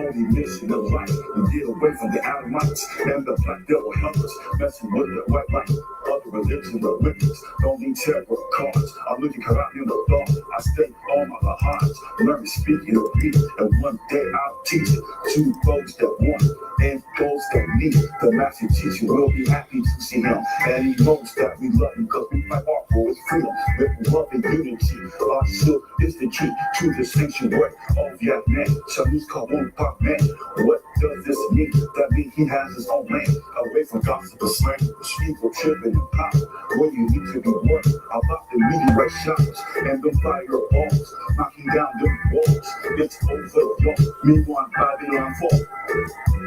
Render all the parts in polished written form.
only mission of life to get away from the Adamites and the black devil helpers messing with the white light. Other religions are witches, don't need tarot cards. I'm looking around in the dark. I stay on my hearts, learn to speak and read, and one day I'll teach it to those that want and those that need. The master teacher will be happy to see him, and he knows that we love him because we fight hard for his freedom. With love and unity, our shield is the key to the sanctuary of Vietnam. Chinese call one pop man. What does this mean? That means he has his own land, away from gossip and slang, evil, tripping and pop. When you need to be worried about the meteorite showers and the fireballs knocking down the walls, it's over, yo. Meanwhile, Babylon fall.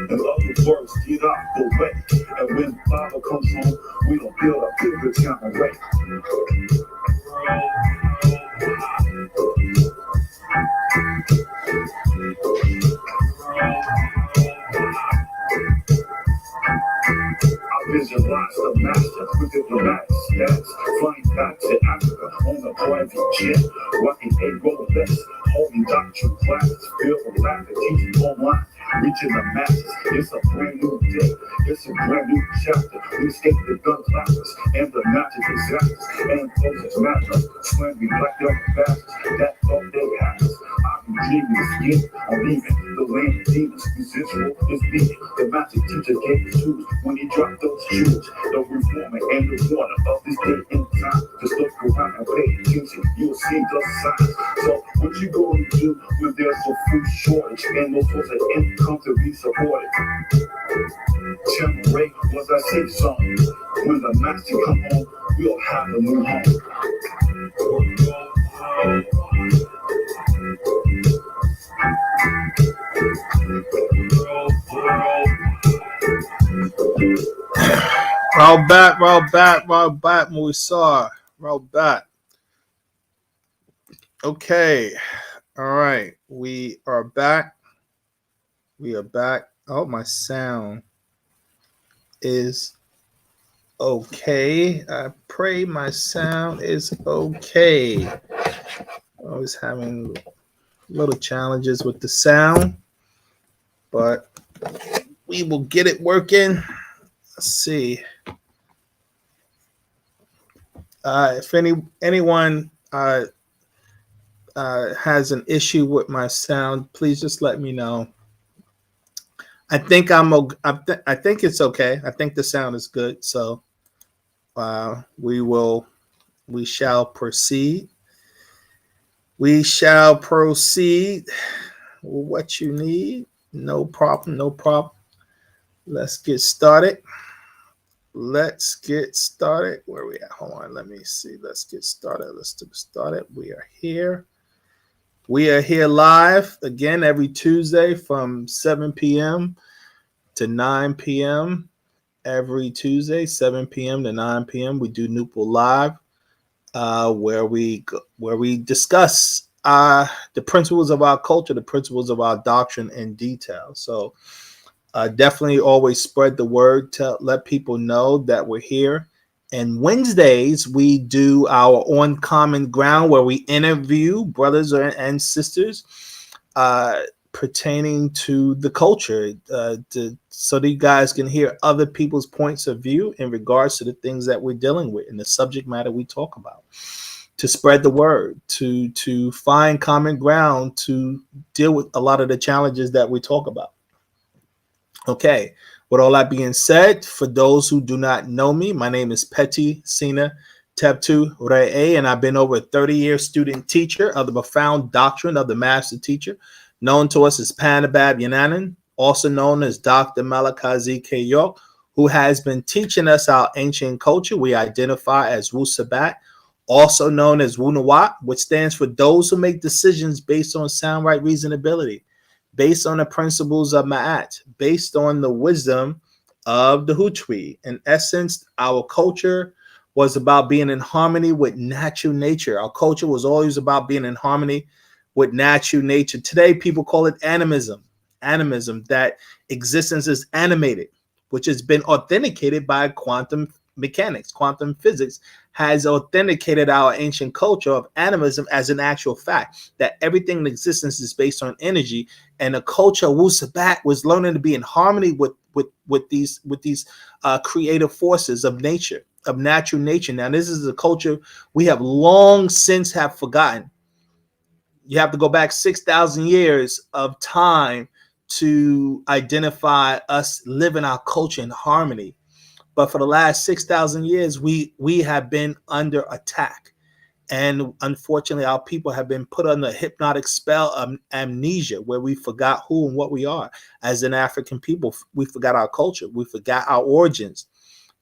In other words, get out the way. And when Father comes home, we don't build a bigger town away. I visualize the master with diplomatic stats, flying back to Africa on a private jet, rocking a Rolex, holding doctrine classes, filled with laughter, teaching online, reaching the masses. It's a brand new day, it's a brand new chapter. We escape the gun clappers and the magic disasters, and folks matter, slamming black young bastards that thought they had us. I've been dreaming this year, I'm leaving the land of demons. Residual is beating. The magic teacher gave the shoes when he dropped those shoes. The reformer and the warner of this day in time. Just look around and pay attention, you'll see the signs. So what you going to do when there's a food shortage and no source of income to be supported? Temporary was I say something. When the master come home, we'll have a new home. Roll back, Musa. Roll back. Okay. All right. We are back. Oh, my sound is okay. I pray my sound is okay. I was having little challenges with the sound, but we will get it working. Let's see. If anyone has an issue with my sound, please just let me know. I think I think it's okay. I think the sound is good. So we shall proceed. We shall proceed with what you need. No problem. Let's get started. Where are we at? Hold on. Let me see. Let's get started. We are here. We are here live again every Tuesday from 7 p.m. to 9 p.m. Every Tuesday, 7 p.m. to 9 p.m. We do NoopooH Live, where we discuss the principles of our culture, the principles of our doctrine in detail. So definitely always spread the word to let people know that we're here. And Wednesdays, we do our On Common Ground, where we interview brothers and sisters pertaining to the culture, so that you guys can hear other people's points of view in regards to the things that we're dealing with and the subject matter we talk about, to spread the word, to find common ground, to deal with a lot of the challenges that we talk about. Okay. With all that being said, for those who do not know me, my name is Peti Sina Tebtu Re'e, and I've been over a 30-year student teacher of the profound doctrine of the master teacher, known to us as Panabab Yananan, also known as Dr. Malachi K. York, who has been teaching us our ancient culture. We identify as Wu-Sabat, also known as Wu-Nawat, which stands for those who make decisions based on sound right reasonability, based on the principles of Ma'at, based on the wisdom of the Hutwi. In essence, our culture was about being in harmony with natural nature. Our culture was always about being in harmony with natural nature. Today, people call it animism. Animism, that existence is animated, which has been authenticated by quantum mechanics, quantum physics, has authenticated our ancient culture of animism as an actual fact, that everything in existence is based on energy, and the culture of Wu-Sabat was learning to be in harmony with these creative forces of nature, of natural nature. Now, this is a culture we have long since have forgotten. You have to go back 6,000 years of time to identify us living our culture in harmony. But for the last 6,000 years, we have been under attack. And unfortunately, our people have been put under a hypnotic spell of amnesia, where we forgot who and what we are. As an African people, we forgot our culture. We forgot our origins.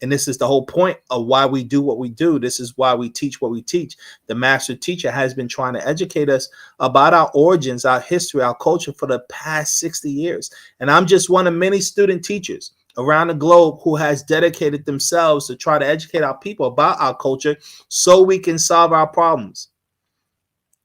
And this is the whole point of why we do what we do. This is why we teach what we teach. The master teacher has been trying to educate us about our origins, our history, our culture for the past 60 years. And I'm just one of many student teachers around the globe who has dedicated themselves to try to educate our people about our culture so we can solve our problems.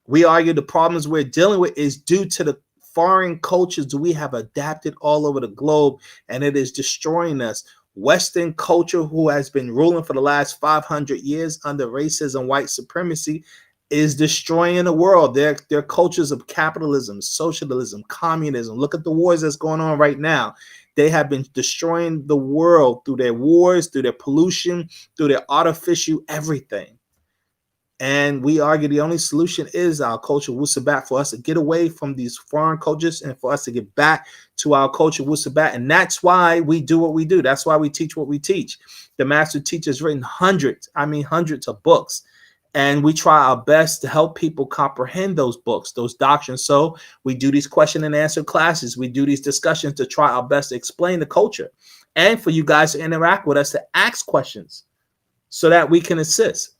We argue the problems we're dealing with is due to the foreign cultures we have adapted all over the globe, and it is destroying us. Western culture, who has been ruling for the last 500 years under racism, white supremacy, is destroying the world. Their cultures of capitalism, socialism, communism. Look at the wars that's going on right now. They have been destroying the world through their wars, through their pollution, through their artificial everything. And we argue the only solution is our culture, Wu-Sabat, for us to get away from these foreign cultures and for us to get back to our culture, Wu-Sabat. And that's why we do what we do. That's why we teach what we teach. The master teacher has written hundreds of books. And we try our best to help people comprehend those books, those doctrines. So we do these question and answer classes. We do these discussions to try our best to explain the culture, and for you guys to interact with us, to ask questions so that we can assist,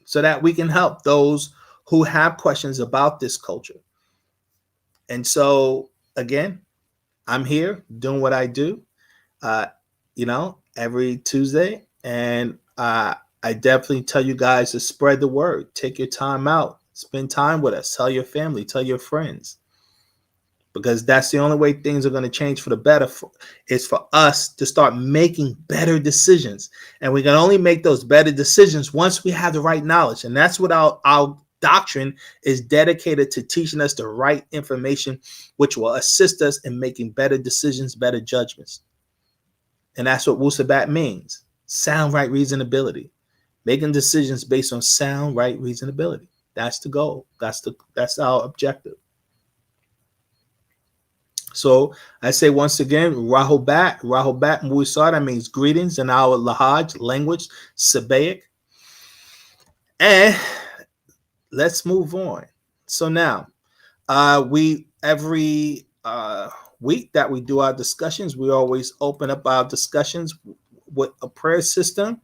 so that we can help those who have questions about this culture. And so, again, I'm here doing what I do, every Tuesday. And I definitely tell you guys to spread the word. Take your time out. Spend time with us. Tell your family. Tell your friends. Because that's the only way things are going to change for the better. Is for us to start making better decisions. And we can only make those better decisions once we have the right knowledge. And that's what our doctrine is dedicated to, teaching us the right information, which will assist us in making better decisions, better judgments. And that's what Wu-Sabat means. Sound right reasonability. Making decisions based on sound right reasonability. That's the goal. That's our objective. So I say once again, Rahobat Muisar, that means greetings in our Lahaj language, Sabaic. And let's move on. So now, we every week that we do our discussions, we always open up our discussions with a prayer system.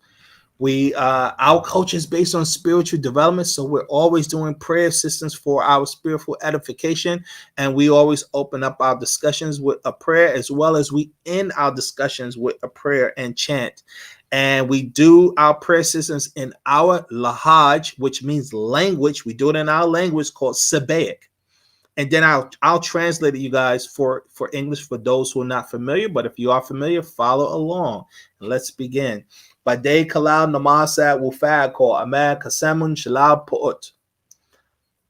Our culture is based on spiritual development, so we're always doing prayer systems for our spiritual edification, and we always open up our discussions with a prayer, as well as we end our discussions with a prayer and chant. And we do our prayer systems in our Lahaj, which means language. We do it in our language called Sabaic. And then I'll translate it, you guys, for English for those who are not familiar. But if you are familiar, follow along. And let's begin. Badei kalal namasat wufad ko amad kasamun shalab pu'ut.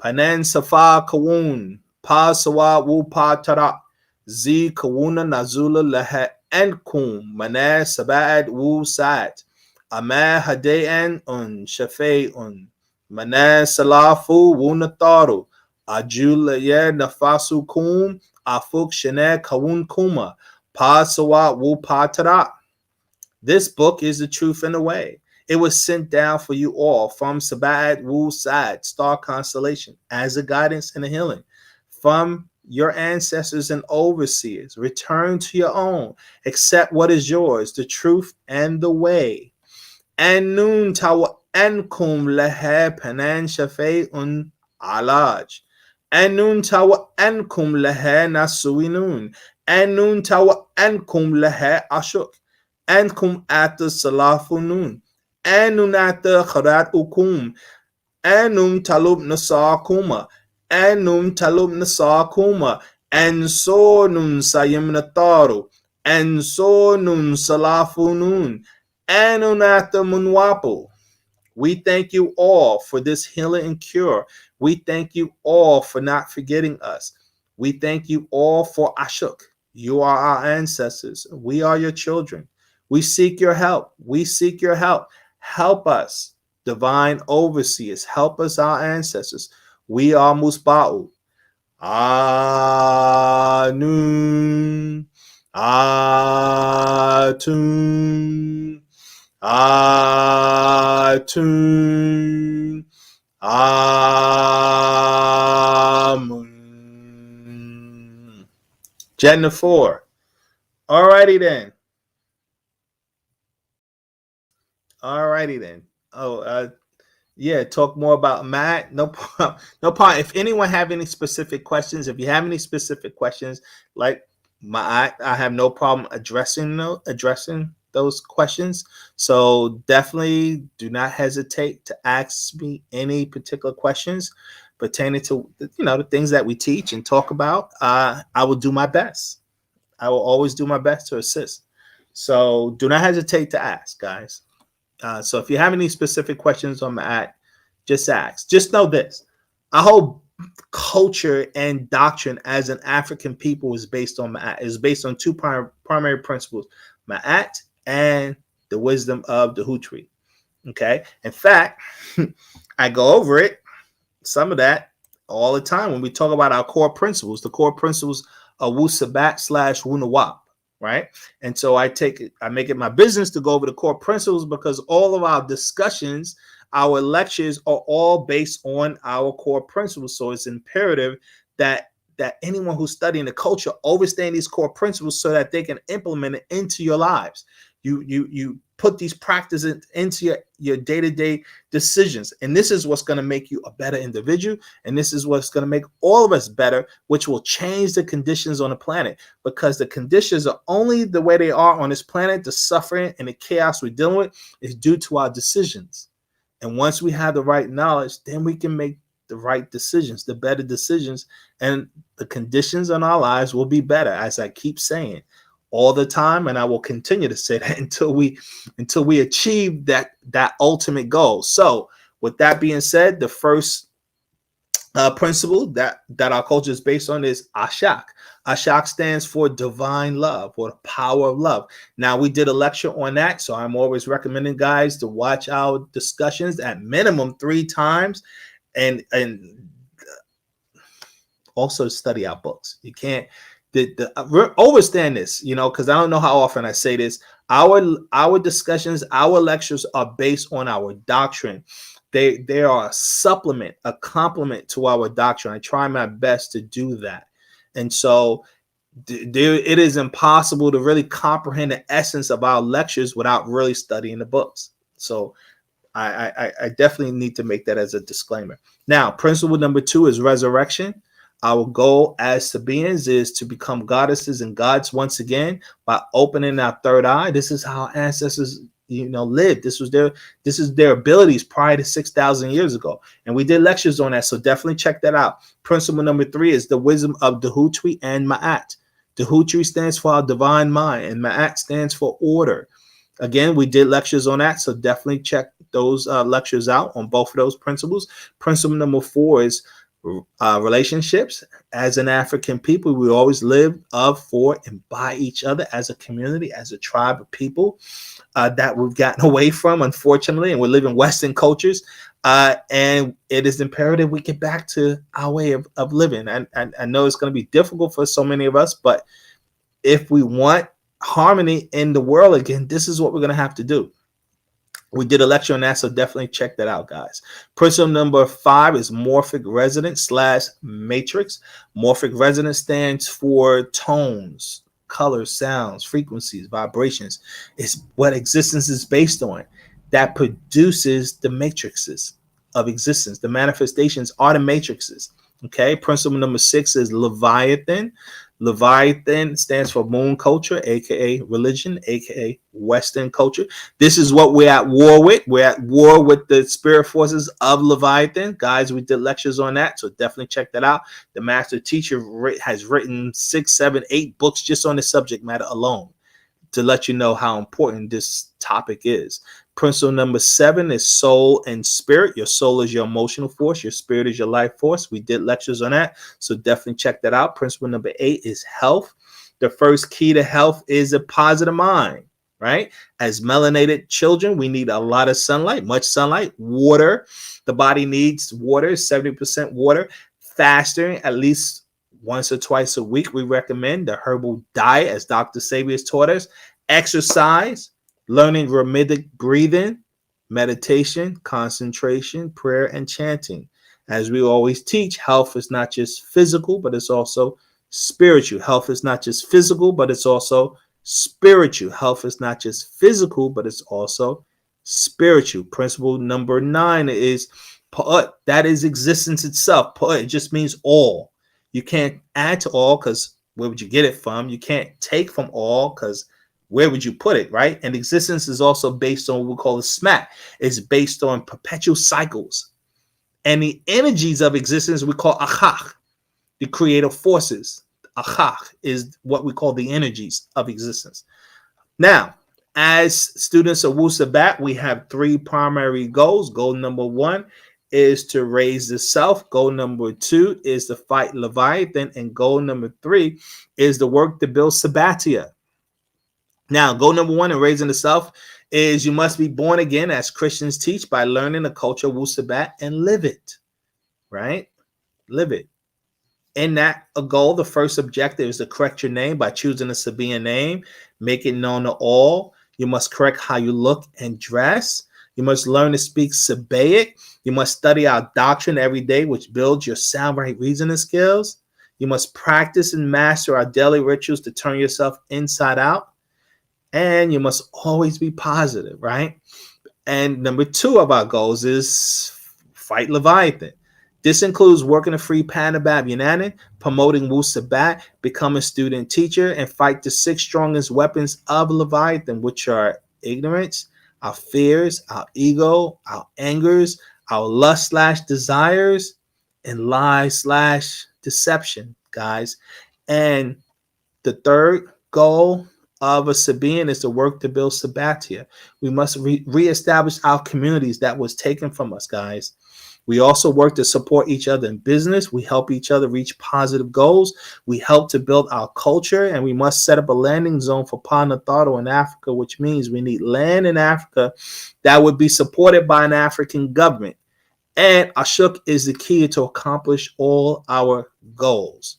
Panen safa kawun. Pa sawa wu pa tara. Z kawuna nazula lehe enkum. Maneh sabad wu sat. Amad hadean un shafe un. Maneh salafu wu nataru. Ajula ye nafasu kum. Afuk shene kawun kuma. Pa sawa wu pa tara. This book is the truth and the way. It was sent down for you all from Sabat Wu-Sabat, star constellation, as a guidance and a healing. From your ancestors and overseers, return to your own. Accept what is yours, the truth and the way. And nun tawa enkum lehe panan shafe'un alaj. And nun tawa enkum lehe nasuinun. And nun tawa enkum lehe ashuk. Ankum ata salafunun, anun ata kharat ukum, anum talub nasakuma, anum talub nasakuma, and so nun sayim nataru, and so nun salafu nun, anunata munwapu. We thank you all for this healing and cure. We thank you all for not forgetting us. We thank you all for Ashuk. You are our ancestors. We are your children. We seek your help. We seek your help. Help us, divine overseers. Help us, our ancestors. We are Musba'u. Anun. Atun. Atun. Amun. Jenna 4. Alrighty then. Alrighty then. Yeah, talk more about Matt. No problem. No problem. If anyone have any specific questions, if you have any specific questions, like I have no problem addressing those questions. So definitely do not hesitate to ask me any particular questions pertaining to the things that we teach and talk about. I will do my best. I will always do my best to assist. So do not hesitate to ask, guys. So if you have any specific questions on that, just ask. Just know this: our whole culture and doctrine as an African people is based on two primary principles: Ma'at and the wisdom of the Hutri. Okay. In fact, I go over it, some of that, all the time when we talk about our core principles. The core principles of Wu-Sabat / Wu-Nawab. Right. And so I make it my business to go over the core principles, because all of our discussions, our lectures are all based on our core principles. So it's imperative that anyone who's studying the culture understand these core principles so that they can implement it into your lives. You put these practices into your day-to-day decisions. And this is what's going to make you a better individual. And this is what's going to make all of us better, which will change the conditions on the planet, because the conditions are only the way they are on this planet. The suffering and the chaos we're dealing with is due to our decisions. And once we have the right knowledge, then we can make the right decisions, the better decisions, and the conditions in our lives will be better, as I keep saying all the time, and I will continue to say that until we achieve that ultimate goal. So with that being said, the first principle that our culture is based on is Ashak. Ashak stands for divine love, or the power of love. Now, we did a lecture on that, so I'm always recommending guys to watch our discussions at minimum 3 times, and also study our books. You can't understand this, because I don't know how often I say this. Our discussions, our lectures are based on our doctrine. They are a supplement, a complement to our doctrine. I try my best to do that. And so it is impossible to really comprehend the essence of our lectures without really studying the books. So I definitely need to make that as a disclaimer. Now, principle number 2 is resurrection. Our goal as Sabians is to become goddesses and gods once again by opening our third eye. This is how our ancestors, lived. This is their abilities prior to 6,000 years ago. And we did lectures on that, so definitely check that out. Principle number 3 is the wisdom of Dahutwi and Ma'at. Dahutwi stands for our divine mind, and Ma'at stands for order. Again, we did lectures on that, so definitely check those lectures out on both of those principles. Principle number 4 is relationships. As an African people, we always live of, for, and by each other as a community, as a tribe of people that we've gotten away from, unfortunately, and we live in Western cultures. And it is imperative we get back to our way of living. And I know it's going to be difficult for so many of us, but if we want harmony in the world again, this is what we're going to have to do. We did a lecture on that, so definitely check that out, guys. Principle number 5 is morphic resonance / matrix. Morphic resonance stands for tones, colors, sounds, frequencies, vibrations. It's what existence is based on. That produces the matrices of existence. The manifestations are the matrices. Okay. Principle number 6 is Leviathan. Leviathan stands for moon culture, aka religion, aka Western culture. This is what we're at war with. We're at war with the spirit forces of Leviathan. Guys, we did lectures on that, so definitely check that out. The master teacher has written 6, 7, 8 books just on the subject matter alone to let you know how important this topic is. Principle number 7 is soul and spirit. Your soul is your emotional force. Your spirit is your life force. We did lectures on that, so definitely check that out. Principle number 8 is health. The first key to health is a positive mind, right? As melanated children, we need a lot of sunlight, much sunlight, water. The body needs water, 70% water. Fasting, at least once or twice a week, we recommend the herbal diet, as Dr. Sabi has taught us. Exercise, learning rhythmic breathing, meditation, concentration, prayer, and chanting. As we always teach, health is not just physical, but it's also spiritual. Health is not just physical, but it's also spiritual. Health is not just physical, but it's also spiritual. Principle number 9 is pa'ut. That is existence itself. Pa'ut, it just means all. You can't add to all because where would you get it from? You can't take from all because where would you put it, right? And existence is also based on what we call a smack. It's based on perpetual cycles. And the energies of existence we call achach, the creative forces. Achach is what we call the energies of existence. Now, as students of Wu-Sabat, we have 3 primary goals. Goal number 1 is to raise the self. Goal number 2 is to fight Leviathan. And goal number 3 is the work to build Sabbatia. Now, goal number 1 in raising the self is you must be born again, as Christians teach, by learning the culture of Wu-Sabat and live it, right? Live it. In that a goal, the first objective is to correct your name by choosing a Sabaean name, make it known to all. You must correct how you look and dress. You must learn to speak Sabaic. You must study our doctrine every day, which builds your sound right reasoning skills. You must practice and master our daily rituals to turn yourself inside out. And you must always be positive, right? And number 2 of our goals is fight Leviathan. This includes working to free Panabab Yunanin, promoting Wu-Sabat, become a student teacher, and fight the 6 strongest weapons of Leviathan, which are ignorance, our fears, our ego, our angers, our lust/desires, and lies/deception, guys. And the 3rd goal of a Sabaean is to work to build Sabbatia. We must reestablish our communities that was taken from us, guys. We also work to support each other in business. We help each other reach positive goals. We help to build our culture, and we must set up a landing zone for Panatharu in Africa, which means we need land in Africa that would be supported by an African government. And Ashuk is the key to accomplish all our goals.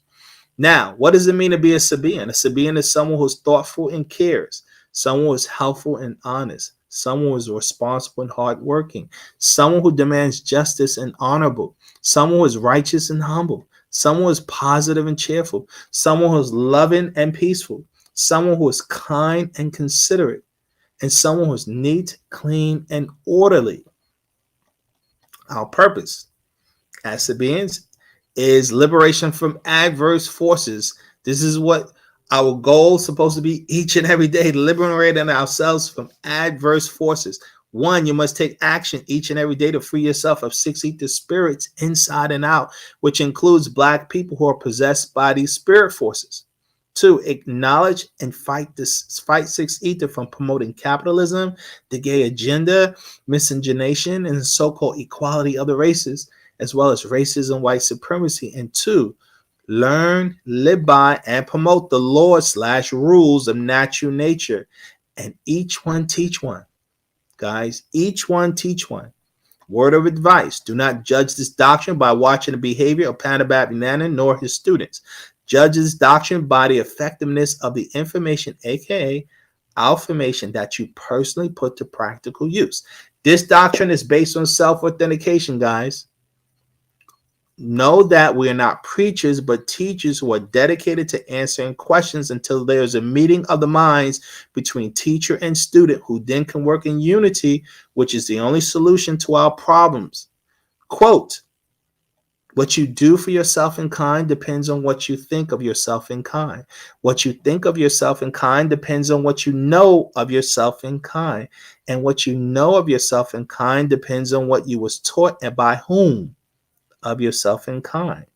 Now, what does it mean to be a Sabaean? A Sabaean is someone who's thoughtful and cares, someone who's helpful and honest, someone who's responsible and hardworking, someone who demands justice and honorable, someone who is righteous and humble, someone who is positive and cheerful, someone who is loving and peaceful, someone who is kind and considerate, and someone who is neat, clean, and orderly. Our purpose as Sabaeans is liberation from adverse forces. This is what our goal is supposed to be each and every day, liberating ourselves from adverse forces. 1, you must take action each and every day to free yourself of 6 ether spirits inside and out, which includes Black people who are possessed by these spirit forces. 2, acknowledge and fight 6 ether from promoting capitalism, the gay agenda, miscegenation, and the so-called equality of the races, as well as racism, white supremacy. And 2, learn, live by, and promote the laws/rules of natural nature. And each one teach one. Guys, each one teach one. Word of advice: do not judge this doctrine by watching the behavior of Panabab Yunanin nor his students. Judge this doctrine by the effectiveness of the information, aka information, that you personally put to practical use. This doctrine is based on self-authentication, guys. Know that we are not preachers, but teachers who are dedicated to answering questions until there is a meeting of the minds between teacher and student, who then can work in unity, which is the only solution to our problems. Quote, What you do for yourself in kind depends on what you think of yourself in kind. What you think of yourself in kind depends on what you know of yourself in kind. And what you know of yourself in kind depends on what you was taught and by whom of yourself in kind.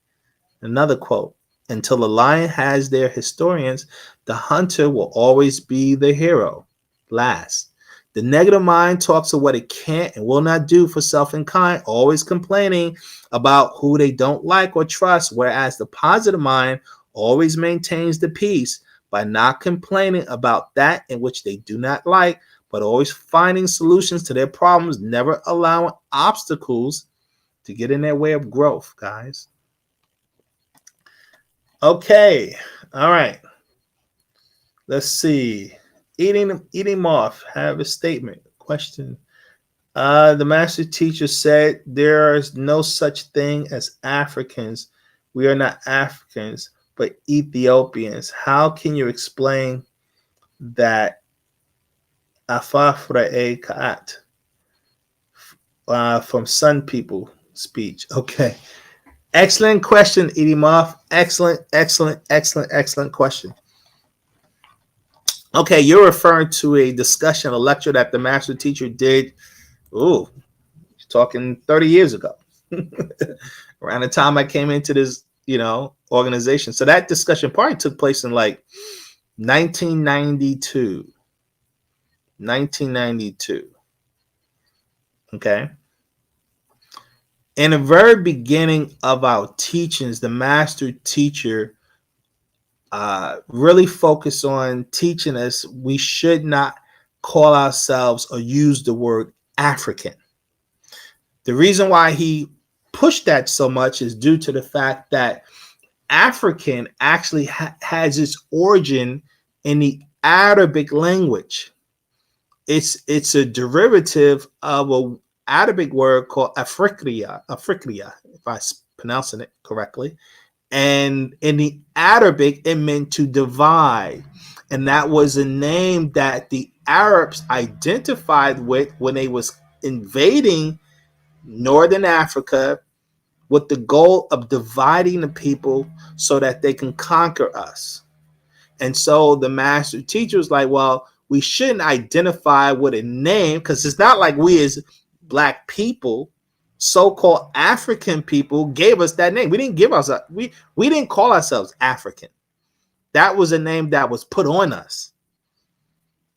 Another quote, until the lion has their historians, the hunter will always be the hero. Last, the negative mind talks of what it can't and will not do for self and kind, always complaining about who they don't like or trust, whereas the positive mind always maintains the peace by not complaining about that in which they do not like, but always finding solutions to their problems, never allowing obstacles to get in their way of growth, guys. Okay, all right. Let's see. Eating moth. Have a statement. Question. The master teacher said there is no such thing as Africans. We are not Africans, but Ethiopians. How can you explain that? Afafra e kaat from Sun People speech. Okay. Excellent question, Eating Moth. Excellent question. Okay, you're referring to a discussion, a lecture that the master teacher did. Ooh, talking 30 years ago, around the time I came into this, organization. So that discussion probably took place in like 1992. 1992. Okay. In the very beginning of our teachings, the master teacher really focused on teaching us we should not call ourselves or use the word African. The reason why he pushed that so much is due to the fact that African actually has its origin in the Arabic language. It's a derivative of an Arabic word called Afrikria, if I'm pronouncing it correctly. And in the Arabic, it meant to divide. And that was a name that the Arabs identified with when they was invading Northern Africa with the goal of dividing the people so that they can conquer us. And so the master teacher was like, well, we shouldn't identify with a name because it's not like we as Black people, so-called African people, gave us that name. We didn't give us we didn't call ourselves African. That was a name that was put on us.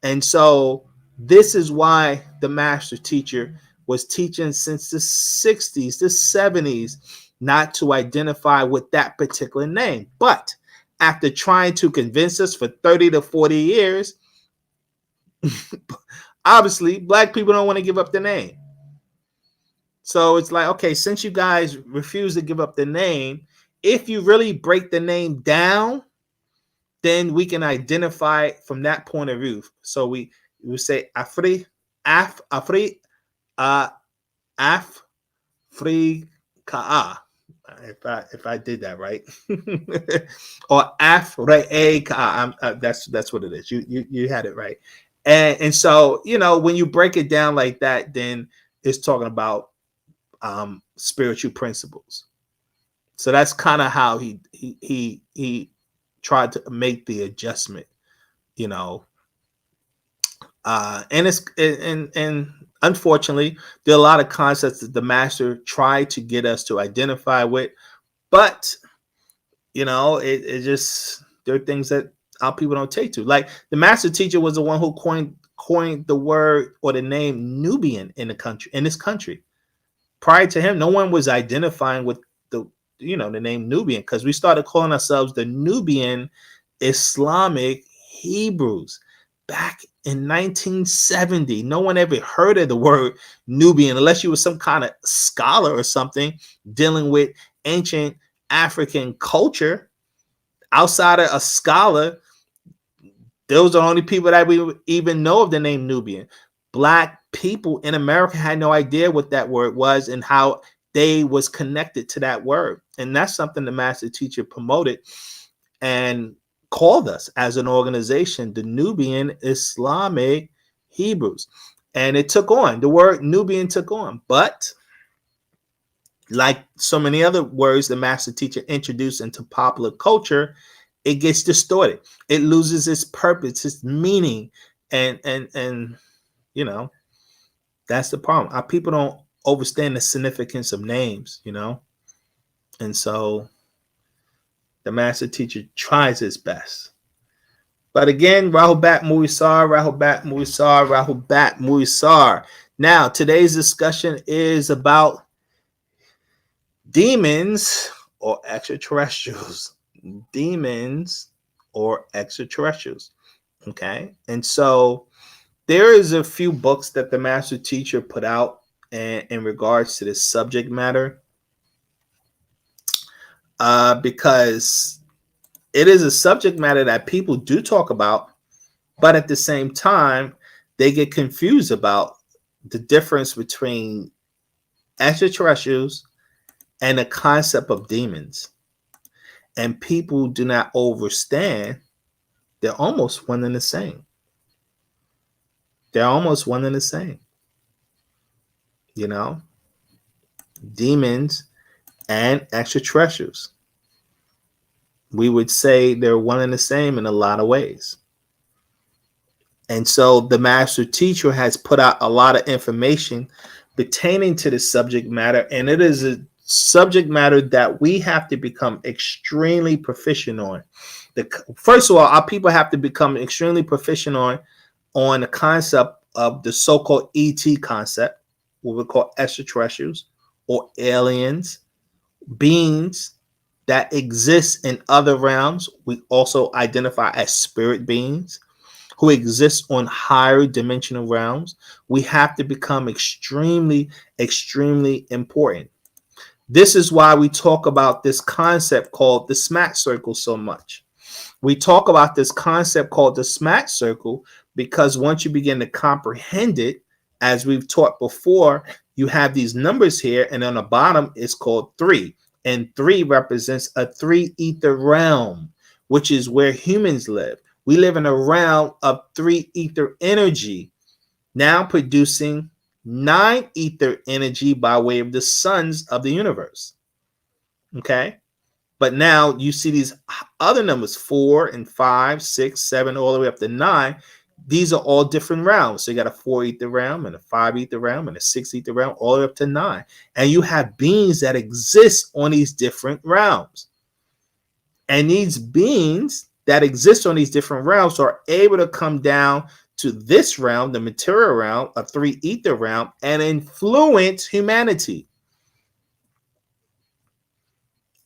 And so this is why the master teacher was teaching since the 60s, the 70s, not to identify with that particular name. But after trying to convince us for 30 to 40 years, obviously, Black people don't want to give up the name. So it's like, okay, since you guys refuse to give up the name, if you really break the name down, then we can identify from that point of view. So we say Afrika, if I did that right, or Afrika. That's what it is. You had it right. And so when you break it down like that, then it's talking about spiritual principles. So that's kind of how he tried to make the adjustment, and unfortunately, there are a lot of concepts that the master tried to get us to identify with, but it just, there are things that our people don't take to. Like the master teacher was the one who coined the word or the name Nubian in this country. Prior to him, no one was identifying with the name Nubian, because we started calling ourselves the Nubian Islamic Hebrews back in 1970. No one ever heard of the word Nubian unless you were some kind of scholar or something dealing with ancient African culture. Outside of a scholar, those are the only people that we even know of the name Nubian. Black people in America had no idea what that word was and how they was connected to that word. And that's something the master teacher promoted and called us as an organization, the Nubian Islamic Hebrews. And it took on. The word Nubian took on. But like so many other words the master teacher introduced into popular culture, it gets distorted. It loses its purpose, its meaning, and you know, that's the problem. Our people don't understand the significance of names, you know, and so the master teacher tries his best. But again, Rahubat Muisar, Rahubat Muisar, Rahubat Muisar. Now, today's discussion is about demons or extraterrestrials. Demons or extraterrestrials. Okay. And so there is a few books that the master teacher put out in regards to this subject matter, because it is a subject matter that people do talk about, but at the same time, they get confused about the difference between extraterrestrials and the concept of demons. And people do not understand they're almost one and the same. They're almost one and the same. You know, demons and extraterrestrials. We would say they're one and the same in a lot of ways. And so the master teacher has put out a lot of information pertaining to the subject matter. And it is a subject matter that we have to become extremely proficient on. First of all, our people have to become extremely proficient on the concept of the so-called ET concept, what we call extraterrestrials or aliens, beings that exist in other realms. We also identify as spirit beings who exist on higher dimensional realms. We have to become extremely, extremely important. This is why we talk about this concept called the smack circle so much. We talk about this concept called the smack circle because once you begin to comprehend it, as we've taught before, you have these numbers here, and on the bottom it's called 3. And 3 represents a 3 ether realm, which is where humans live. We live in a realm of 3 ether energy, now producing 9 ether energy by way of the suns of the universe. Okay? But now you see these other numbers, 4 and 5, 6, 7, all the way up to 9. These are all different realms. So you got a 4 ether realm and a 5 ether realm and a 6 ether realm, all the way up to 9. And you have beings that exist on these different realms. And these beings that exist on these different realms are able to come down to this realm, the material realm, a 3 ether realm, and influence humanity.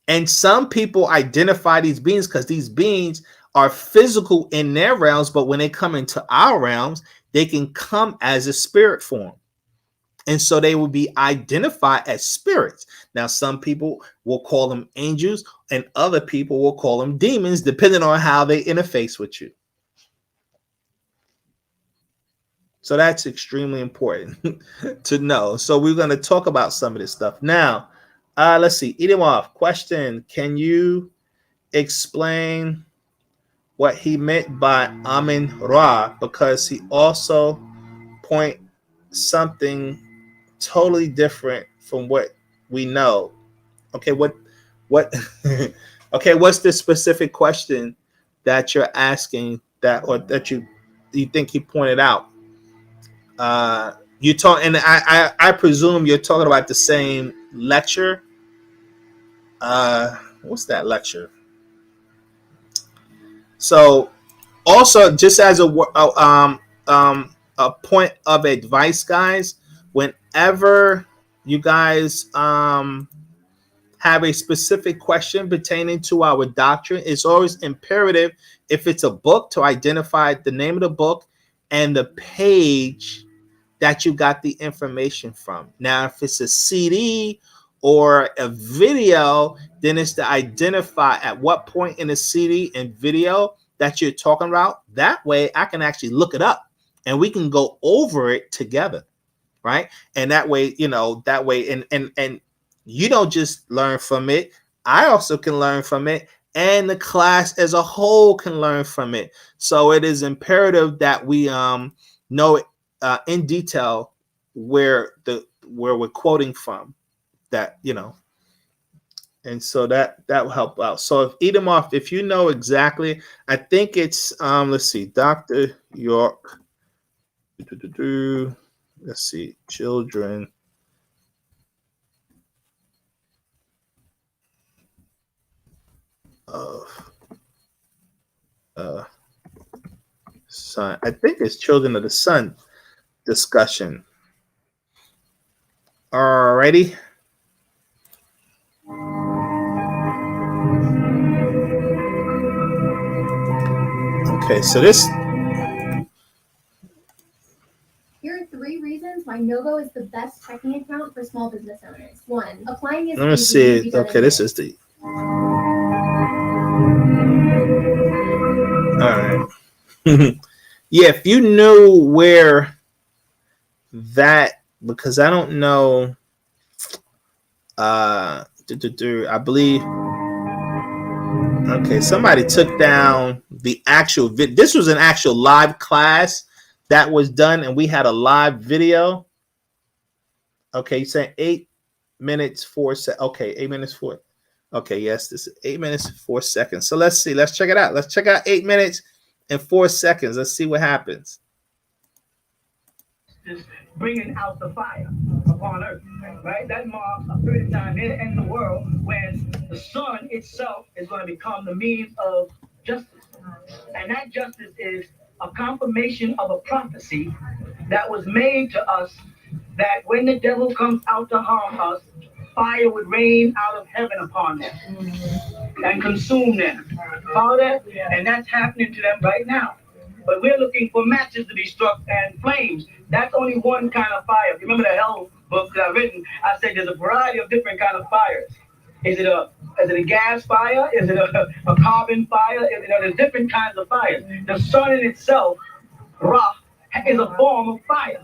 And some people identify these beings because these beings are physical in their realms, but when they come into our realms, they can come as a spirit form. And so they will be identified as spirits. Now, some people will call them angels, and other people will call them demons, depending on how they interface with you. So that's extremely important to know. So we're going to talk about some of this stuff. Now, let's see. Idimov, question. Can you explain what he meant by Amin Ra? Because he also point something totally different from what we know. Okay, what okay, what's the specific question that you're asking that or that you think he pointed out? You talk, and I presume you're talking about the same lecture. What's that lecture? So also, just as a point of advice, guys, whenever you guys have a specific question pertaining to our doctrine, it's always imperative, if it's a book, to identify the name of the book and the page that you got the information from. Now, if it's a CD or a video, then it's to identify at what point in the CD and video that you're talking about. That way I can actually look it up and we can go over it together, right? And that way, and you don't just learn from it. I also can learn from it, and the class as a whole can learn from it. So it is imperative that we know in detail where we're quoting from. that, and so that will help out. So if Edomoff, if you know exactly, I think it's let's see, Dr. York. Let's see, children of sun. I think it's children of the sun discussion. Alrighty. Okay, so this. Here are 3 reasons why Novo is the best checking account for small business owners. 1, applying is Let me easy. see. Okay, this is the. All right. Yeah, if you knew where that, because I don't know. I believe. Okay, somebody took down the actual this was an actual live class that was done, and we had a live video. Okay, you're saying 8 minutes 4 seconds. Okay, 8 minutes 4. Okay, yes, this is 8 minutes 4 seconds. So let's see. Let's check it out. Let's check out 8 minutes and 4 seconds. Let's see what happens. Just bringing out the fire upon earth, right? That marks a period of time in the world when the sun itself is going to become the means of justice. And that justice is a confirmation of a prophecy that was made to us, that when the devil comes out to harm us, fire would rain out of heaven upon them and consume them. Follow that? And that's happening to them right now. But we're looking for matches to be struck and flames. That's only one kind of fire. If you remember the hell book that I've written, I said there's a variety of different kind of fires. Is it a gas fire? Is it a carbon fire? There's different kinds of fires. The sun in itself, Ra, is a form of fire.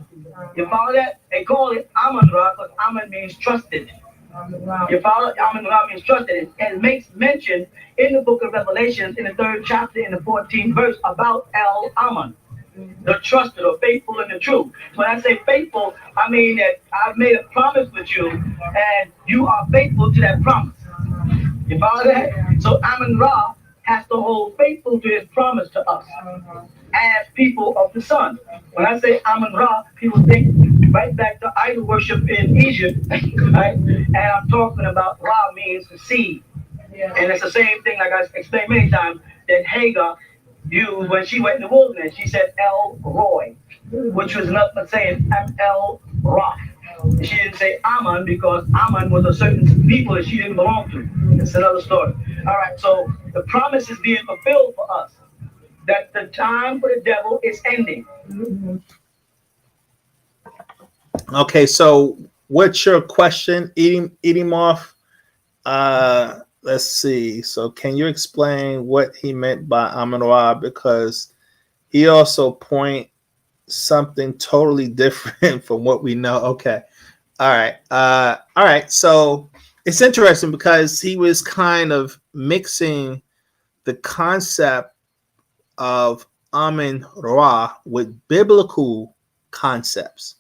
You follow that? They call it Amun Ra, because Amun means trusted. You follow? Amun Ra means trusted. And it makes mention in the book of Revelations, in the 3rd chapter, in the 14th verse, about El Amun, the trusted or faithful and the true. When I say faithful, I mean that I've made a promise with you, and you are faithful to that promise. You follow that? So Amun Ra has to hold faithful to his promise to us as people of the sun. When I say Amun Ra, people think right back to idol worship in Egypt, right? And I'm talking about Ra means the seed. And it's the same thing, like I explained many times, that Hagar used when she went in the wilderness. She said El Roy, which was not saying El Ra. She didn't say Ammon because Ammon was a certain people that she didn't belong to. It's another story. All right, so the promise is being fulfilled for us, that the time for the devil is ending. Okay, so what's your question, Edomoff? Let's see. So can you explain what he meant by Amun Ra? Because he also point something totally different from what we know. Okay. All right. All right. So it's interesting because he was kind of mixing the concept of Amun Ra with biblical concepts.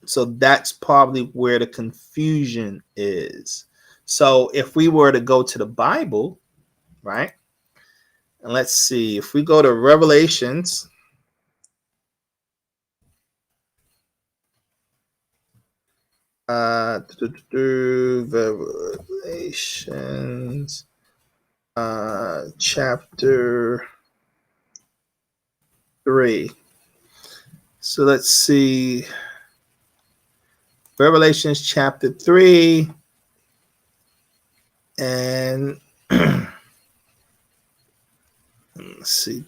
So that's probably where the confusion is. So if we were to go to the Bible, right? And let's see, if we go to Revelations, Revelations, chapter 3. So let's see, Revelations chapter 3, and let's see,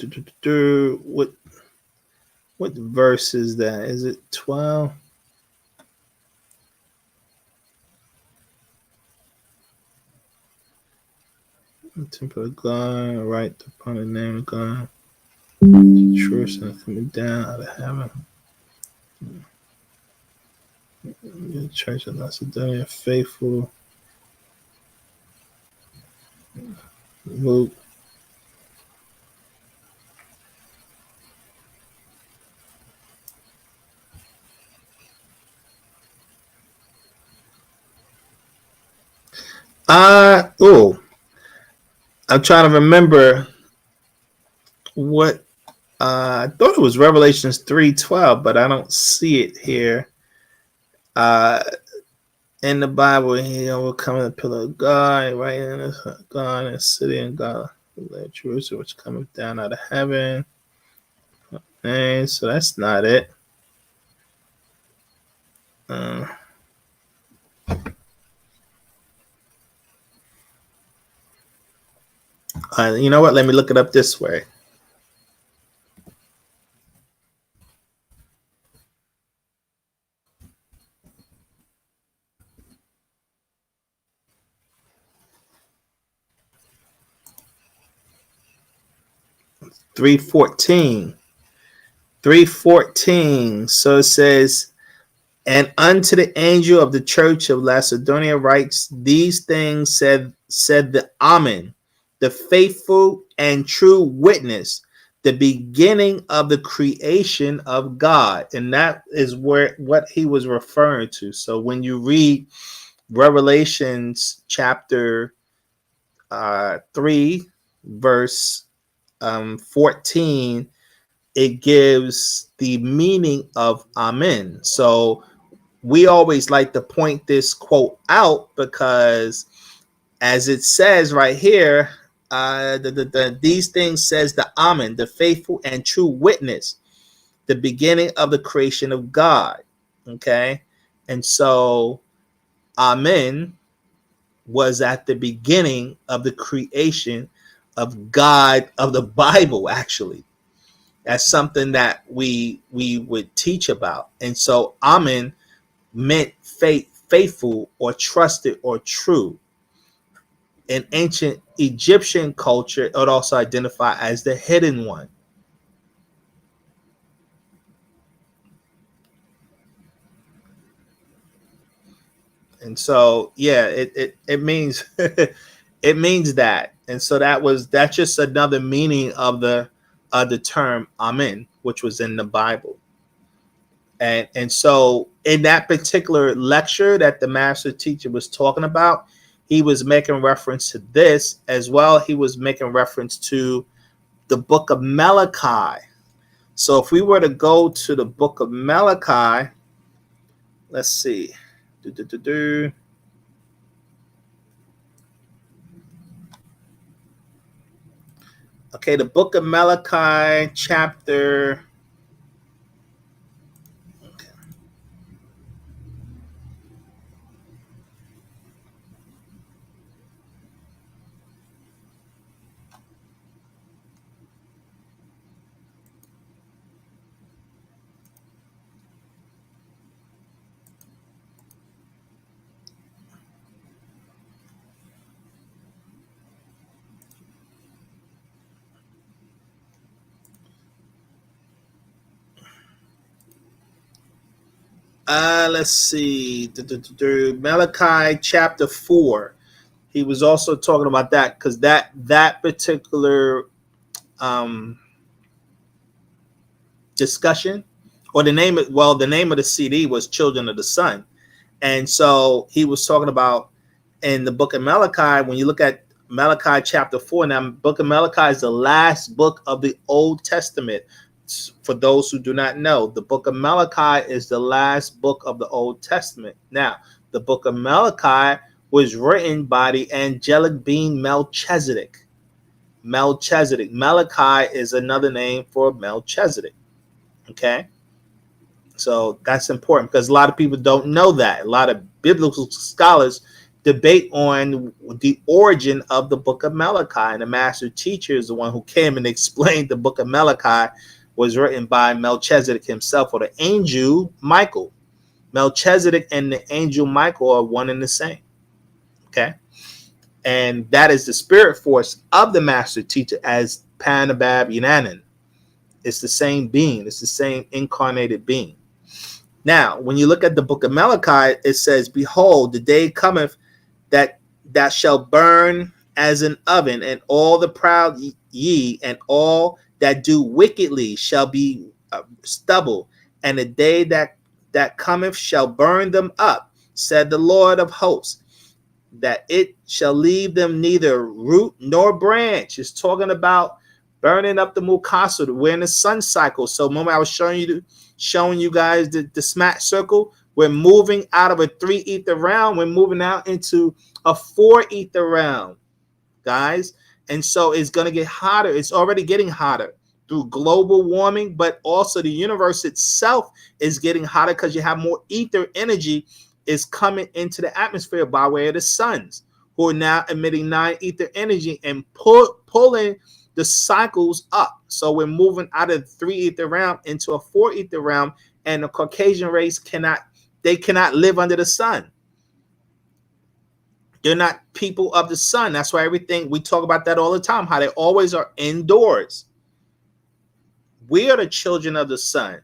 what verse is that? Is it 12? The temple of God, right upon the name of God. Truth and coming down out of heaven. The church of Macedonia, faithful. Luke. Oh, I'm trying to remember what I thought it was Revelations 3:12, but I don't see it here. In the Bible, he will come in the pillar of God, right in the God and city and God, Jerusalem, which cometh down out of heaven. And so that's not it. You know what? Let me look it up this way. Three fourteen. So it says, and unto the angel of the church of Laodicea writes, these things said the Amen, the faithful and true witness, the beginning of the creation of God. And that is what he was referring to. So when you read Revelations chapter 3, verse 14, it gives the meaning of Amen. So we always like to point this quote out because, as it says right here, these things says the Amen, the faithful and true witness, the beginning of the creation of God. Okay, and so Amen was at the beginning of the creation of God, of the Bible. Actually, that's something that we would teach about. And so Amen meant faithful or trusted or true. In ancient Egyptian culture, it would also identify as the hidden one. And so, yeah, it means it means that. And so that's just another meaning of the term Amen, which was in the Bible. And so in that particular lecture that the master teacher was talking about, he was making reference to this as well. He was making reference to the book of Malachi. So if we were to go to the book of Malachi, let's see. Okay, the book of Malachi, chapter. Let's see. Malachi chapter 4. He was also talking about that because that particular discussion, or the name of the CD was Children of the Sun. And so he was talking about in the book of Malachi, when you look at Malachi chapter 4, now book of Malachi is the last book of the Old Testament. For those who do not know, the book of Malachi is the last book of the Old Testament. Now, the book of Malachi was written by the angelic being Melchizedek. Malachi is another name for Melchizedek. Okay? So that's important because a lot of people don't know that. A lot of biblical scholars debate on the origin of the book of Malachi. And the master teacher is the one who came and explained the book of Malachi was written by Melchizedek himself, or the angel Michael. Melchizedek and the angel Michael are one and the same. Okay? And that is the spirit force of the master teacher as Panabab Yinanan. It's the same being. It's the same incarnated being. Now, when you look at the book of Malachi, it says, behold, the day cometh that shall burn as an oven, and all the proud ye and all that do wickedly shall be stubble, and the day that cometh shall burn them up, said the Lord of hosts. that it shall leave them neither root nor branch. It's talking about burning up the Mukasu. We're in the sun cycle. So remember I was showing you guys the smack circle. We're moving out of a 3 ether realm. We're moving out into a 4 ether realm, guys. And so it's going to get hotter. It's already getting hotter through global warming, but also the universe itself is getting hotter because you have more ether energy is coming into the atmosphere by way of the suns, who are now emitting 9 ether energy and pulling the cycles up. So we're moving out of the 3 ether realm into a 4 ether realm, and the Caucasian race cannot live under the sun. They're not people of the sun. That's why everything, we talk about that all the time, how they always are indoors. We are the children of the sun.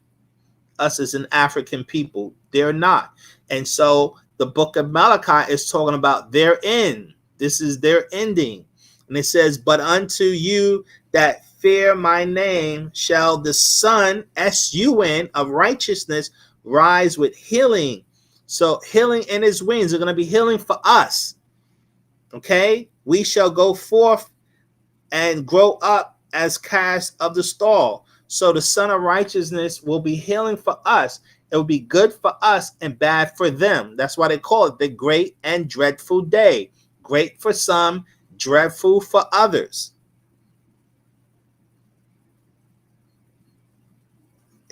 Us as an African people, they're not. And so the book of Malachi is talking about their end. This is their ending. And it says, but unto you that fear my name shall the sun, S-U-N, of righteousness rise with healing. So healing in his wings are going to be healing for us. Okay? We shall go forth and grow up as calves of the stall. So the Son of Righteousness will be healing for us. It will be good for us and bad for them. That's why they call it the great and dreadful day. Great for some, dreadful for others.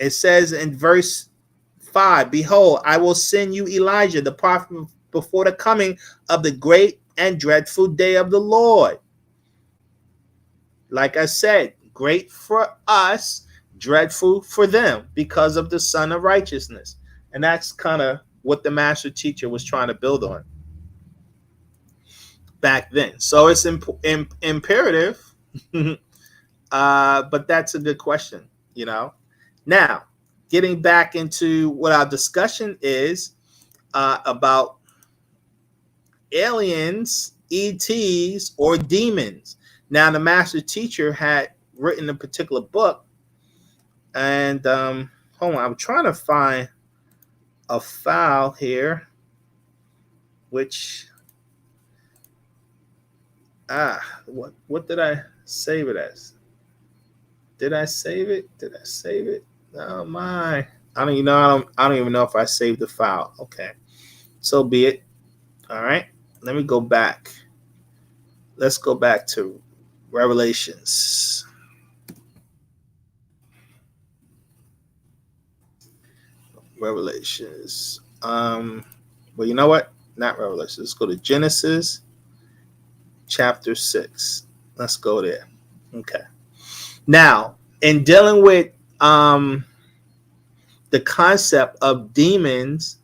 It says in verse 5, behold, I will send you Elijah, the prophet, before the coming of the great and dreadful day of the Lord. Like I said, great for us, dreadful for them, because of the Son of Righteousness. And that's kind of what the master teacher was trying to build on back then. So it's imperative, but that's a good question, you know. Now, getting back into what our discussion is about aliens, ETs, or demons. Now, the master teacher had written a particular book, and hold on, I'm trying to find a file here, which what did I save it as? Did I save it? Oh my! I don't even know if I saved the file. Okay, so be it. All right, let me go back. Let's go back to Revelations. Well, you know what? Not Revelations. Let's go to Genesis chapter 6. Let's go there. Okay. Now, in dealing with the concept of demons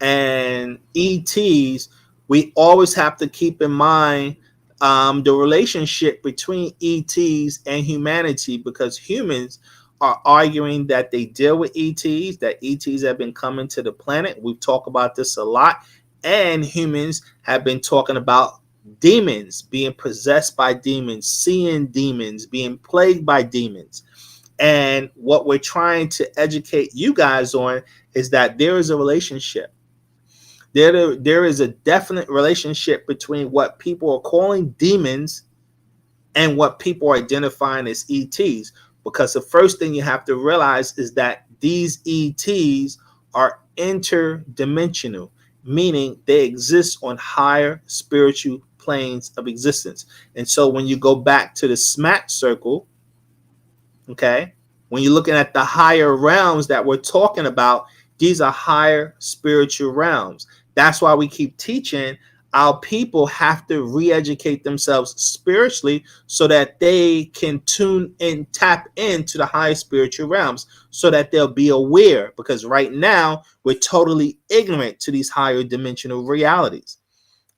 and ETs, we always have to keep in mind the relationship between ETs and humanity, because humans are arguing that they deal with ETs, that ETs have been coming to the planet. We've talked about this a lot. And humans have been talking about demons, being possessed by demons, seeing demons, being plagued by demons. And what we're trying to educate you guys on is that there is a relationship. There is a definite relationship between what people are calling demons and what people are identifying as ETs. Because the first thing you have to realize is that these ETs are interdimensional, meaning they exist on higher spiritual planes of existence. And so when you go back to the smack circle, okay, when you're looking at the higher realms that we're talking about, these are higher spiritual realms. That's why we keep teaching our people have to re-educate themselves spiritually so that they can tune and tap into the higher spiritual realms so that they'll be aware, because right now we're totally ignorant to these higher dimensional realities.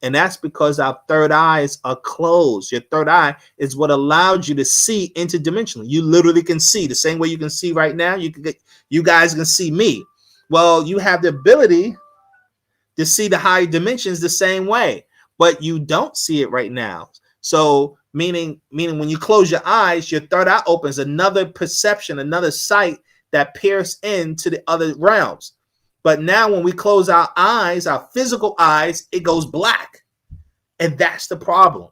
And that's because our third eyes are closed. Your third eye is what allows you to see interdimensionally. You literally can see the same way you can see right now. You guys can see me. Well, you have the ability to see the higher dimensions the same way, but you don't see it right now. So meaning when you close your eyes, your third eye opens another perception, another sight that peers into the other realms. But now when we close our eyes, our physical eyes, it goes black. And that's the problem.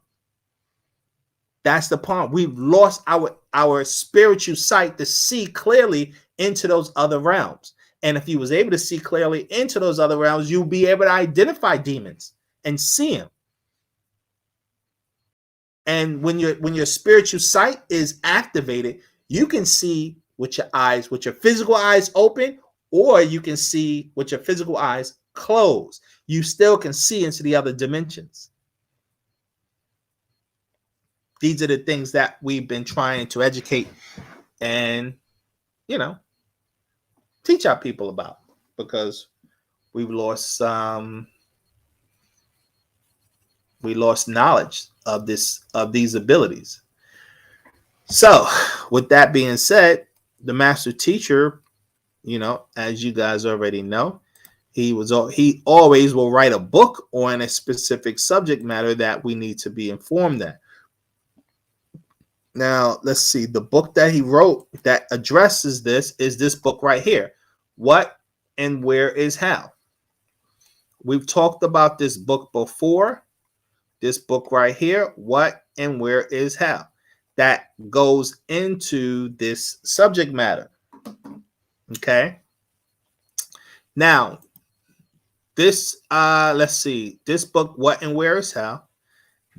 That's the problem. We've lost our spiritual sight to see clearly into those other realms. And if you was able to see clearly into those other realms, you'll be able to identify demons and see them. And when your spiritual sight is activated, you can see with your eyes, with your physical eyes open, or you can see with your physical eyes closed. You still can see into the other dimensions. These are the things that we've been trying to educate and, teach our people about, because we've lost knowledge of these abilities. So with that being said, the master teacher, as you guys already know, he always will write a book on a specific subject matter that we need to be informed that. Now, let's see. The book that he wrote that addresses this is this book right here. What and Where is How? We've talked about this book before. This book right here, What and Where is How? That goes into this subject matter. Okay. Now, this, let's see. This book, What and Where is How?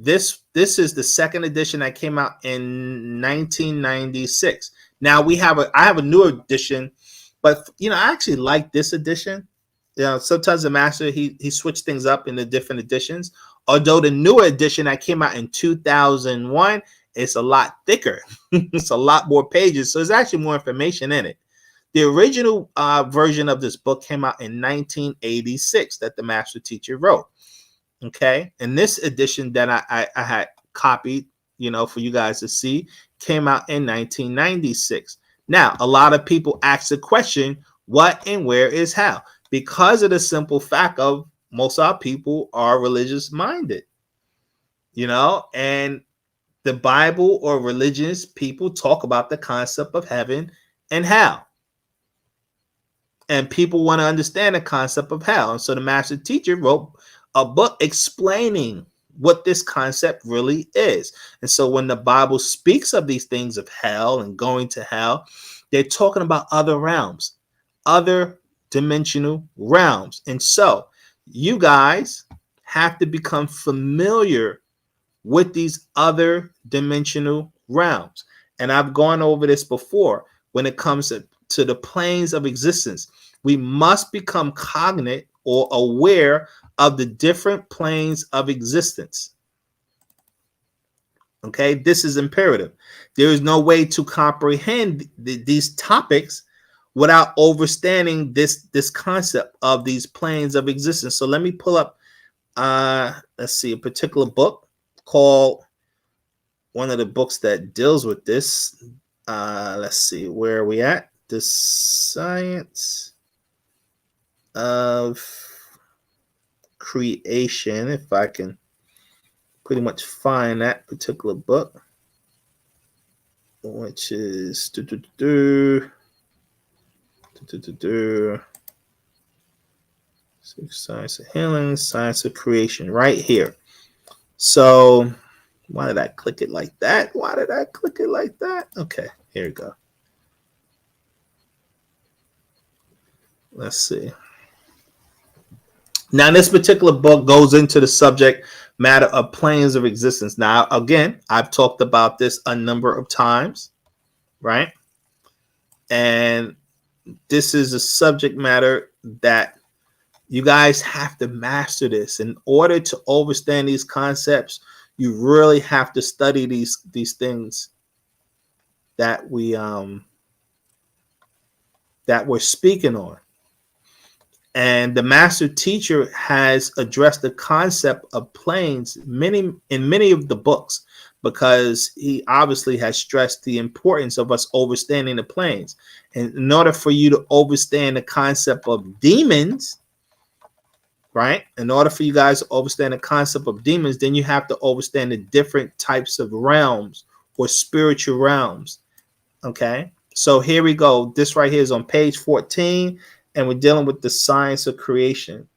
This is the second edition that came out in 1996. Now I have a new edition, but I actually like this edition. Sometimes the master he switched things up in the different editions. Although the newer edition that came out in 2001, it's a lot thicker. It's a lot more pages, so there's actually more information in it. The original version of this book came out in 1986 that the master teacher wrote. Okay, and this edition that I had copied, for you guys to see, came out in 1996. Now, a lot of people ask the question, what and where is how? Because of the simple fact of most of our people are religious minded, and the Bible or religious people talk about the concept of heaven and hell. And people want to understand the concept of hell. And so the master teacher wrote a book explaining what this concept really is. And so when the Bible speaks of these things of hell and going to hell, they're talking about other realms, other dimensional realms. And so you guys have to become familiar with these other dimensional realms. And I've gone over this before. When it comes to the planes of existence, we must become cognate or aware of the different planes of existence. Okay, this is imperative. There is no way to comprehend these topics without understanding this concept of these planes of existence. So let me pull up, let's see, a particular book called, one of the books that deals with this. Let's see, where are we at? The Science of Creation, if I can pretty much find that particular book, which is Science of Healing, Science of Creation, right here. So why did I click it like that? Okay, here we go. Let's see. Now, this particular book goes into the subject matter of planes of existence. Now, again, I've talked about this a number of times, right? And this is a subject matter that you guys have to master this. In order to understand these concepts, you really have to study these things that we're speaking on. And the master teacher has addressed the concept of planes in many of the books, because he obviously has stressed the importance of us understanding the planes. And in order for you to understand the concept of demons, right? In order for you guys to understand the concept of demons, then you have to understand the different types of realms or spiritual realms. Okay, so here we go. This right here is on page 14. And we're dealing with the science of creation.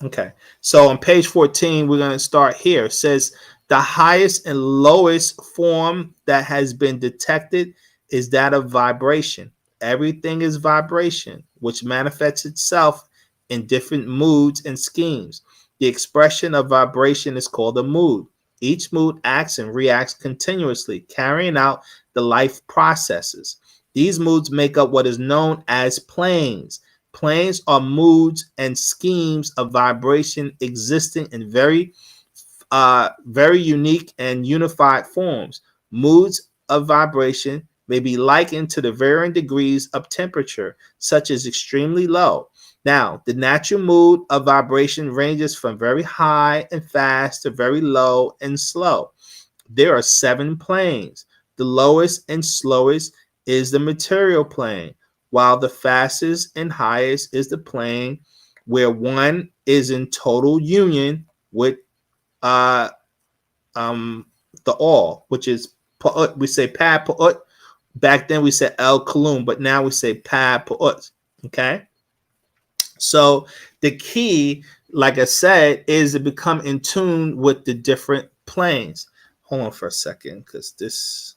Okay. So on page 14, we're going to start here. It says the highest and lowest form that has been detected is that of vibration. Everything is vibration, which manifests itself in different moods and schemes. The expression of vibration is called a mood. Each mood acts and reacts continuously, carrying out the life processes. These moods make up what is known as planes. Planes are moods and schemes of vibration existing in very unique and unified forms. Moods of vibration may be likened to the varying degrees of temperature, such as extremely low. Now, the natural mood of vibration ranges from very high and fast to very low and slow. There are 7 planes. The lowest and slowest is the material plane, while the fastest and highest is the plane where one is in total union with uh, the all, which is pa'ut. We say pa pa'ut. Back then we said el kalum, but now we say pa pa'ut. Okay. So the key, like I said, is to become in tune with the different planes. Hold on for a second, because this.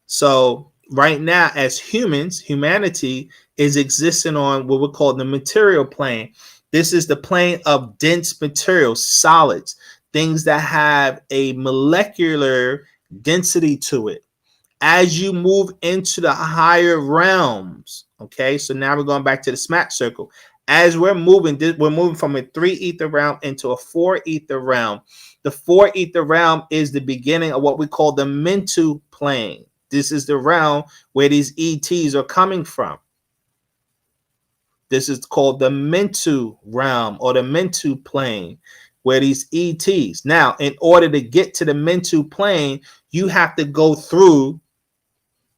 So right now, as humans, humanity is existing on what we call the material plane. This is the plane of dense materials, solids, things that have a molecular density to it. As you move into the higher realms, okay, so now we're going back to the smack circle. As we're moving from a 3 ether realm into a 4 ether realm. The 4 ether realm is the beginning of what we call the mental plane. This is the realm where these ETs are coming from. This is called the mental realm or the mental plane, where these ETs. Now, in order to get to the mental plane, you have to go through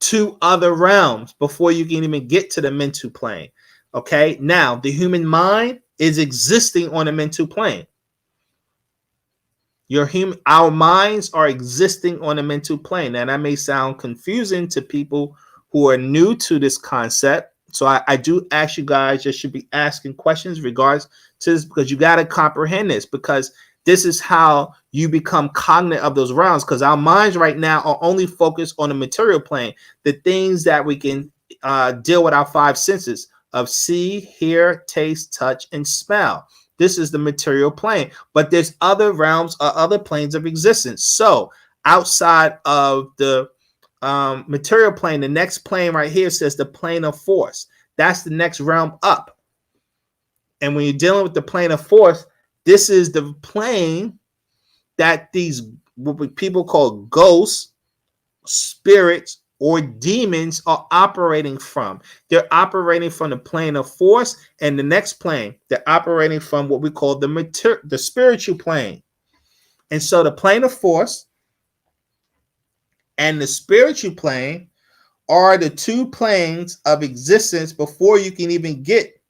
2 other realms before you can even get to the mental plane. Okay, now the human mind is existing on a mental plane. Our minds are existing on a mental plane. Now that may sound confusing to people who are new to this concept. So I do ask you guys, you should be asking questions regards to this, because you got to comprehend this, because this is how you become cognate of those realms, because our minds right now are only focused on the material plane, the things that we can deal with our 5 senses of see, hear, taste, touch, and smell. This is the material plane, but there's other realms or other planes of existence. So outside of the material plane, the next plane right here says the plane of force. That's the next realm up. And when you're dealing with the plane of force, this is the plane that these what people call ghosts, spirits, or demons are operating from. They're operating from the plane of force, and the next plane, they're operating from what we call the spiritual plane. And so the plane of force and the spiritual plane are the 2 planes of existence before you can even get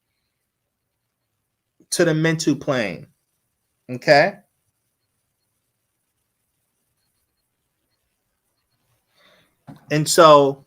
to the mental plane. Okay? And so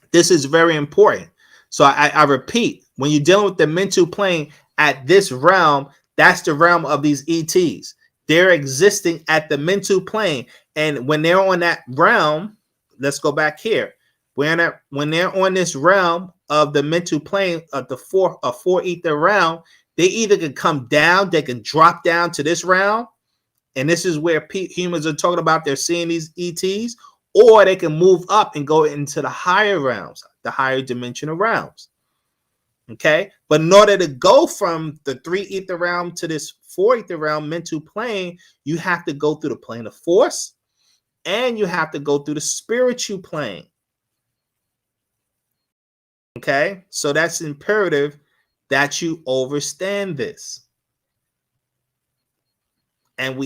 this is very important. So I repeat, when you're dealing with the mental plane at this realm, that's the realm of these ETs. They're existing at the mental plane. And when they're on that realm, let's go back here. When they're on this realm of the mental plane of the 4 ether realm, they either can come down, they can drop down to this realm. And this is where humans are talking about they're seeing these ETs, or they can move up and go into the higher realms, the higher dimensional realms. Okay. But in order to go from the 3 ether realm to this 4 ether realm mental plane, you have to go through the plane of force and you have to go through the spiritual plane. Okay. So that's imperative that you understand this. And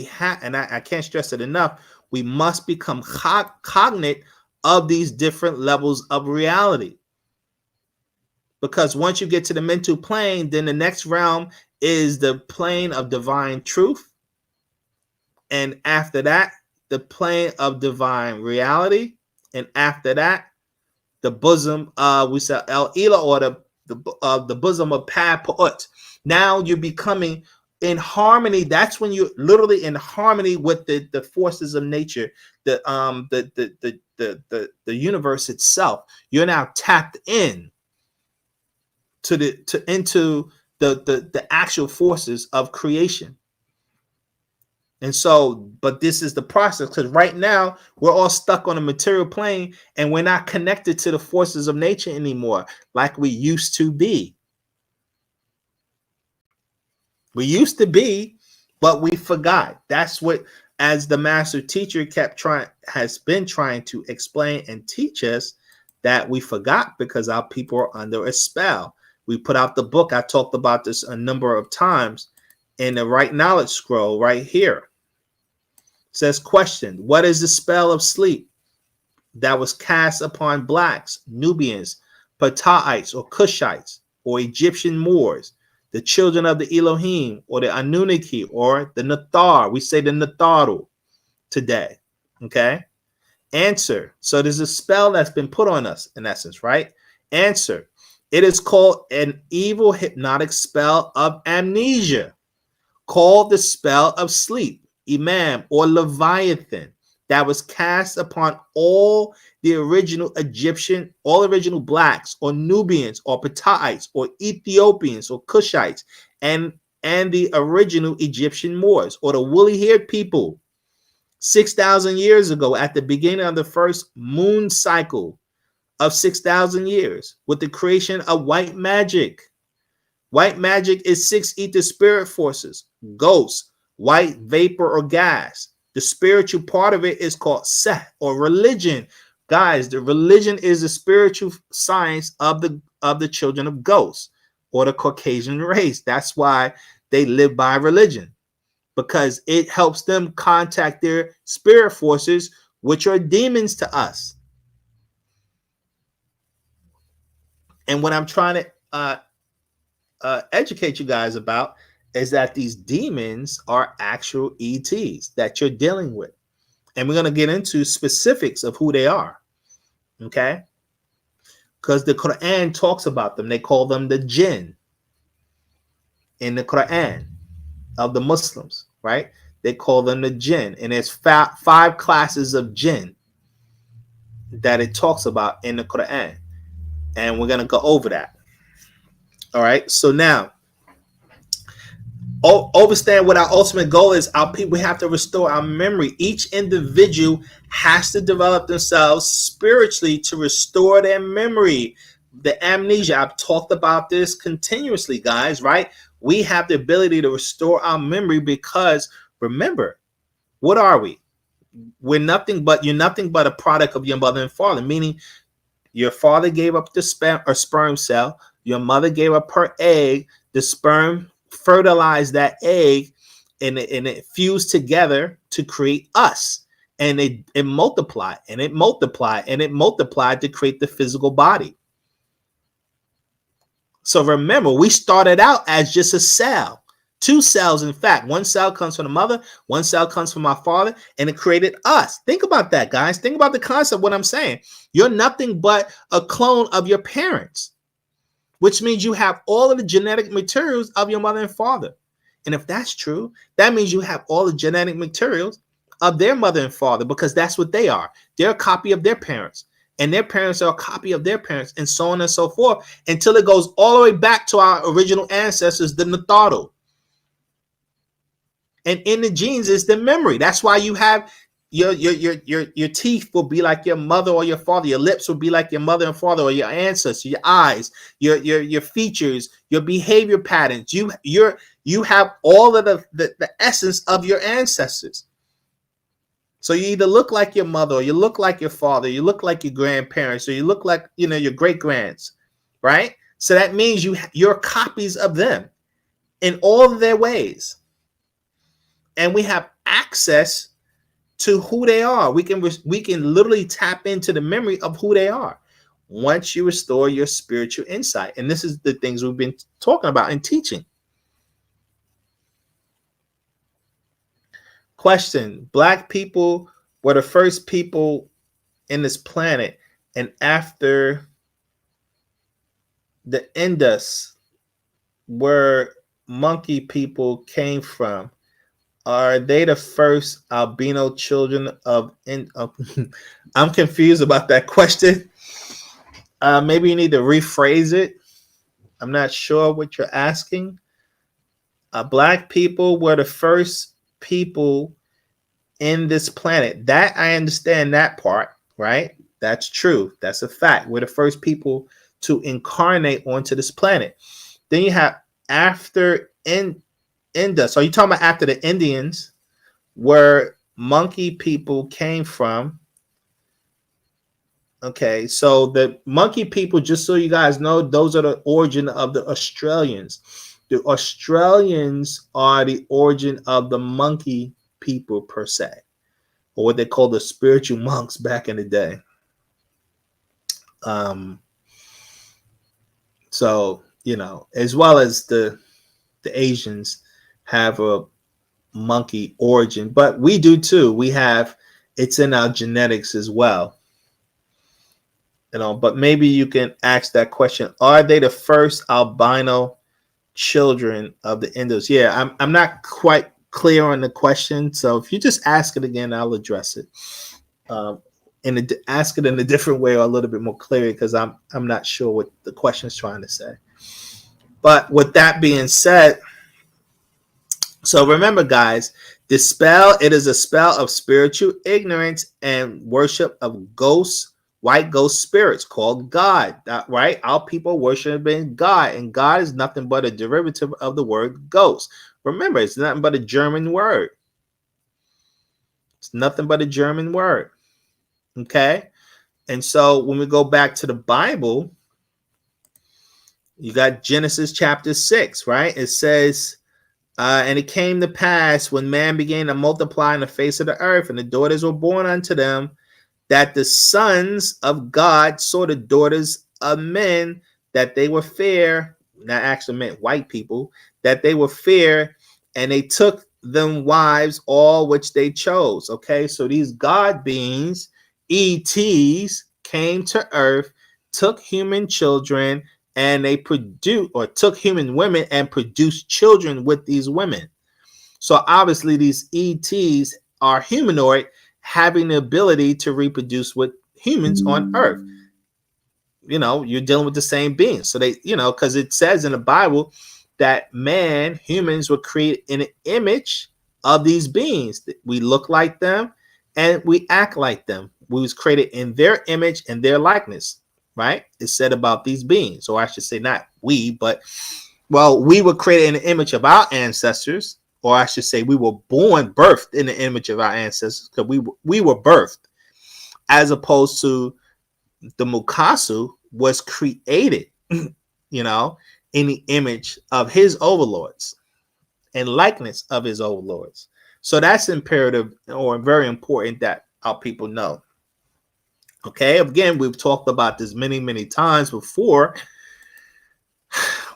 I can't stress it enough, we must become cognate of these different levels of reality. Because once you get to the mental plane, then the next realm is the plane of divine truth. And after that, the plane of divine reality. And after that, the bosom, we say El Ela, or the bosom of Pa-Pa'ut. Now you're becoming in harmony. That's when you're literally in harmony with the forces of nature, the universe itself. You're now tapped in into the actual forces of creation. And so, but this is the process, because right now we're all stuck on a material plane and we're not connected to the forces of nature anymore like we used to be. We used to be, but we forgot. That's what, as the master teacher has been trying to explain and teach us, that we forgot because our people are under a spell. We put out the book. I talked about this a number of times in the Right Knowledge Scroll right here. It says, question, what is the spell of sleep that was cast upon blacks, Nubians, Pataites, or Cushites, or Egyptian Moors, the children of the Elohim, or the Anunnaki, or the Nathar? We say the Natharu today. Okay. Answer. So there's a spell that's been put on us, in essence, right? Answer. It is called an evil hypnotic spell of amnesia, called the spell of sleep, Imam, or Leviathan, that was cast upon all the original Egyptian, all original blacks, or Nubians, or Pataites, or Ethiopians, or Cushites, and the original Egyptian Moors, or the woolly-haired people 6,000 years ago at the beginning of the first moon cycle of 6,000 years with the creation of white magic. White magic is 6 ether spirit forces, ghosts, white vapor or gas. The spiritual part of it is called Seh, or religion. Guys, the religion is the spiritual science of the children of ghosts, or the Caucasian race. That's why they live by religion, because it helps them contact their spirit forces, which are demons to us. And what I'm trying to educate you guys about is that these demons are actual ETs that you're dealing with. And we're going to get into specifics of who they are. Okay? Because the Quran talks about them. They call them the jinn in the Quran of the Muslims, right? They call them the jinn. And there's 5 classes of jinn that it talks about in the Quran. And we're going to go over that. All right? So now, understand what our ultimate goal is. Our people have to restore our memory. Each individual has to develop themselves spiritually to restore their memory. The amnesia, I've talked about this continuously, guys, right? We have the ability to restore our memory because, remember, what are we? You're nothing but a product of your mother and father, meaning your father gave up the sperm cell, your mother gave up her egg, the sperm fertilize that egg, and it fused together to create us, and it multiplied and it multiplied and it multiplied to create the physical body. So remember, we started out as just a cell, 2 cells. In fact, 1 cell comes from the mother, 1 cell comes from my father, and it created us. Think about that, guys. Think about the concept. What I'm saying, you're nothing but a clone of your parents, which means you have all of the genetic materials of your mother and father. And if that's true, that means you have all the genetic materials of their mother and father, because that's what they are. They're a copy of their parents, and their parents are a copy of their parents, and so on and so forth, until it goes all the way back to our original ancestors, the Natharu. And in the genes is the memory. That's why you have your teeth will be like your mother or your father. Your lips will be like your mother and father or your ancestors. Your eyes, your features, your behavior patterns. You have all of the essence of your ancestors. So you either look like your mother, or you look like your father, you look like your grandparents, or you look like your great grands, right? So that means you're copies of them in all of their ways, and we have access to who they are. We can literally tap into the memory of who they are once you restore your spiritual insight. And this is the things we've been talking about and teaching. Question: Black people were the first people in this planet, and after the Indus, where monkey people came from, are they the first albino children of I'm confused about that question. Maybe you need to rephrase it. I'm not sure what you're asking. Black people were the first people in this planet. That I understand that part, right? That's true. That's a fact. We're the first people to incarnate onto this planet. Then you have after Indus. So you're talking about after the Indians, where monkey people came from. Okay, so the monkey people, just so you guys know, those are the origin of the Australians. The Australians are the origin of the monkey people per se, or what they call the spiritual monks back in the day. So, as well as the Asians have a monkey origin, but we do too. It's in our genetics as well. But maybe you can ask that question. Are they the first albino children of the Indus? Yeah, I'm not quite clear on the question. So if you just ask it again, I'll address it. Ask it in a different way or a little bit more clearly, because I'm not sure what the question is trying to say. But with that being said, so remember, guys, the spell, it is a spell of spiritual ignorance and worship of ghosts, white ghost spirits called God, right? Our people worshiping God, and God is nothing but a derivative of the word ghost. Remember, it's nothing but a German word. It's nothing but a German word. Okay? And so when we go back to the Bible, you got Genesis chapter 6, right? It says, and it came to pass when man began to multiply in the face of the earth, and the daughters were born unto them, that the sons of God saw the daughters of men, that they were fair. That actually meant white people, that they were fair, and they took them wives, all which they chose. Okay, so these God beings, ETs, came to earth, took human children, and they took human women and produced children with these women. So obviously these ETs are humanoid, having the ability to reproduce with humans on earth. You're dealing with the same beings. So they, because it says in the Bible that humans were created in an image of these beings. We look like them and we act like them. We was created in their image and their likeness, right? It's said about these beings, or I should say not we, but we were created in the image of our ancestors. Or I should say, we were birthed in the image of our ancestors, because we were birthed, as opposed to the Mukasu was created, in the image of his overlords and likeness of his overlords. So that's imperative, or very important, that our people know. Okay, again, we've talked about this many, many times before.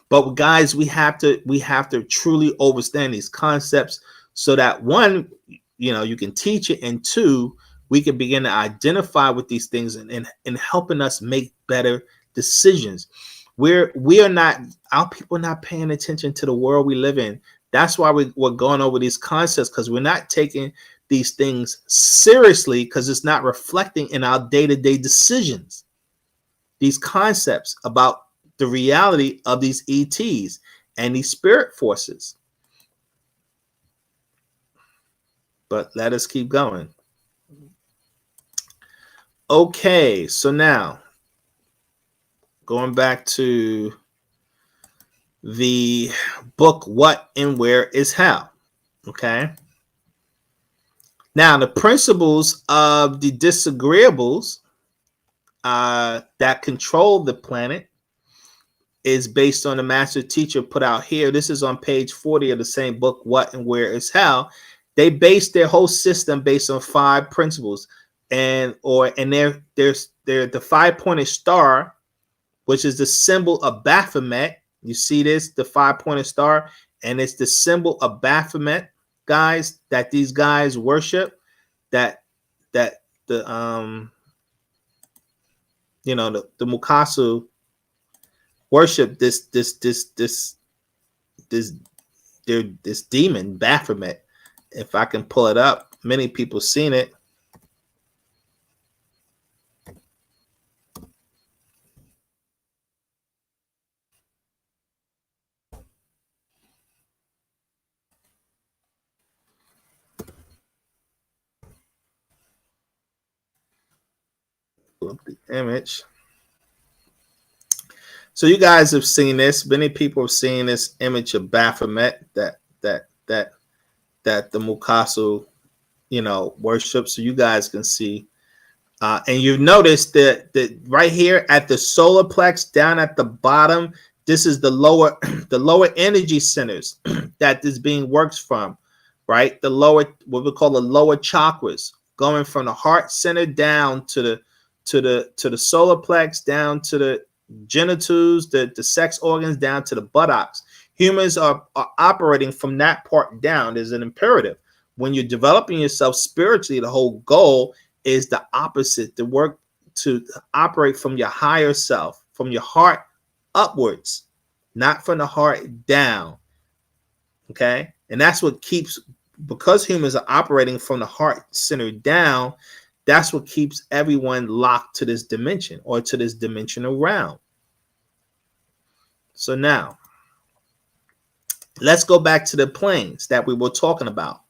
But guys, we have to truly understand these concepts, so that one, you can teach it, and two, we can begin to identify with these things and helping us make better decisions. Our people are not paying attention to the world we live in. That's why we're going over these concepts, because we're not taking these things seriously, because it's not reflecting in our day-to-day decisions. These concepts about the reality of these ETs and these spirit forces. But let us keep going. Okay, so now going back to the book, What and Where is How. Okay. Now, the principles of the disagreeables that control the planet is based on the master teacher put out here. This is on page 40 of the same book, What and Where is How. They base their whole system based on 5 principles, and they're the 5-pointed star, which is the symbol of Baphomet. You see this, the 5-pointed star, and it's the symbol of Baphomet, guys, that these guys worship. The Mukasu worship this demon Baphomet. If I can pull it up, many people seen it. Pull up the image. So you guys have seen this. Many people have seen this image of Baphomet that the Mukasu, worship. So you guys can see, and you've noticed that right here at the solar plex down at the bottom, this is the lower energy centers that is being worked from, right? The lower, what we call the lower chakras, going from the heart center down to the solar plex, down to the genitals, the sex organs, down to the buttocks. Humans are operating from that part down. There's an imperative. When you're developing yourself spiritually, the whole goal is the opposite, to work to operate from your higher self, from your heart upwards, not from the heart down. Okay? And that's what keeps, because humans are operating from the heart center down, that's what keeps everyone locked to this dimension or to this dimensional realm. So now, let's go back to the planes that we were talking about.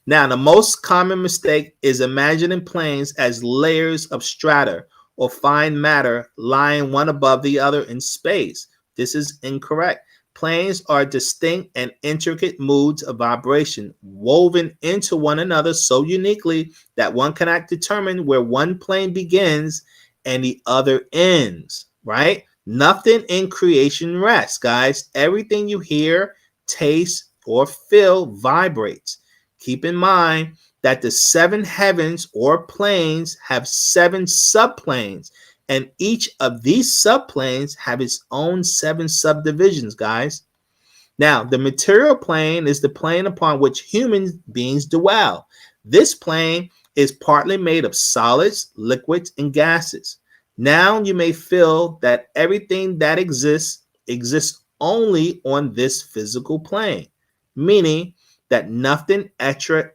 Now, the most common mistake is imagining planes as layers of strata or fine matter lying one above the other in space. This is incorrect. Planes are distinct and intricate moods of vibration woven into one another so uniquely that one cannot determine where one plane begins and the other ends, right? Nothing in creation rests, guys. Everything you hear, taste, or feel vibrates. Keep in mind that the 7 heavens or planes have 7 subplanes, and each of these subplanes have its own 7 subdivisions, guys. Now, the material plane is the plane upon which human beings dwell. This plane is partly made of solids, liquids, and gases. Now you may feel that everything that exists only on this physical plane, meaning that nothing extra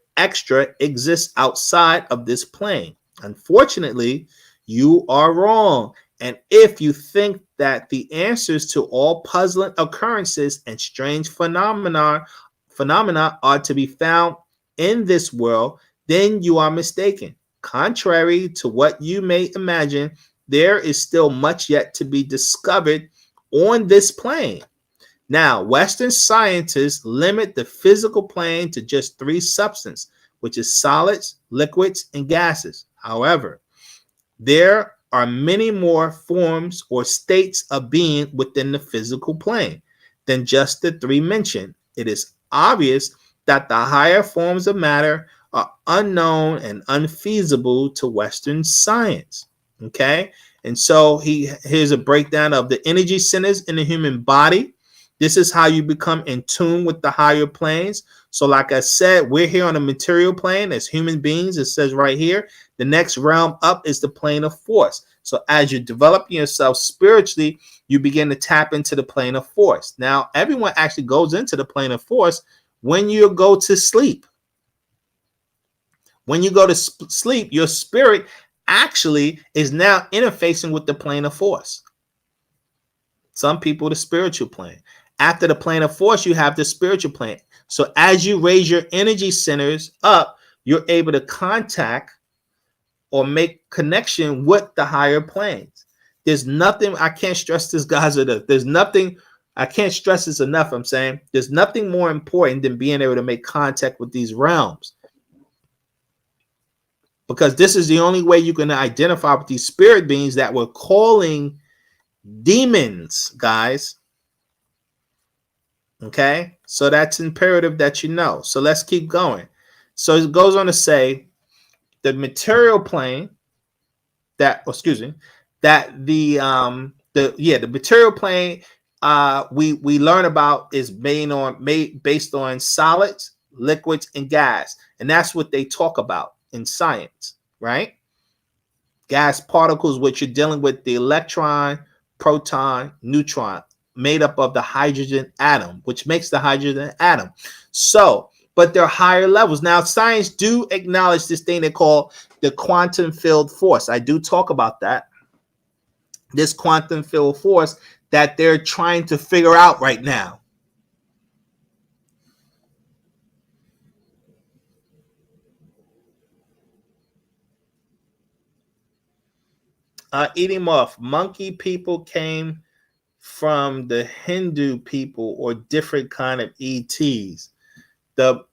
exists outside of this plane. Unfortunately, you are wrong. And if you think that the answers to all puzzling occurrences and strange phenomena are to be found in this world, then you are mistaken. Contrary to what you may imagine, there is still much yet to be discovered on this plane. Now, Western scientists limit the physical plane to just 3 substances, which is solids, liquids, and gases. However, there are many more forms or states of being within the physical plane than just the 3 mentioned. It is obvious that the higher forms of matter are unknown and unfeasible to Western science. Okay, and so here's a breakdown of the energy centers in the human body. This is how you become in tune with the higher planes. So like I said, we're here on a material plane as human beings. It says right here, the next realm up is the plane of force. So as you develop yourself spiritually, you begin to tap into the plane of force. Now, everyone actually goes into the plane of force when you go to sleep. When you go to sleep, your spirit actually is now interfacing with the plane of force. Some people, the spiritual plane. After the plane of force, you have the spiritual plane. So as you raise your energy centers up, you're able to contact or make connection with the higher planes. There's nothing, I can't stress this, guys, enough. There's nothing, I can't stress this enough. I'm saying there's nothing more important than being able to make contact with these realms. Because this is the only way you can identify with these spirit beings that we're calling demons, guys. Okay, so that's imperative that you know. So let's keep going. So it goes on to say the material plane that, that the material plane we learn about is based on solids, liquids, and gas, and that's what they talk about in science, right? Gas particles, which you're dealing with the electron, proton, neutron. made up of the hydrogen atom, which makes the hydrogen atom. So, but they're higher levels. Now, science do acknowledge this thing they call the quantum field force. I do talk about that. This quantum field force that they're trying to figure out right now. Eating off. Monkey people came from the Hindu people or different kind of ETs. The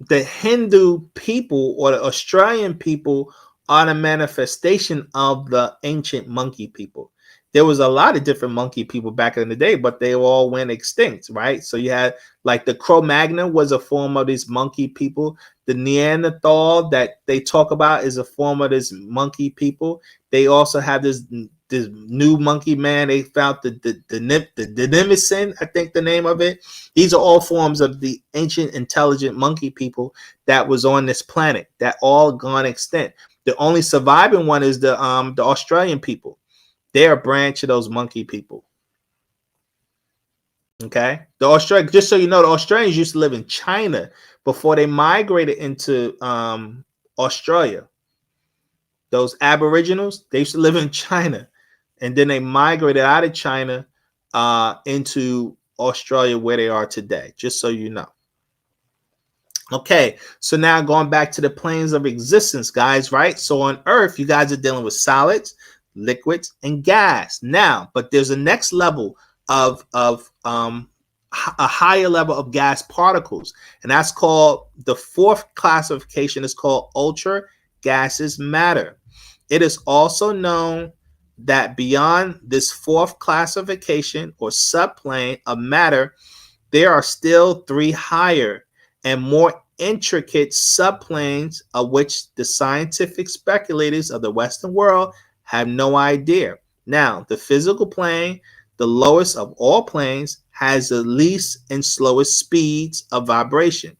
Hindu people or the Australian people are the manifestation of the ancient monkey people. There was a lot of different monkey people back in the day, but they all went extinct, right? So you had like the Cro-Magnon was a form of these monkey people. The Neanderthal that they talk about is a form of this monkey people. They also have this new monkey man. They found the Denizen, I think the name of it. These are all forms of the ancient intelligent monkey people that was on this planet that all gone extinct. The only surviving one is the Australian people. They're a branch of those monkey people. Okay, just so you know, the Australians used to live in China before they migrated into Australia. Those Aboriginals, they used to live in China, and then they migrated out of China into Australia, where they are today. Just so you know. Okay, so now going back to the planes of existence, guys. Right. So on Earth, you guys are dealing with solids, liquids, and gas. Now, but there's a next level of a higher level of gas particles, and that's called the fourth classification is called ultra gaseous matter. It is also known that beyond this fourth classification or subplane of matter, there are still three higher and more intricate subplanes of which the scientific speculators of the Western world have no idea. Now, the physical plane, the lowest of all planes, has the least and slowest speeds of vibration.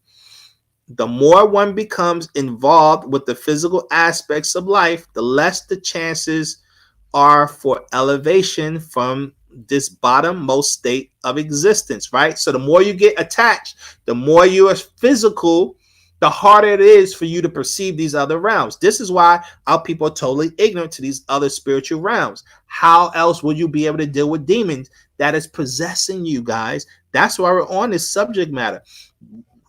The more one becomes involved with the physical aspects of life, the less the chances are for elevation from this bottommost state of existence, right? So the more you get attached, the more you are physical, the harder it is for you to perceive these other realms. This is why our people are totally ignorant to these other spiritual realms. How else would you be able to deal with demons that is possessing you, guys? That's why we're on this subject matter.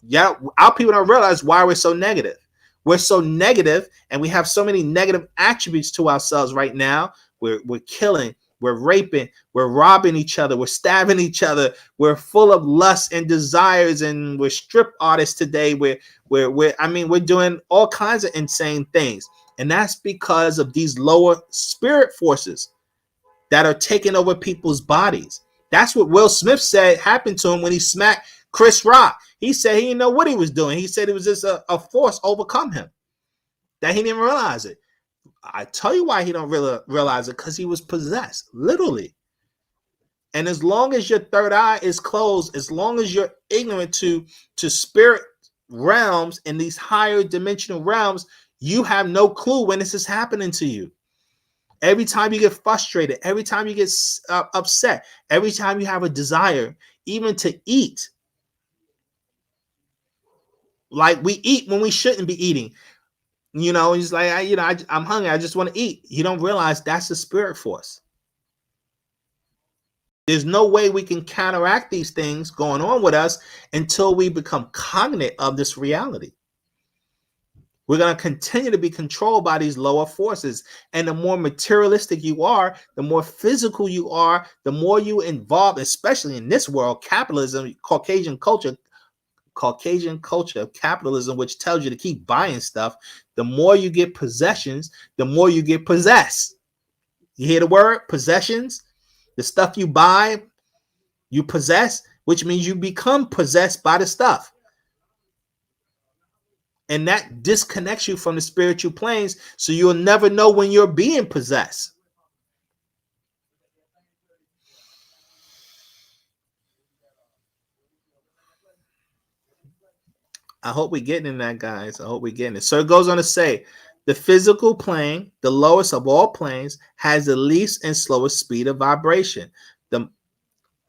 Yeah, our people don't realize why we're so negative. We're so negative, and we have so many negative attributes to ourselves right now. We're killing, we're raping, we're robbing each other, we're stabbing each other, we're full of lust and desires, and we're strip artists today. We're doing all kinds of insane things, and that's because of these lower spirit forces that are taking over people's bodies. That's what Will Smith said happened to him when he smacked Chris Rock. He said he didn't know what he was doing. He said it was just a force overcome him, that he didn't realize it. I tell you why he don't really realize it, because he was possessed, literally. And as long as your third eye is closed, as long as you're ignorant to spirit realms and these higher dimensional realms, you have no clue when this is happening to you. Every time you get frustrated, every time you get upset, every time you have a desire, even to eat, like we eat when we shouldn't be eating. You know, he's like, I'm hungry. I just want to eat. You don't realize that's a spirit force. There's no way we can counteract these things going on with us until we become cognate of this reality. We're going to continue to be controlled by these lower forces. And the more materialistic you are, the more physical you are, the more you involve, especially in this world, capitalism, Caucasian culture, capitalism, which tells you to keep buying stuff. The more you get possessions, the more you get possessed. You hear the word possessions? The stuff you buy, you possess, which means you become possessed by the stuff. And that disconnects you from the spiritual planes, so you'll never know when you're being possessed. I hope we're getting in that, guys. I hope we're getting it. So it goes on to say, the physical plane, the lowest of all planes, has the least and slowest speed of vibration.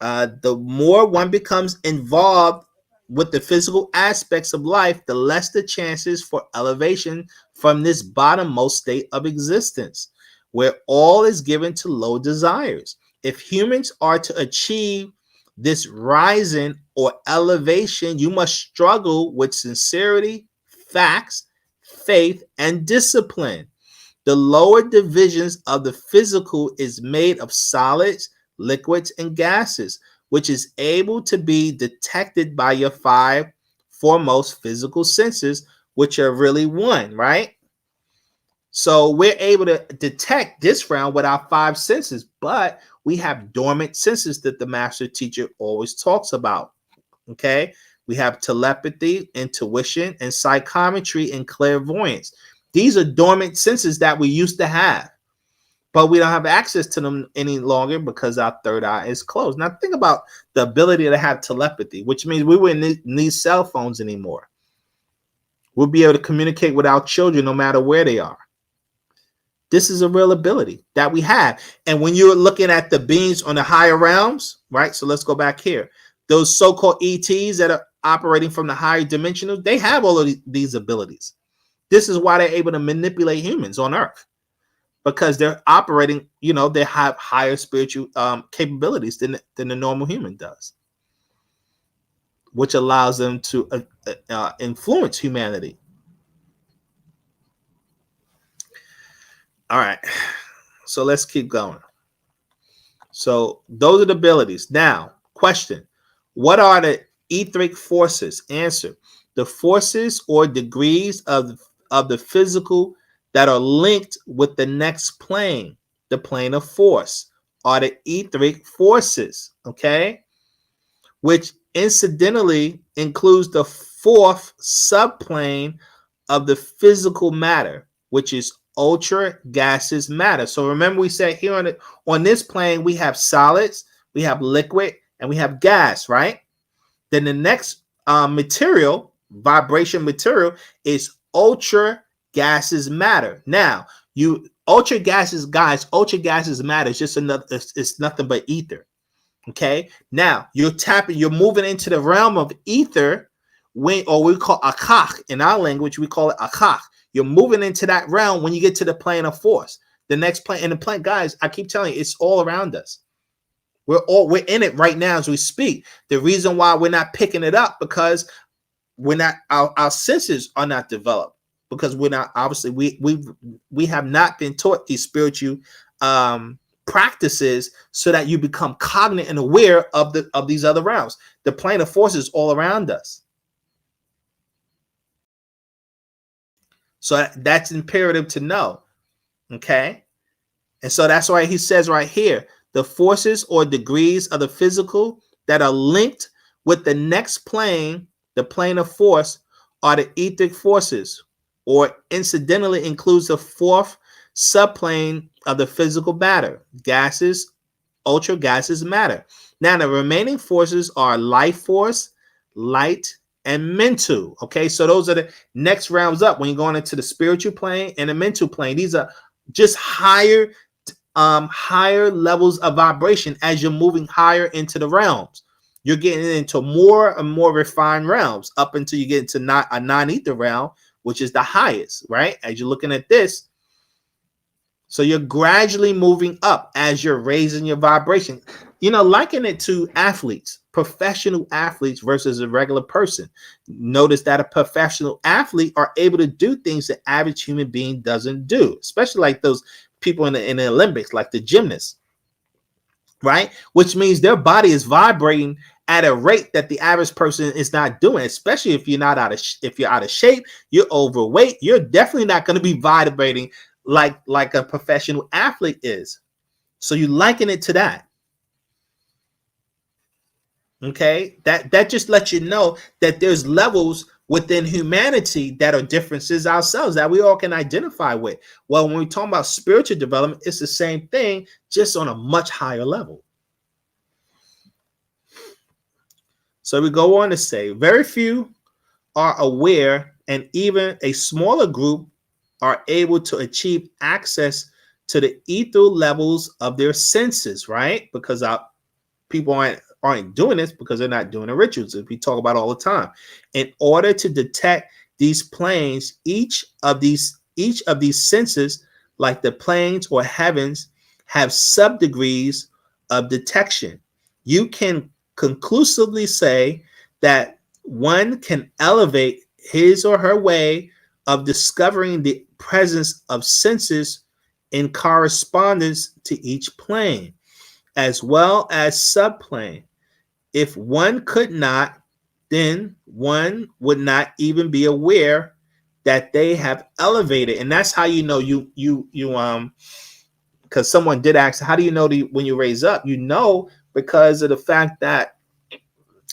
The more one becomes involved with the physical aspects of life, the less the chances for elevation from this bottommost state of existence, where all is given to low desires. If humans are to achieve this rising or elevation, you must struggle with sincerity, facts, faith, and discipline. The lower divisions of the physical is made of solids, liquids, and gases, which is able to be detected by your five foremost physical senses, which are really one, right? So we're able to detect this realm with our five senses, but we have dormant senses that the master teacher always talks about. Okay, we have telepathy, intuition, and psychometry and clairvoyance. These are dormant senses that we used to have, but we don't have access to them any longer because our third eye is closed. Now think about the ability to have telepathy, which means we wouldn't need cell phones anymore. We'll be able to communicate with our children no matter where they are. This is a real ability that we have. And when you're looking at the beings on the higher realms, right? So let's go back here. Those so-called ETs that are operating from the higher dimensional, they have all of these abilities. This is why they're able to manipulate humans on Earth, because they're operating, they have higher spiritual capabilities than the normal human does, which allows them to influence humanity. All right, so let's keep going. So those are the abilities. Now, question: what are the etheric forces? Answer: the forces or degrees of the physical that are linked with the next plane, the plane of force, are the etheric forces. Okay, which incidentally includes the fourth subplane of the physical matter, which is ultra gaseous matter. So remember, we said here on this plane we have solids, we have liquid, and we have gas, right? Then the next material, vibration material, is ultra gaseous matter. Now, ultra gaseous matter is just another. It's nothing but ether. Okay. Now you're moving into the realm of ether, we call akach in our language. We call it akach. You're moving into that realm when you get to the plane of force. The next plane, and the plane, guys, I keep telling you, it's all around us. We're in it right now as we speak. The reason why we're not picking it up because we're not our senses are not developed, because we're not, obviously we have not been taught these spiritual practices so that you become cognizant and aware of these other realms. The plane of force is all around us. So that's imperative to know. Okay. And so that's why he says right here, the forces or degrees of the physical that are linked with the next plane, the plane of force, are the etheric forces, or incidentally includes the fourth subplane of the physical matter, gases, ultra gaseous matter. Now the remaining forces are life force, light, and mental. Okay, so those are the next rounds up when you're going into the spiritual plane and the mental plane. These are just higher levels of vibration. As you're moving higher into the realms, you're getting into more and more refined realms up until you get into a non-ether realm, which is the highest, right? As you're looking at this, so you're gradually moving up as you're raising your vibration. Liken it to athletes, professional athletes versus a regular person. Notice that a professional athlete are able to do things that average human being doesn't do, especially like those people in the Olympics, like the gymnasts, right? Which means their body is vibrating at a rate that the average person is not doing, especially if you're out of shape, you're overweight, you're definitely not going to be vibrating like a professional athlete is. So you liken it to that. Okay, that just lets you know that there's levels within humanity that are differences ourselves that we all can identify with. Well, when we talk about spiritual development, it's the same thing, just on a much higher level. So we go on to say, very few are aware, and even a smaller group are able to achieve access to the ethereal levels of their senses, right? Because people aren't aren't doing this because they're not doing the rituals, as we talk about all the time. In order to detect these planes, each of these senses, like the planes or heavens, have subdegrees of detection. You can conclusively say that one can elevate his or her way of discovering the presence of senses in correspondence to each plane, as well as subplane. If one could not, then one would not even be aware that they have elevated. And that's how you know you because someone did ask, how do you know when you raise up? You know, because of the fact that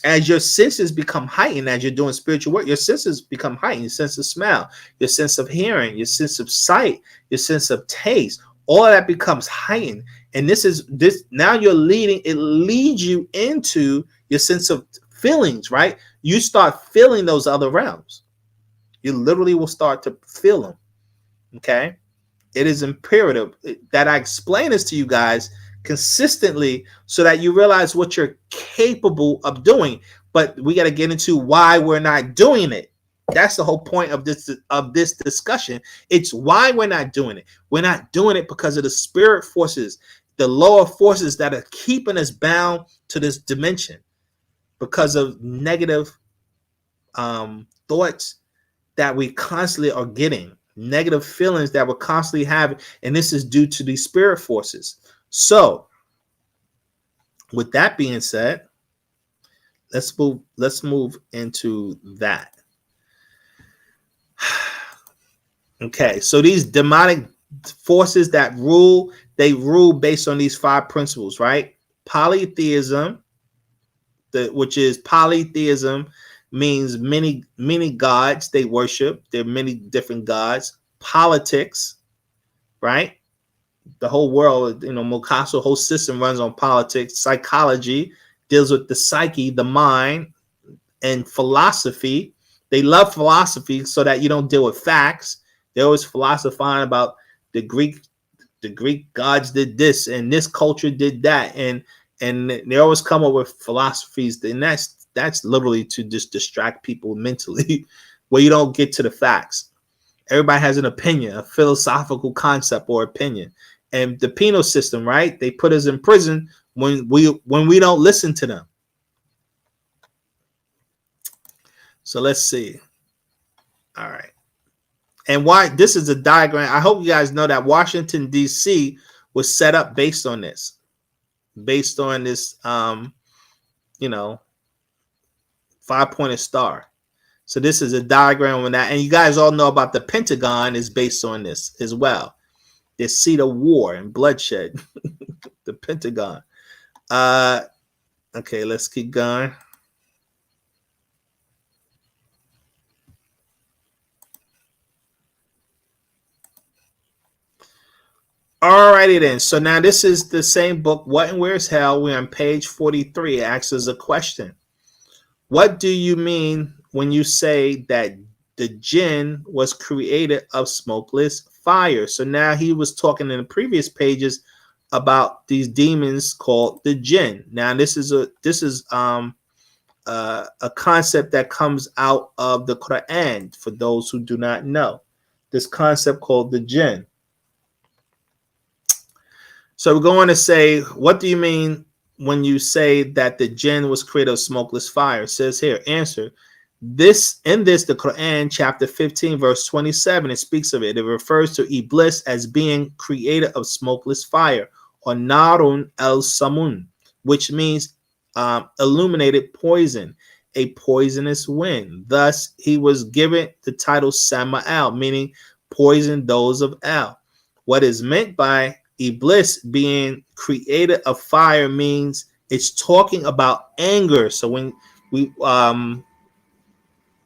as your senses become heightened, as you're doing spiritual work, your senses become heightened. Your sense of smell, your sense of hearing, your sense of sight, your sense of taste, all of that becomes heightened. And this now you're leading, it leads you into your sense of feelings, right? You start feeling those other realms. You literally will start to feel them. Okay. It is imperative that I explain this to you guys consistently so that you realize what you're capable of doing. But we got to get into why we're not doing it. That's the whole point of this discussion. It's why we're not doing it. We're not doing it because of the spirit forces, the lower forces that are keeping us bound to this dimension, because of negative thoughts that we constantly are getting, negative feelings that we're constantly having, and this is due to these spirit forces. So, with that being said, let's move into that. Okay, so these demonic forces that rule, they rule based on these 5 principles, right? Polytheism, which is polytheism, means many gods they worship. There are many different gods. Politics, right? The whole world, Mokaso, whole system runs on politics. Psychology deals with the psyche, the mind, and philosophy. They love philosophy so that you don't deal with facts. They're always philosophizing about the Greek gods did this and this culture did that, and they always come up with philosophies, and that's literally to just distract people mentally, where you don't get to the facts. Everybody has an opinion, a philosophical concept or opinion. And the penal system, right? They put us in prison when we don't listen to them. So let's see. All right. And why this is a diagram. I hope you guys know that Washington, D.C. was set up based on this. Based on this 5-pointed star. So this is a diagram of that. And you guys all know about the Pentagon is based on this as well. The seat of war and bloodshed. The Pentagon. Okay, let's keep going. Alrighty then. So now this is the same book, What and Where is Hell? We're on page 43. It asks us a question. What do you mean when you say that the jinn was created of smokeless fire? So now he was talking in the previous pages about these demons called the jinn. Now this is a concept that comes out of the Quran for those who do not know. This concept called the jinn. So we're going to say, what do you mean when you say that the jinn was created of smokeless fire? It says here, answer. The Quran, chapter 15, verse 27, it speaks of it. It refers to Iblis as being created of smokeless fire, or Narun el-Samun, which means illuminated poison, a poisonous wind. Thus, he was given the title Samael, meaning poison those of El. What is meant by Iblis being created of fire means it's talking about anger. So when we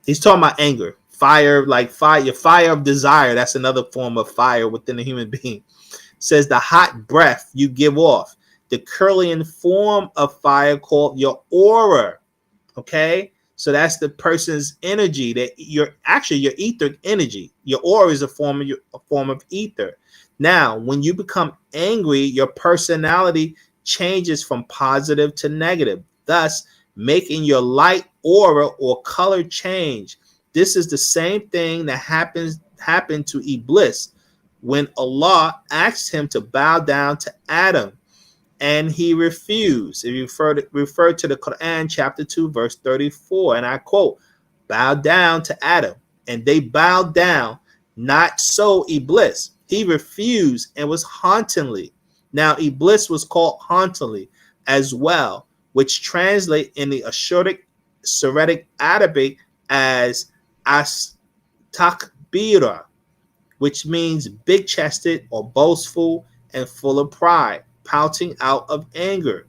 he's talking about anger, fire, like fire, your fire of desire. That's another form of fire within a human being. It says the hot breath you give off, the Curlian form of fire called your aura. Okay, so that's the person's energy, that your etheric energy. Your aura is a form of ether. Now, when you become angry, your personality changes from positive to negative. thus making your light aura or color change. This is the same thing that happened to Iblis when Allah asked him to bow down to Adam, and he refused. If you refer to the Quran, chapter 2, verse 34, and I quote, bow down to Adam, and they bowed down. Not so Iblis. He refused and was hauntingly. Now, Iblis was called hauntingly as well, which translate in the Syriac Arabic as astakbira, which means big-chested or boastful and full of pride, pouting out of anger.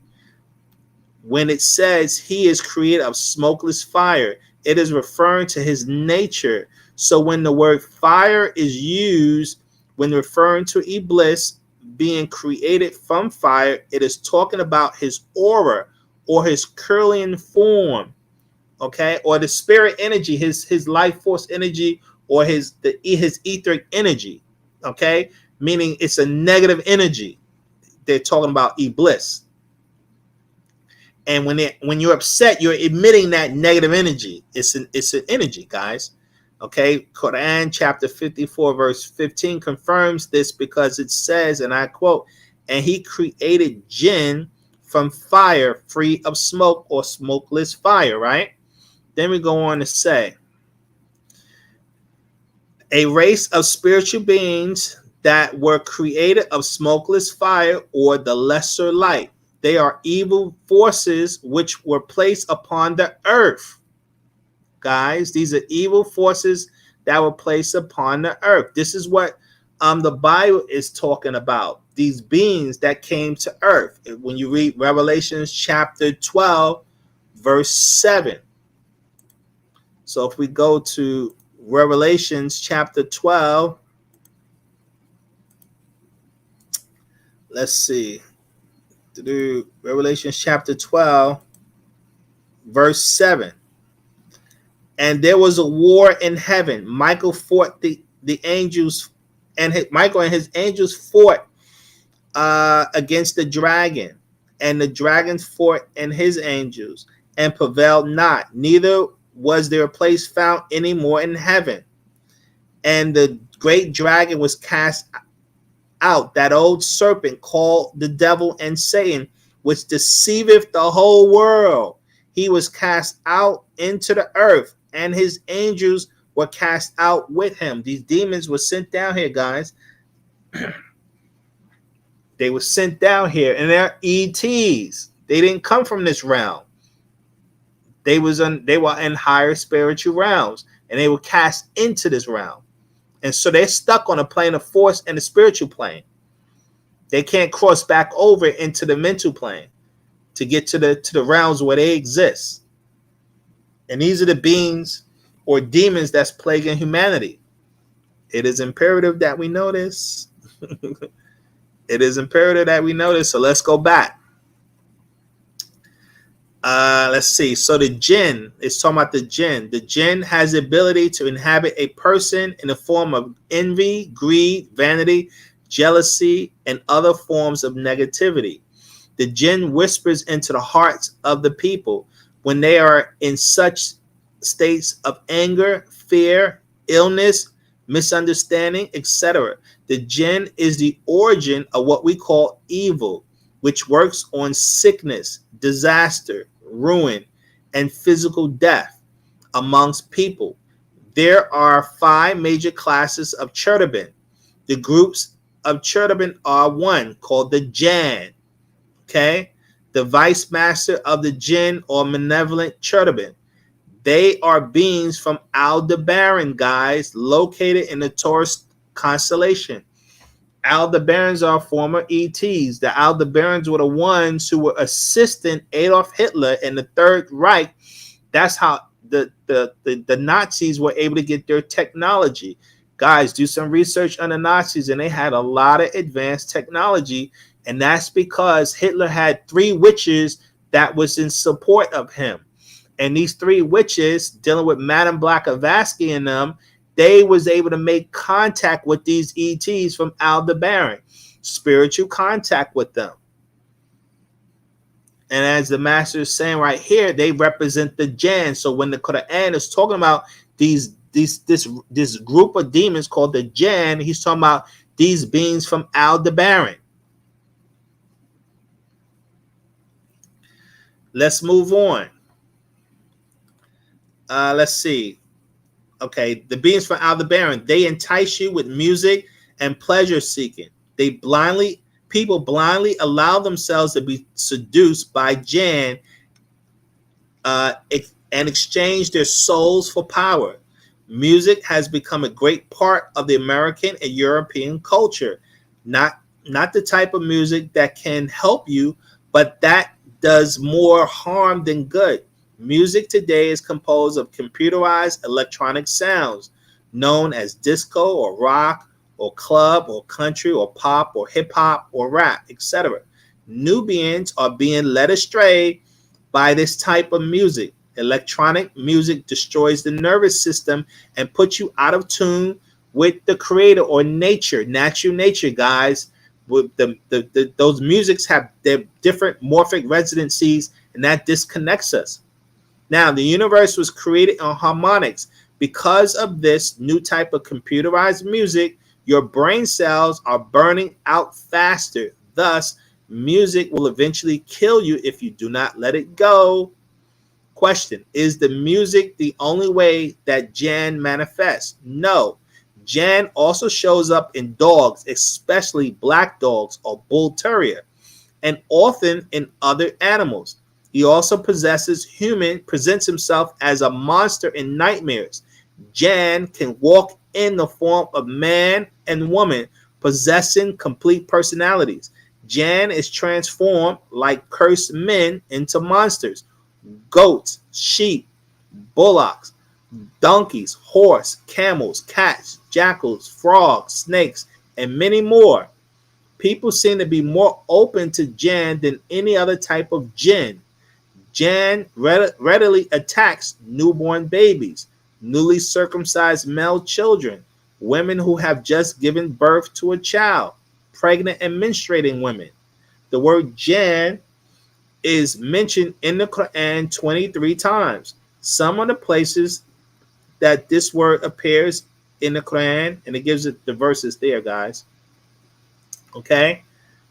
When it says he is created of smokeless fire, it is referring to his nature. So when the word fire is used when referring to Iblis being created from fire, it is talking about his aura or his Kirlian form, okay, or the spirit energy, his life force energy, or his etheric energy, okay, meaning it's a negative energy. They're talking about Iblis. And when you're upset, you're emitting that negative energy. It's an energy, guys. Okay, Quran chapter 54 verse 15 confirms this because it says, and I quote, and he created jinn from fire free of smoke or smokeless fire, right? Then we go on to say, a race of spiritual beings that were created of smokeless fire or the lesser light. They are evil forces which were placed upon the earth. Guys, these are evil forces that were placed upon the earth. This is what the Bible is talking about. These beings that came to earth. When you read Revelations chapter 12, verse 7. So if we go to Revelations chapter 12, let's see. Revelations chapter 12, verse 7. And there was a war in heaven. Michael fought the angels, and Michael and his angels fought against the dragon, and the dragon fought and his angels, and prevailed not. Neither was there a place found any more in heaven. And the great dragon was cast out, that old serpent called the devil and Satan, which deceiveth the whole world. He was cast out into the earth, and his angels were cast out with him. These demons were sent down here, guys. They were sent down here, and they're ETs. They didn't come from this realm. They were in higher spiritual realms, and they were cast into this realm. And so they're stuck on a plane of force and the spiritual plane. They can't cross back over into the mental plane to get to the realms where they exist. And these are the beings or demons that's plaguing humanity. It is imperative that we know this. It is imperative that we know this. So let's go back. Let's see. So the jinn is talking about the jinn. The jinn has the ability to inhabit a person in the form of envy, greed, vanity, jealousy, and other forms of negativity. The jinn whispers into the hearts of the people when they are in such states of anger, fear, illness, misunderstanding, etc. The jinn is the origin of what we call evil, which works on sickness, disaster, ruin, and physical death amongst people. There are 5 major classes of cherubim. The groups of cherubim are one called the Jan, okay? The vice master of the jinn or malevolent cherubim. They are beings from Aldebaran, guys, located in the Taurus constellation. Aldebarans are former ETs. The Aldebarans were the ones who were assisting Adolf Hitler in the Third Reich. That's how the Nazis were able to get their technology. Guys, do some research on the Nazis, and they had a lot of advanced technology, and that's because Hitler had 3 witches that was in support of him. And these 3 witches, dealing with Madame Blavatsky and them, they was able to make contact with these ETs from Aldebaran, spiritual contact with them. And as the master is saying right here, they represent the Jinn. So when the Quran is talking about this group of demons called the Jinn, he's talking about these beings from Aldebaran. Let's move on. Let's see. Okay, the beings from Aldebaran, they entice you with music and pleasure seeking. People blindly allow themselves to be seduced by Jinn and exchange their souls for power. Music has become a great part of the American and European culture. Not the type of music that can help you, but that does more harm than good. Music today is composed of computerized electronic sounds known as disco or rock or club or country or pop or hip hop or rap, etc. Nubians are being led astray by this type of music. Electronic music destroys the nervous system and puts you out of tune with the creator or nature, natural nature, guys. With those musics have their different morphic residencies, and that disconnects us. Now, the universe was created on harmonics. Because of this new type of computerized music, your brain cells are burning out faster. Thus, music will eventually kill you if you do not let it go. Question: is the music the only way that Jinn manifests? No. Jinn also shows up in dogs, especially black dogs or bull terrier, and often in other animals. He also presents himself as a monster in nightmares. Jinn can walk in the form of man and woman, possessing complete personalities. Jinn is transformed like cursed men into monsters. Goats, sheep, bullocks, donkeys, horse, camels, cats, jackals, frogs, snakes, and many more. People seem to be more open to Jinn than any other type of Jinn. Jinn readily attacks newborn babies, newly circumcised male children, women who have just given birth to a child, pregnant and menstruating women. The word Jinn is mentioned in the Quran 23 times. Some of the places that this word appears in the Quran, and it gives it the verses there, guys. Okay,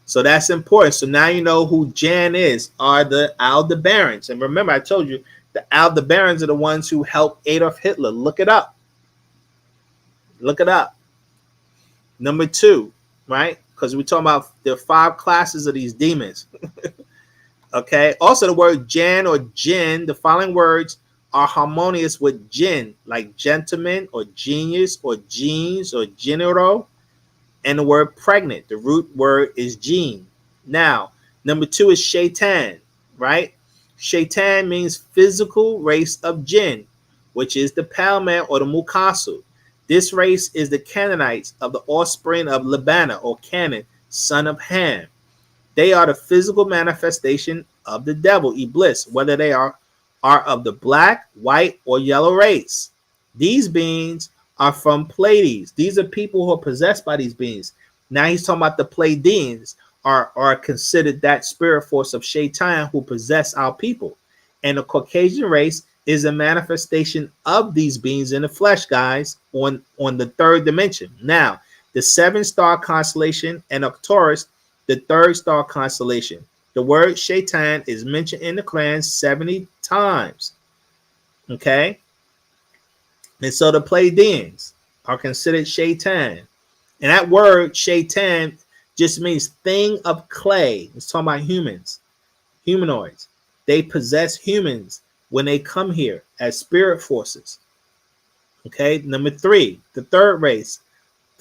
so that's important. So now you know who Jinn are the Aldebarans. And remember, I told you the Aldebarans are the ones who helped Adolf Hitler. Look it up. Look it up. Number 2, right? Because we're talking about there are 5 classes of these demons. Okay. Also, the word Jinn or Jinn, the following words are harmonious with Jinn, like gentleman or genius or genes or general. And the word pregnant, the root word is gene. Now, number 2 is shaitan, right? Shaitan means physical race of jinn, which is the pale man or the mukasu. This race is the Canaanites of the offspring of Labana or Canaan, son of Ham. They are the physical manifestation of the devil, Iblis, whether they are of the black, white, or yellow race. These beings are from Pleiades. These are people who are possessed by these beings. Now he's talking about the Pleiadians are considered that spirit force of Shaitan who possess our people. And the Caucasian race is a manifestation of these beings in the flesh, guys, on the 3rd dimension. Now, the 7-star constellation and Arcturus, the 3rd star constellation. The word Shaitan is mentioned in the Quran 70 times. Okay? And so the Pleiadians are considered Shaitan. And that word Shaitan just means thing of clay. It's talking about humans, humanoids. They possess humans when they come here as spirit forces. Okay, number 3, the 3rd race,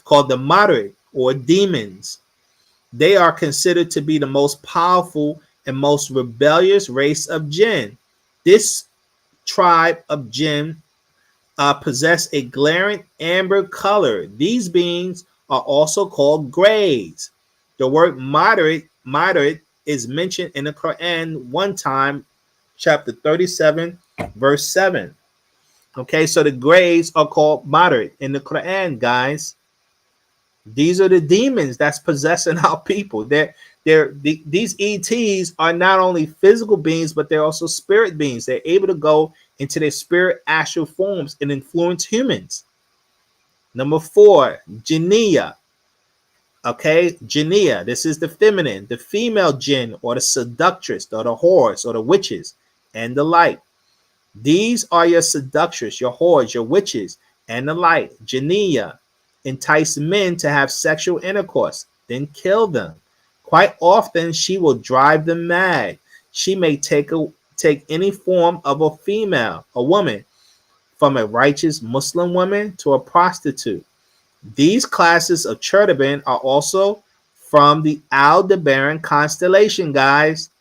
called the moderate or demons. They are considered to be the most powerful and most rebellious race of jinn. This tribe of jinn possess a glaring amber color. These beings are also called grays. The word moderate is mentioned in the Quran one time, chapter 37, verse 7. Okay, so the grays are called moderate in the Quran, guys. These are the demons that's possessing our people. These ETs are not only physical beings, but they're also spirit beings. They're able to go into their spirit astral forms and influence humans. Number 4, Jinniyah. Okay, Jinniyah. This is the feminine, the female jinn, or the seductress, or the whores, or the witches, and the like. These are your seductress, your whores, your witches, and the like. Jinniyah entice men to have sexual intercourse, then kill them. Quite often, she will drive them mad. She may take any form of a female, a woman, from a righteous Muslim woman to a prostitute. These classes of cherubim are also from the Aldebaran constellation, guys.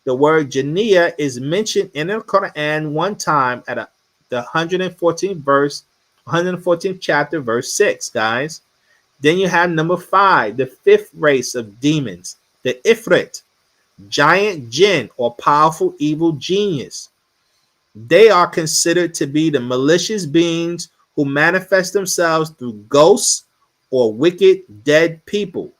The word Jinniyah is mentioned in the Quran one time at the 114th chapter, verse 6, guys. Then you have number 5, the 5th race of demons, the Ifrit, giant jinn or powerful evil genius. They are considered to be the malicious beings who manifest themselves through ghosts or wicked dead people.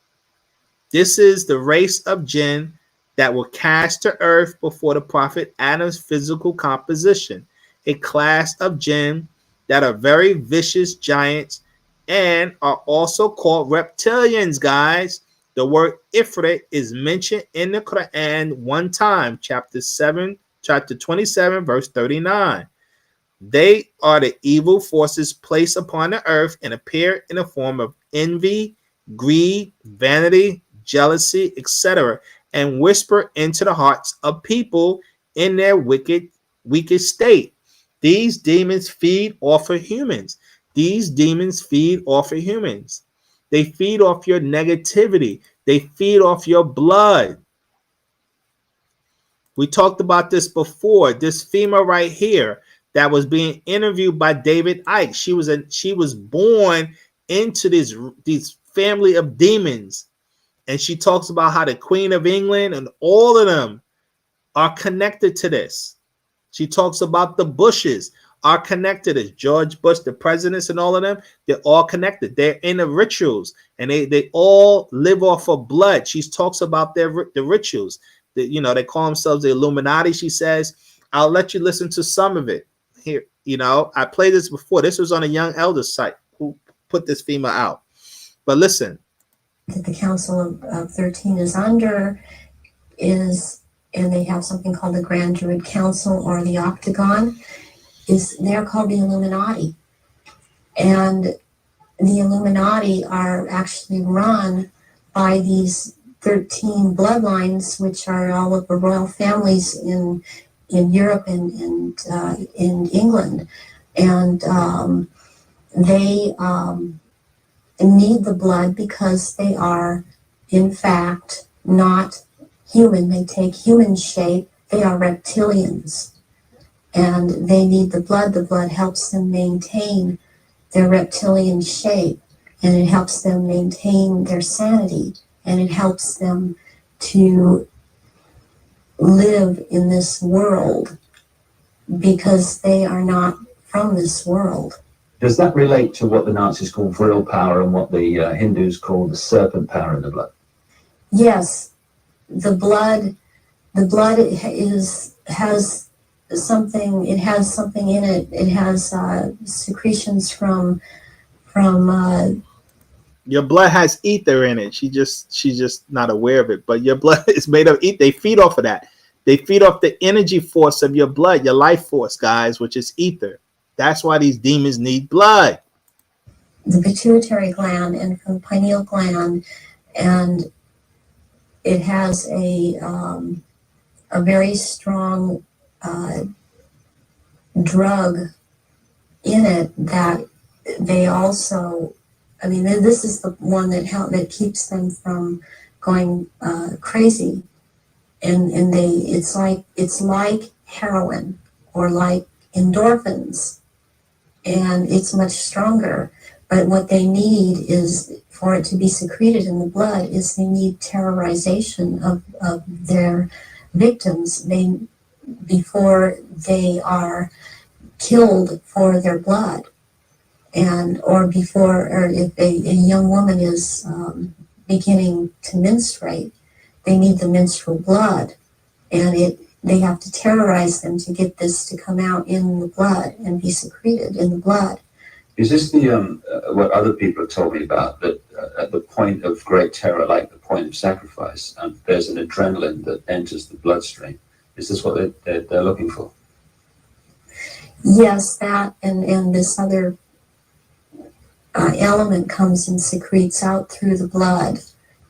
This is the race of jinn that were cast to earth before the prophet Adam's physical composition, a class of jinn that are very vicious giants and are also called reptilians, guys. The word Ifrit is mentioned in the Quran one time, chapter 27, verse 39. They are the evil forces placed upon the earth and appear in the form of envy, greed, vanity, jealousy, etc., and whisper into the hearts of people in their weakest state. These demons feed off of humans. These demons feed off of humans. They feed off your negativity. They feed off your blood. We talked about this before. This female right here that was being interviewed by David Icke. She was born into these family of demons. And she talks about how the Queen of England and all of them are connected to this. She talks about the Bushes are connected, as George Bush, the presidents and all of them, they're all connected. They're in the rituals and they all live off of blood. She talks about the rituals. They call themselves the Illuminati, she says. I'll let you listen to some of it. Here, I played this before. This was on a Young Elders site who put this female out. But listen. That the Council of 13 is under and they have something called the Grand Druid Council or the Octagon, they're called the Illuminati. And the Illuminati are actually run by these 13 bloodlines, which are all of the royal families in Europe and in England. And they need the blood because they are, in fact, not human. They take human shape. They are reptilians. And they need the blood. The blood helps them maintain their reptilian shape, and it helps them maintain their sanity, and it helps them to live in this world because they are not from this world. Does that relate to what the Nazis call vril power and what the Hindus call the serpent power in the blood? Yes, the blood has something. It has something in it. It has secretions from. Your blood has ether in it. She's just not aware of it. But your blood is made of ether. They feed off of that. They feed off the energy force of your blood, your life force, guys, which is ether. That's why these demons need blood. The pituitary gland and from the pineal gland, and it has a very strong drug in it that they also. I mean, this is the one that keeps them from going crazy, and it's like heroin or like endorphins, and it's much stronger. But what they need is for it to be secreted in the blood is they need terrorization of their victims before they are killed for their blood. and or before, or if a young woman is beginning to menstruate, they need the menstrual blood, and they have to terrorize them to get this to come out in the blood and be secreted in the blood. Is this the what other people have told me about, that at the point of great terror, like the point of sacrifice, there's an adrenaline that enters the bloodstream? Is this what they're looking for? Yes, that and this other element comes and secretes out through the blood.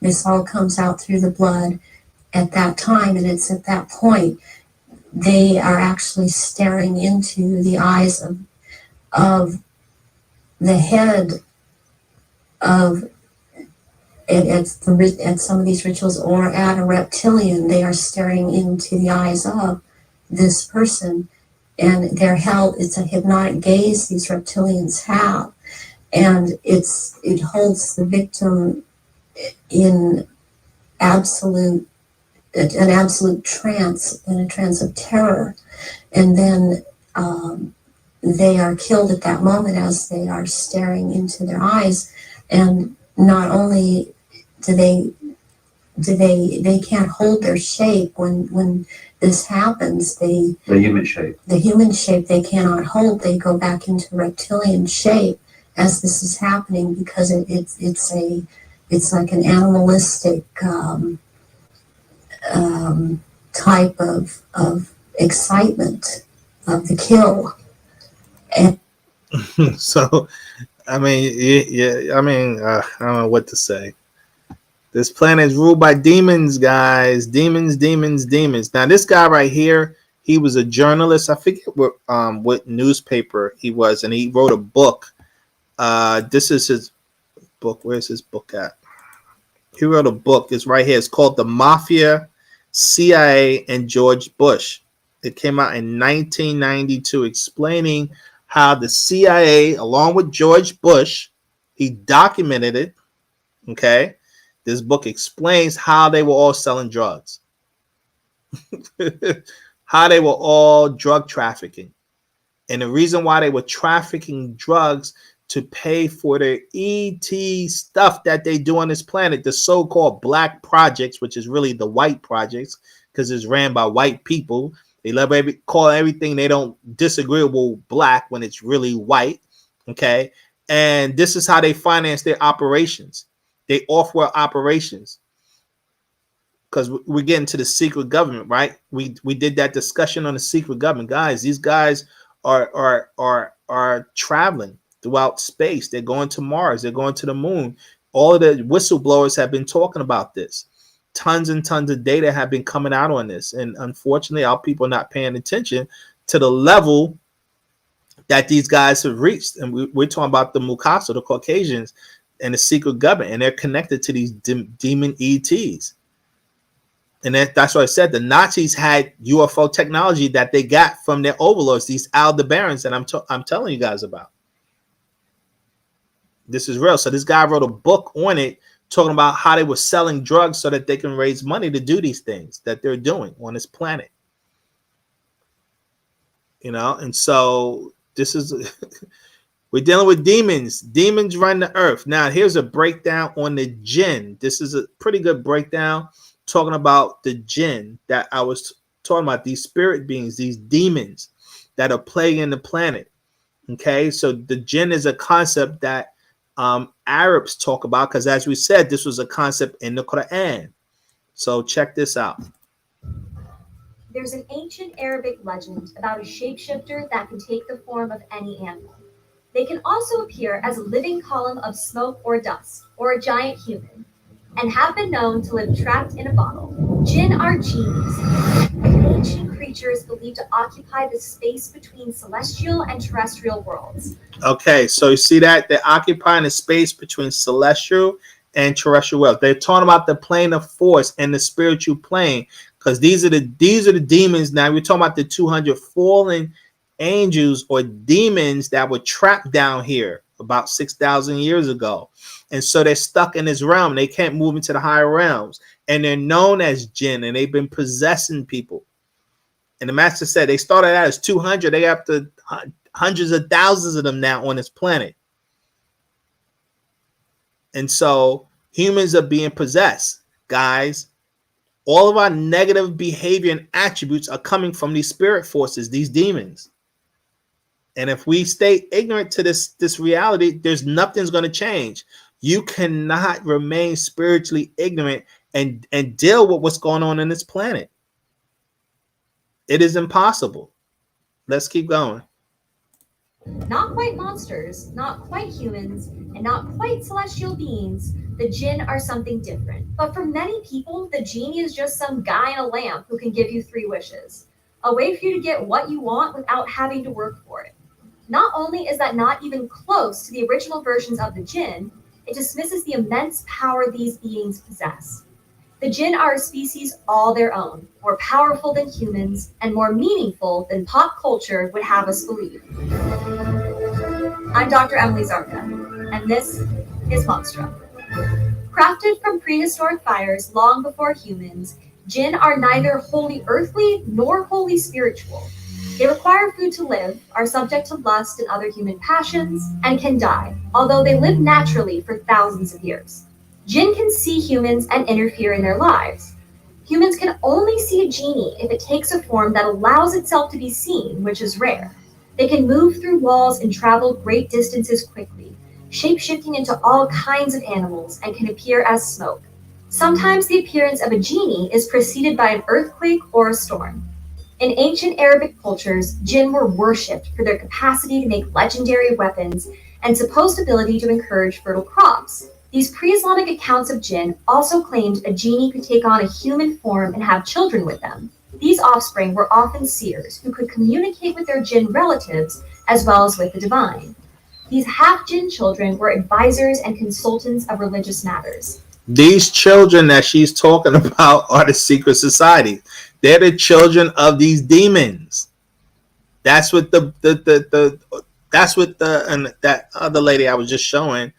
This all comes out through the blood at that time, and it's at that point they are actually staring into the eyes of the head of at some of these rituals, or at a reptilian. They are staring into the eyes of this person, and they're held. It's a hypnotic gaze these reptilians have, and it holds the victim in an absolute trance, in a trance of terror, and then they are killed at that moment as they are staring into their eyes. And not only do they can't hold their shape when this happens. The human shape they cannot hold. They go back into reptilian shape as this is happening, because it's like an animalistic type of excitement of the kill. And So, I mean, yeah, I mean, I don't know what to say. This planet is ruled by demons, guys. Demons. Now, this guy right here, he was a journalist. I forget what newspaper he was, and he wrote a book. This is his book. Where's his book at? He wrote a book. It's right here. It's called The Mafia, CIA, and George Bush. It came out in 1992, explaining how the CIA, along with George Bush, he documented it. Okay. This book explains how they were all selling drugs, how they were all drug trafficking. And the reason why they were trafficking drugs to pay for their ET stuff that they do on this planet, the so-called black projects, which is really the white projects, because it's ran by white people. They love call everything they don't disagree with black when it's really white. Okay. And this is how they finance their operations. They off-world operations. Because we're getting to the secret government, right? We did that discussion on the secret government. Guys, these guys are traveling throughout space. They're going to Mars. They're going to the moon. All of the whistleblowers have been talking about this. Tons and tons of data have been coming out on this. And unfortunately, our people are not paying attention to the level that these guys have reached. And we're talking about the Mukasa, the Caucasians, and the secret government. And they're connected to these demon ETs. And that's why I said the Nazis had UFO technology that they got from their overlords, these Aldebarans that I'm telling you guys about. This is real. So this guy wrote a book on it, talking about how they were selling drugs so that they can raise money to do these things that they're doing on this planet. You know, and so this is we're dealing with demons. Demons run the earth. Now, here's a breakdown on the jinn. This is a pretty good breakdown talking about the jinn that I was talking about, these spirit beings, these demons that are plaguing the planet. Okay, so the jinn is a concept that Arabs talk about, because as we said, this was a concept in the Quran. So check this out. There's an ancient Arabic legend about a shapeshifter that can take the form of any animal. They can also appear as a living column of smoke or dust, or a giant human, and have been known to live trapped in a bottle. Jinn are genies, ancient creatures believed to occupy the space between celestial and terrestrial worlds. Okay, so you see that? They're occupying the space between celestial and terrestrial worlds. They're talking about the plane of force and the spiritual plane, because these are the demons. Now we're talking about the 200 fallen angels or demons that were trapped down here about 6,000 years ago. And so they're stuck in this realm. They can't move into the higher realms. And they're known as jinn, and they've been possessing people. And the master said they started out as 200. They have to hundreds of thousands of them now on this planet. And so humans are being possessed, guys. All of our negative behavior and attributes are coming from these spirit forces, these demons. And if we stay ignorant to this reality, there's nothing's going to change. You cannot remain spiritually ignorant and deal with what's going on in this planet. It is impossible. Let's keep going. Not quite monsters, not quite humans, and not quite celestial beings, the jinn are something different. But for many people, the genie is just some guy in a lamp who can give you 3 wishes. A way for you to get what you want without having to work for it. Not only is that not even close to the original versions of the jinn, it dismisses the immense power these beings possess. The jinn are a species all their own, more powerful than humans, and more meaningful than pop culture would have us believe. I'm Dr. Emily Zarka, and this is Monstrum. Crafted from prehistoric fires long before humans, jinn are neither wholly earthly nor wholly spiritual. They require food to live, are subject to lust and other human passions, and can die, although they live naturally for thousands of years. Jinn can see humans and interfere in their lives. Humans can only see a genie if it takes a form that allows itself to be seen, which is rare. They can move through walls and travel great distances quickly, shape-shifting into all kinds of animals, and can appear as smoke. Sometimes the appearance of a genie is preceded by an earthquake or a storm. In ancient Arabic cultures, jinn were worshipped for their capacity to make legendary weapons and supposed ability to encourage fertile crops. These pre-Islamic accounts of jinn also claimed a genie could take on a human form and have children with them. These offspring were often seers who could communicate with their jinn relatives as well as with the divine. These half-jinn children were advisors and consultants of religious matters. These children that she's talking about are the secret society. They're the children of these demons. That's what that other lady I was just showing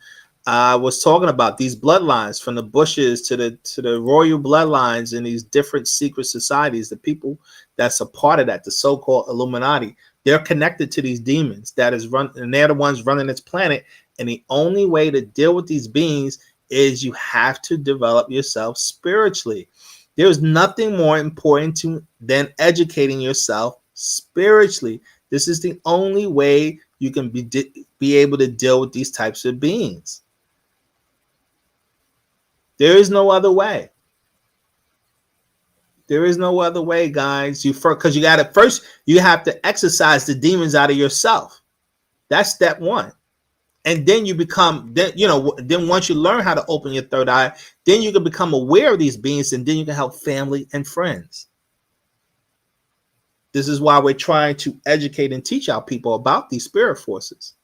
was talking about. These bloodlines from the Bushes to the royal bloodlines in these different secret societies. The people that's a part of that, the so-called Illuminati, they're connected to these demons that is and they're the ones running this planet. And the only way to deal with these beings is you have to develop yourself spiritually. There's nothing more important than educating yourself spiritually. This is the only way you can be able to deal with these types of beings. There is no other way. There is no other way, guys. Because you have to exercise the demons out of yourself. That's step 1. And then you become, then once you learn how to open your third eye, then you can become aware of these beings, and then you can help family and friends. This is why we're trying to educate and teach our people about these spirit forces.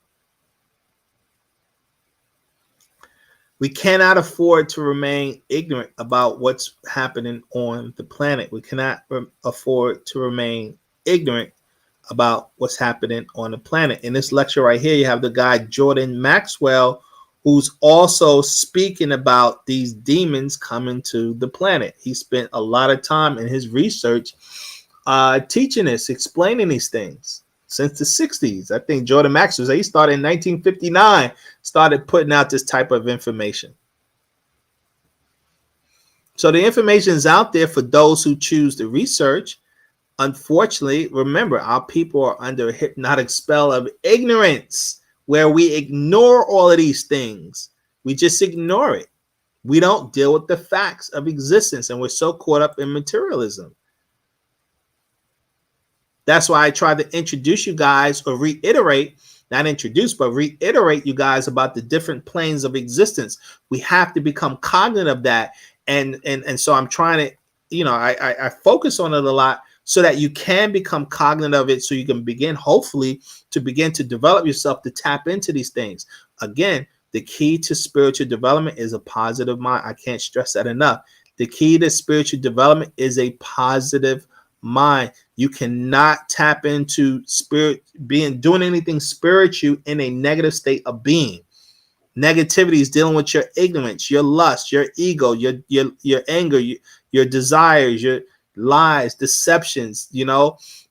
We cannot afford to remain ignorant about what's happening on the planet. We cannot afford to remain ignorant about what's happening on the planet. In this lecture right here, you have the guy Jordan Maxwell, who's also speaking about these demons coming to the planet. He spent a lot of time in his research teaching this, explaining these things since the 60s. I think Jordan Maxwell, he started in 1959, started putting out this type of information. So the information is out there for those who choose to research. Unfortunately, remember, our people are under a hypnotic spell of ignorance where we ignore all of these things. We just ignore it. We don't deal with the facts of existence, and we're so caught up in materialism. That's why I try to introduce you guys, or reiterate, not introduce, but reiterate you guys about the different planes of existence. We have to become cognizant of that. And so I'm trying to, I focus on it a lot, so that you can become cognizant of it, so you can begin, hopefully, to begin to develop yourself to tap into these things. Again, the key to spiritual development is a positive mind. I can't stress that enough. The key to spiritual development is a positive mind. You cannot tap into spirit, doing anything spiritual in a negative state of being. Negativity is dealing with your ignorance, your lust, your ego, your anger, your desires, your lies, deceptions.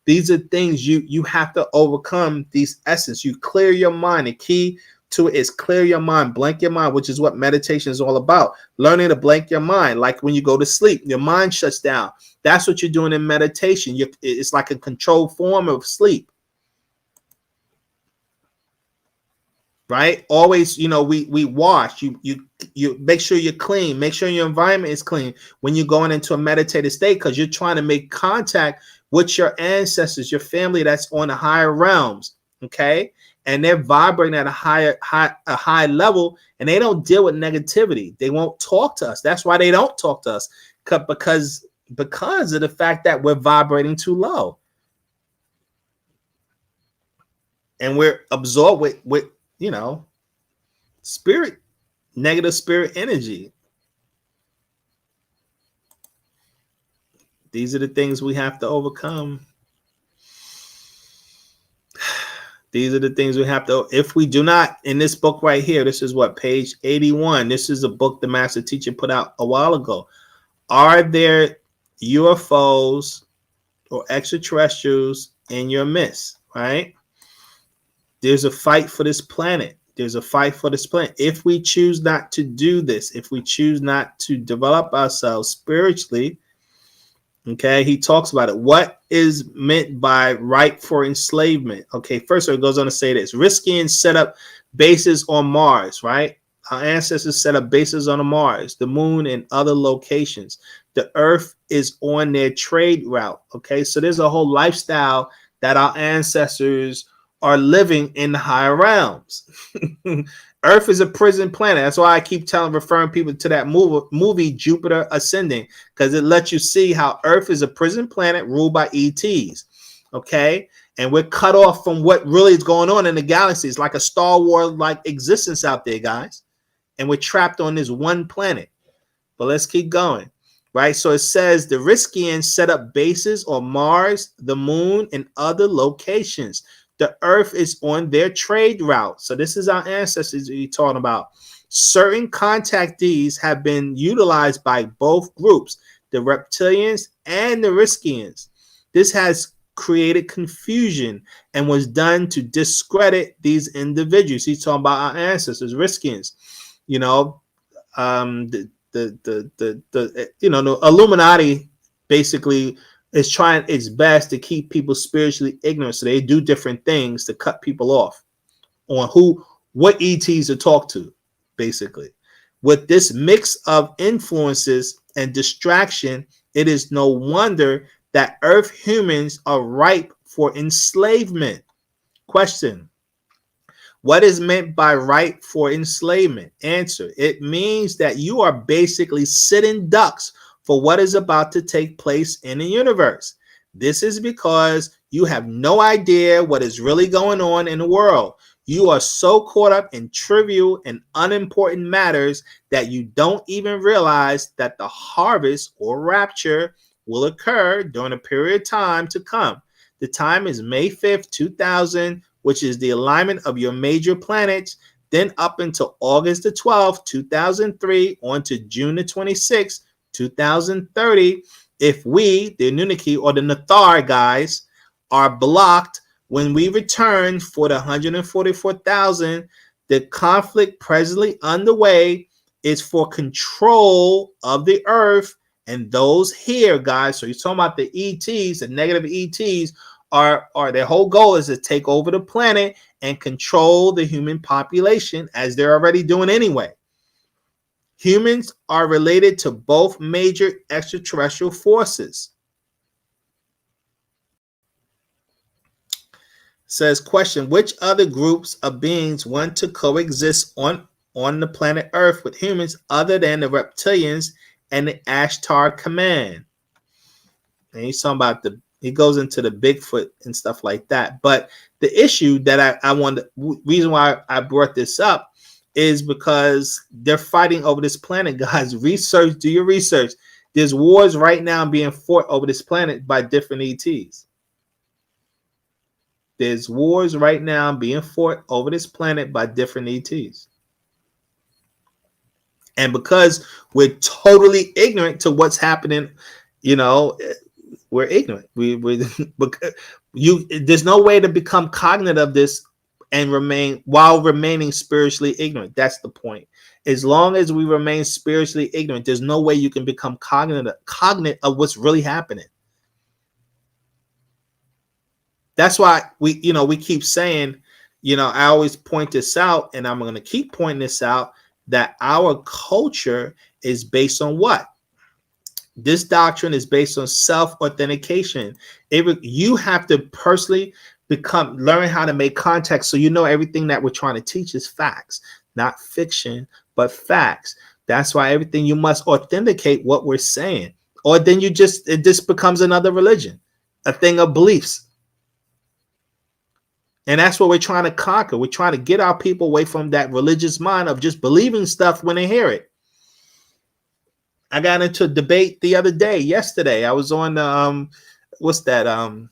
These are things you have to overcome. These essence, you clear your mind. The key to it is clear your mind, blank your mind, which is what meditation is all about. Learning to blank your mind. Like when you go to sleep, your mind shuts down. That's what you're doing in meditation. It's like a controlled form of sleep. Right? Always, we wash. You make sure you're clean. Make sure your environment is clean when you're going into a meditative state, because you're trying to make contact with your ancestors, your family that's on the higher realms. Okay, and they're vibrating at a high level, and they don't deal with negativity. They won't talk to us. That's why they don't talk to us, because of the fact that we're vibrating too low, and we're absorbed with spirit, negative spirit energy. These are the things we have to overcome. These are the things we have to, if we do not, in this book right here, this is what, page 81. This is a book the master teacher put out a while ago. Are there UFOs or extraterrestrials in your midst, right? There's a fight for this planet. There's a fight for this planet. If we choose not to do this, if we choose not to develop ourselves spiritually, okay, he talks about it. What is meant by right for enslavement? Okay, first it goes on to say this. Riskians set up bases on Mars, right? Our ancestors set up bases on Mars, the moon, and other locations. The earth is on their trade route, okay? So there's a whole lifestyle that our ancestors are living in the higher realms. Earth is a prison planet. That's why I keep referring people to that movie Jupiter Ascending, because it lets you see how Earth is a prison planet ruled by ETs. Okay, and we're cut off from what really is going on in the galaxy. It's like a Star Wars like existence out there, guys, and we're trapped on this one planet. But let's keep going. Right, so it says the Riskians set up bases on Mars, the moon, and other locations. The earth is on their trade route. So this is our ancestors we're talking about. Certain contactees have been utilized by both groups, the reptilians and the Riskians. This has created confusion and was done to discredit these individuals. He's talking about our ancestors, Riskians. The Illuminati basically is trying its best to keep people spiritually ignorant, so they do different things to cut people off on what ETs to talk to, basically. With this mix of influences and distraction, it is no wonder that Earth humans are ripe for enslavement. Question: what is meant by ripe for enslavement? Answer: it means that you are basically sitting ducks for what is about to take place in the universe. This is because you have no idea what is really going on in the world. You are so caught up in trivial and unimportant matters that you don't even realize that the harvest or rapture will occur during a period of time to come. The time is May 5th, 2000, which is the alignment of your major planets, then up until August the 12th, 2003, on to June the 26th, 2030, if we, the Anunnaki or the Nathar guys, are blocked when we return for the 144,000, the conflict presently underway is for control of the earth and those here, guys. So you're talking about the ETs, the negative ETs, are their whole goal is to take over the planet and control the human population, as they're already doing anyway. Humans are related to both major extraterrestrial forces. Says, question: which other groups of beings want to coexist on the planet Earth with humans other than the reptilians and the Ashtar Command? And he's talking about he goes into the Bigfoot and stuff like that. But the issue that I wanted, reason why I brought this up, is because they're fighting over this planet, guys. Research, do your research. There's wars right now being fought over this planet by different ETs. There's wars right now being fought over this planet by different ETs. And because we're totally ignorant to what's happening, we're ignorant. There's no way to become cognizant of this and remaining spiritually ignorant. That's the point. As long as we remain spiritually ignorant, there's no way you can become cognate of what's really happening. That's why we keep saying, I always point this out, and I'm going to keep pointing this out, that our culture is based on what? This doctrine is based on self-authentication. You have to personally learn how to make context, so everything that we're trying to teach is facts, not fiction, but facts. That's why everything you must authenticate what we're saying, or then it just becomes another religion, a thing of beliefs. And that's what we're trying to conquer. We're trying to get our people away from that religious mind of just believing stuff when they hear it. I got into a debate yesterday. I was on what's that? And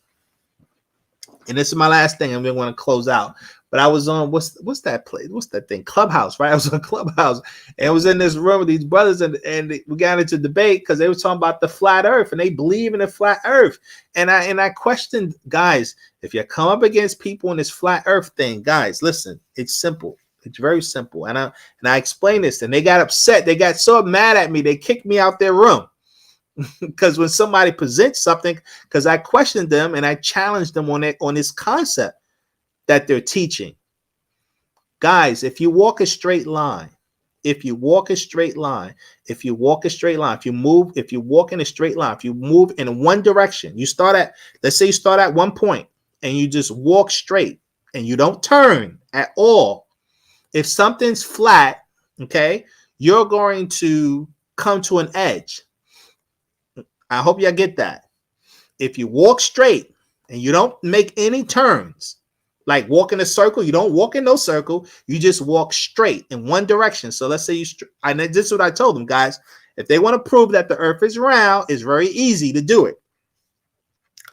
this is my last thing. I'm going to close out. But I was on what's that place? What's that thing? Clubhouse, right? I was on Clubhouse, and I was in this room with these brothers, and we got into debate because they were talking about the flat Earth, and they believe in the flat Earth. And I questioned, guys, if you come up against people in this flat Earth thing, guys, listen, it's simple. It's very simple. And I explained this, and they got upset. They got so mad at me, they kicked me out their room. Because when somebody presents something, because I questioned them and I challenged them on this concept that they're teaching. Guys, if you walk a straight line, if you walk in a straight line, if you walk in one direction, let's say you start at one point and you just walk straight and you don't turn at all. If something's flat, okay, you're going to come to an edge. I hope y'all get that. If you walk straight and you don't make any turns, like walk in a circle, you don't walk in no circle, you just walk straight in one direction. So let's say this is what I told them, guys. If they want to prove that the earth is round, it's very easy to do it.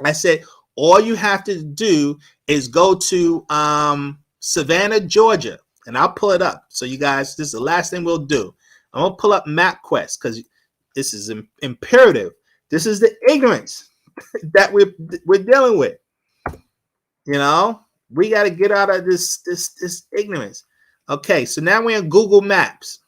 I said, all you have to do is go to Savannah, Georgia, and I'll pull it up. So you guys, this is the last thing we'll do. I'm going to pull up MapQuest because this is imperative. This is the ignorance that we're dealing with. We got to get out of this ignorance. Okay, so now we're in Google Maps.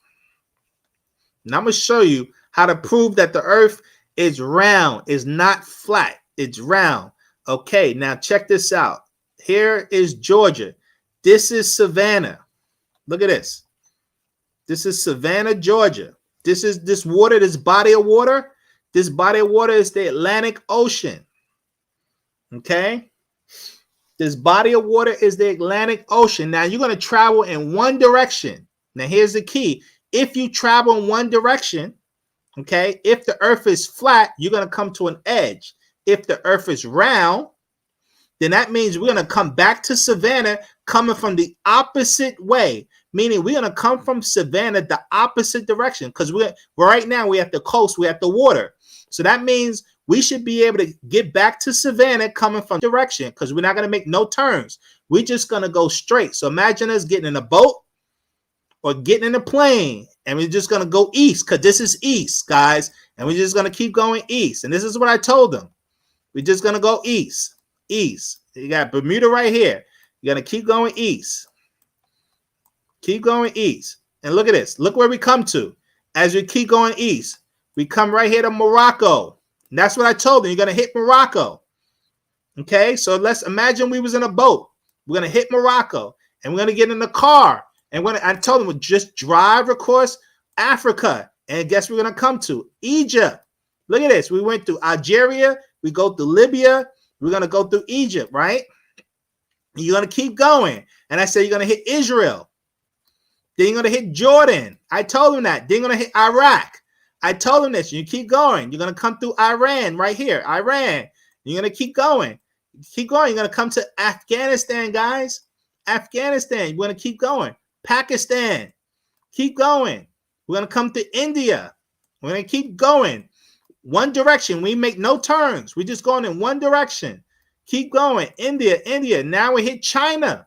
And I'm going to show you how to prove that the earth is round, is not flat. It's round. Okay, now check this out. Here is Georgia. This is Savannah. Look at this. This is Savannah, Georgia. This is this water, this body of water. This body of water is the Atlantic Ocean. Okay? This body of water is the Atlantic Ocean. Now, you're going to travel in one direction. Now, here's the key. If you travel in one direction, okay, if the earth is flat, you're going to come to an edge. If the earth is round, then that means we're going to come back to Savannah coming from the opposite way, meaning we're going to come from Savannah the opposite direction because right now we're at the coast, we're at the water. So that means we should be able to get back to Savannah coming from direction because we're not going to make no turns. We're just going to go straight. So imagine us getting in a boat or getting in a plane, and we're just going to go east because this is east, guys, and we're just going to keep going east. And this is what I told them. We're just going to go east. You got Bermuda right here. You're going to keep going east. Keep going east. And look at this. Look where we come to. As we keep going east, we come right here to Morocco. And that's what I told them. You're going to hit Morocco. Okay, so let's imagine we was in a boat. We're going to hit Morocco. And we're going to get in the car. And I told them, we'll just drive across Africa. And guess we're going to come to? Egypt. Look at this. We went through Algeria. We go through Libya. We're going to go through Egypt, right? You're going to keep going. And I said you're going to hit Israel. Then you're going to hit Jordan. I told them that. Then you're going to hit Iraq. I told them this. You keep going. You're going to come through Iran right here. Iran. You're going to keep going. Keep going. You're going to come to Afghanistan, guys. Afghanistan. You're going to keep going. Pakistan. Keep going. We're going to come to India. We're going to keep going. One direction. We make no turns. We're just going in one direction. Keep going. India. Now we hit China.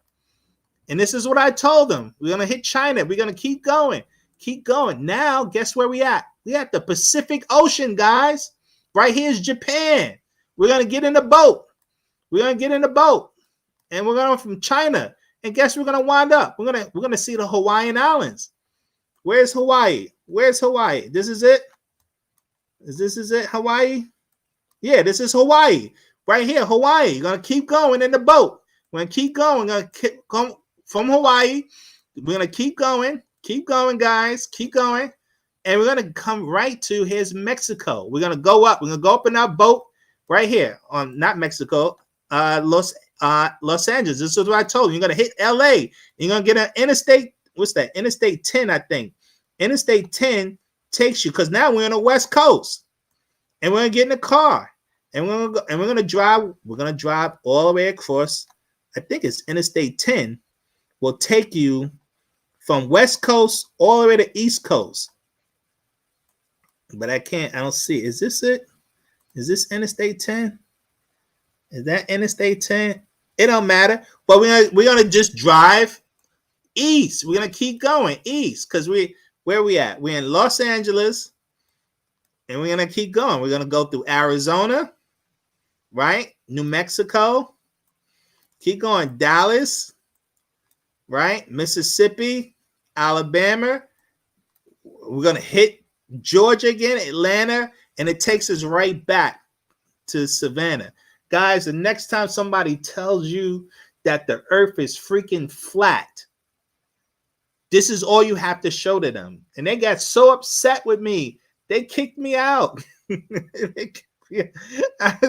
And this is what I told them. We're going to hit China. We're going to keep going. Keep going. Now, guess where we at? We at the Pacific Ocean, guys. Right here is Japan. We're going to get in the boat. We're going to get in the boat. And we're going from China. And guess we're gonna wind up. We're gonna see the Hawaiian Islands. Where's Hawaii? Where's Hawaii? This is it. This is it, Hawaii? Yeah, this is Hawaii. Right here, Hawaii. You're gonna keep going in the boat. We're gonna keep going. We're gonna come from Hawaii. We're gonna keep going, guys. Keep going. And we're gonna come right to here's Mexico. We're gonna go up. We're gonna go up in our boat right here on not Mexico, Los Angeles. This is what I told you. You're gonna hit LA. You're gonna get an interstate. What's that? Interstate 10, I think. Interstate 10 takes you because now we're on the West Coast, and we're gonna get in the car, and we're gonna go, and we're gonna drive. We're gonna drive all the way across. I think it's Interstate 10. Will take you from West Coast all the way to East Coast. But I don't see. Is this it? Is this Interstate 10? Is that Interstate 10? It don't matter. But we're gonna just drive east. We're gonna keep going east because where we at? We're in Los Angeles, and we're gonna keep going. We're gonna go through Arizona, right? New Mexico. Keep going. Dallas. Right? Mississippi, Alabama. We're going to hit Georgia again, Atlanta, and it takes us right back to Savannah. Guys, the next time somebody tells you that the earth is freaking flat, this is all you have to show to them. And they got so upset with me. They kicked me out. I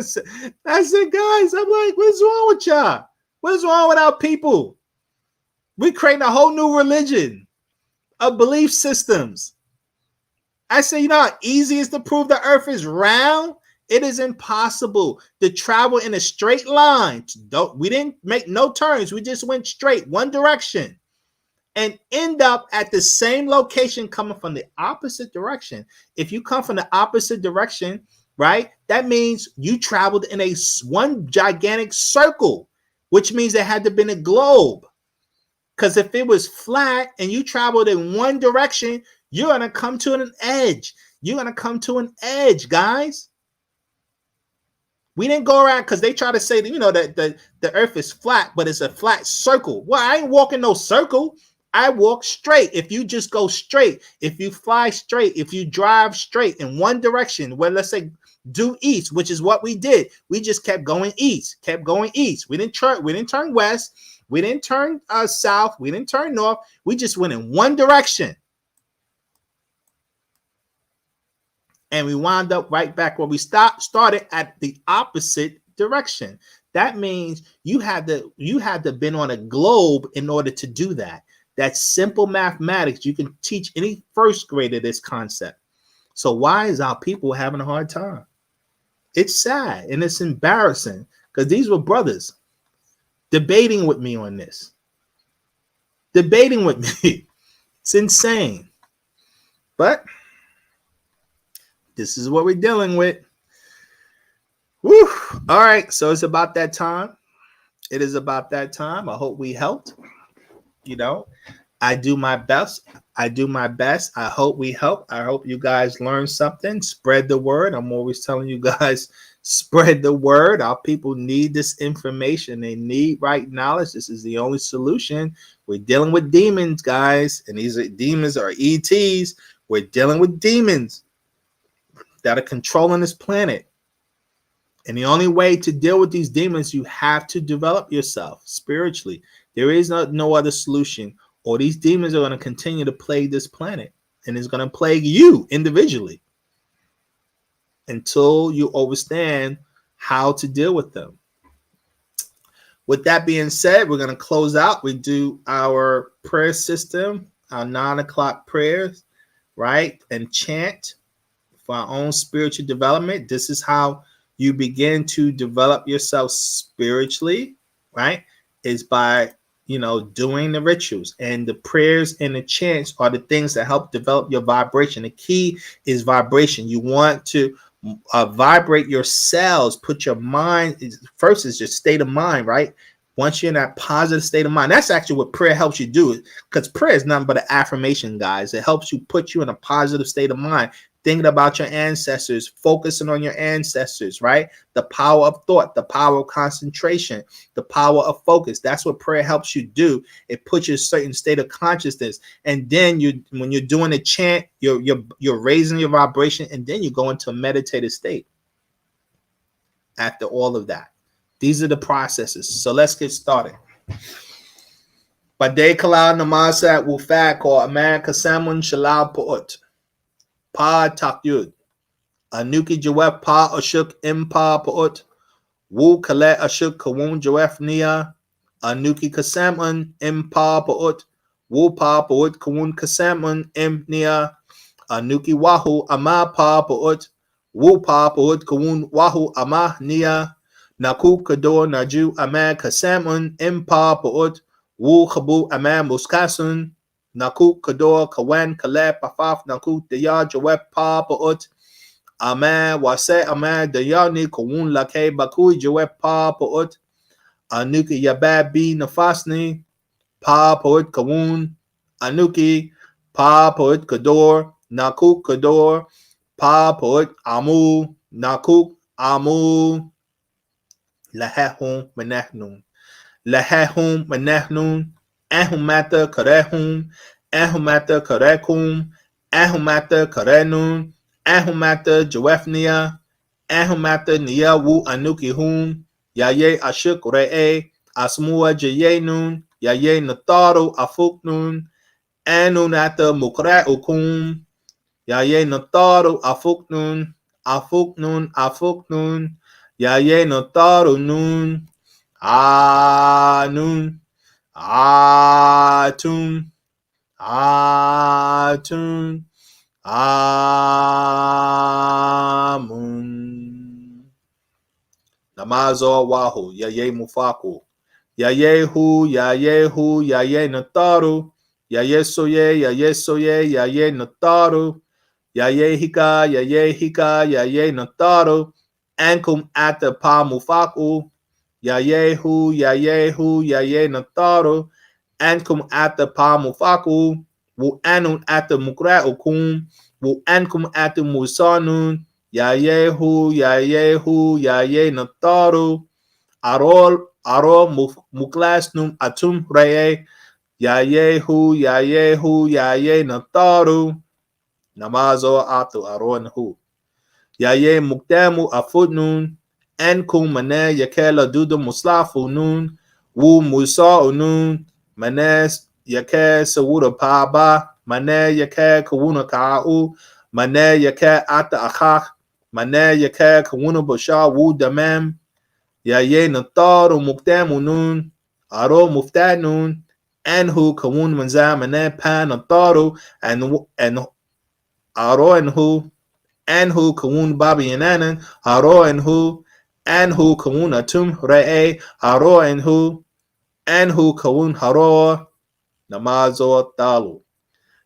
said, guys, I'm like, what's wrong with y'all? What's wrong with our people? We're creating a whole new religion of belief systems. I say, you know how easy it is to prove the earth is round? It is impossible to travel in a straight line. We didn't make no turns. We just went straight, one direction, and end up at the same location coming from the opposite direction. If you come from the opposite direction, right, that means you traveled in one gigantic circle, which means there had to have been a globe. Because if it was flat and you traveled in one direction, you're going to come to an edge. You're going to come to an edge, guys. We didn't go around because they try to say that, you know, that the earth is flat, but it's a flat circle. Well, I ain't walking no circle. I walk straight. If you just go straight, if you fly straight, if you drive straight in one direction, well, let's say due east, which is what we did. We just kept going east, We didn't turn west. We didn't turn south. We didn't turn north. We just went in one direction. And we wound up right back where we started at the opposite direction. That means you had to been on a globe in order to do that. That's simple mathematics. You can teach any first grader this concept. So why is our people having a hard time? It's sad and it's embarrassing because these were brothers debating with me on this. Debating with me. It's insane. But this is what we're dealing with. Woo. All right. So it's about that time. It is about that time. I hope we helped. You know, I do my best. I hope we help. I hope you guys learn something. Spread the word. I'm always telling you guys, spread the word. Our people need this information. They need right knowledge. This is the only solution. We're dealing with demons, guys. And these demons are ETs. We're dealing with demons that are controlling this planet. And the only way to deal with these demons, you have to develop yourself spiritually. There is no other solution, or these demons are going to continue to plague this planet, and it's going to plague you individually until you understand how to deal with them. With that being said, we're going to close out. We do our prayer system, our 9 o'clock prayers, right? And chant for our own spiritual development. This is how you begin to develop yourself spiritually, right? Is by, doing the rituals, and the prayers and the chants are the things that help develop your vibration. The key is vibration. You want to vibrate your cells, put your mind, first is your state of mind, right? Once you're in that positive state of mind, that's actually what prayer helps you do, because prayer is nothing but an affirmation, guys. It helps you put you in a positive state of mind. thinking about your ancestors, focusing on your ancestors, right? The power of thought, the power of concentration, the power of focus. That's what prayer helps you do. It puts you in a certain state of consciousness. And then when you're doing a chant, you're raising your vibration, and then you go into a meditative state after all of that. These are the processes. So let's get started. Bade Kalal Namasat Wufak or America Samun Shalal Pu'ut. Pa Takyud. Anuki Jawef Pa Ashuk Impa Pu'ut. Wu Kale Ashuk Kawun Jawef Nia. Anuki Kasamun Impa Pu'ut. Wu Pa Pu'ut Kawun Kasamun Im Nia. Anuki Wahu Ama Pa Pu'ut. Wu Pa Pu'ut Kawun Wahu Ama Nia. Naku Kador Naju Ama Kasamun Impa Pu'ut. Wu Kabu Ama Muskasun. Naku Kador Kawan Kale Pafaf Naku Daya Jawef Pa Pu'ut. Ama Wase Ama Dayani Kawun Lake Bakui Jawef Pa Pu'ut. Anuki Yababi Nafasni Pa Pu'ut Kawun. Anuki Pa Pu'ut Kador Naku Kador Pa Pu'ut Amu Naku Amu Lahahum Manahnun. Lahahum Manahnun. Ahumata Karehum. Ahumata Karekum. Ahumata Karenun. Ahumata Jawefnia. Ahumata Nia Wu Anuki Hum. Yaye Ashuk Re'e. Asmua Jayenun. Yaye Nataru Afuknun. Anunata Mukra Ukum. Yaye Nataru Afuknun. Afuknun Afuknun. Yaye Nataru Nun. Anun. Atun. Atun. Amun. Namazo Wahu. Yaye Mufaku. Yayehu. Yayehu. Yaye Nataru. Yaye Soye. Yaye Soye. Yaye Nataru. Yaye Hika. Yaye Hika. Yaye Nataru. Ankum Ata Pa Mufaku. Yayehu. Yayehu. Yaye Nataru. Ankum Ata Pa Mufaku. Wu Anun Ata Mukra Ukum. Wu Ankum Ata Musanun. Yayehu. Yayehu. Yaye Nataru. Arol Muklasnum Atum Reye. Yayehu. Yayehu. Yaye Nataru. Namazo Atu Aronhu. Yaye Mukdamu Afudnun. Ankum Mane Yakela Dudu Muslafu Nun. Wu Musa Unun. Manes Yake Sawura Paba. Mane Yake Kawuna Ka'u. Mane Yake Ata Akhak. Mane Yake Kawuna Basha Wu Damam. Yaye Nataru Mukdamu Nun. Aro Muftanun. Anhu Kawun Manza Mane Pan Nataru. And Aro Anhu Kawun Babi Yananan. Aro Anhu Kawun Atum Re'e. Aro Anhu Kawun Haro. Namazo Talu.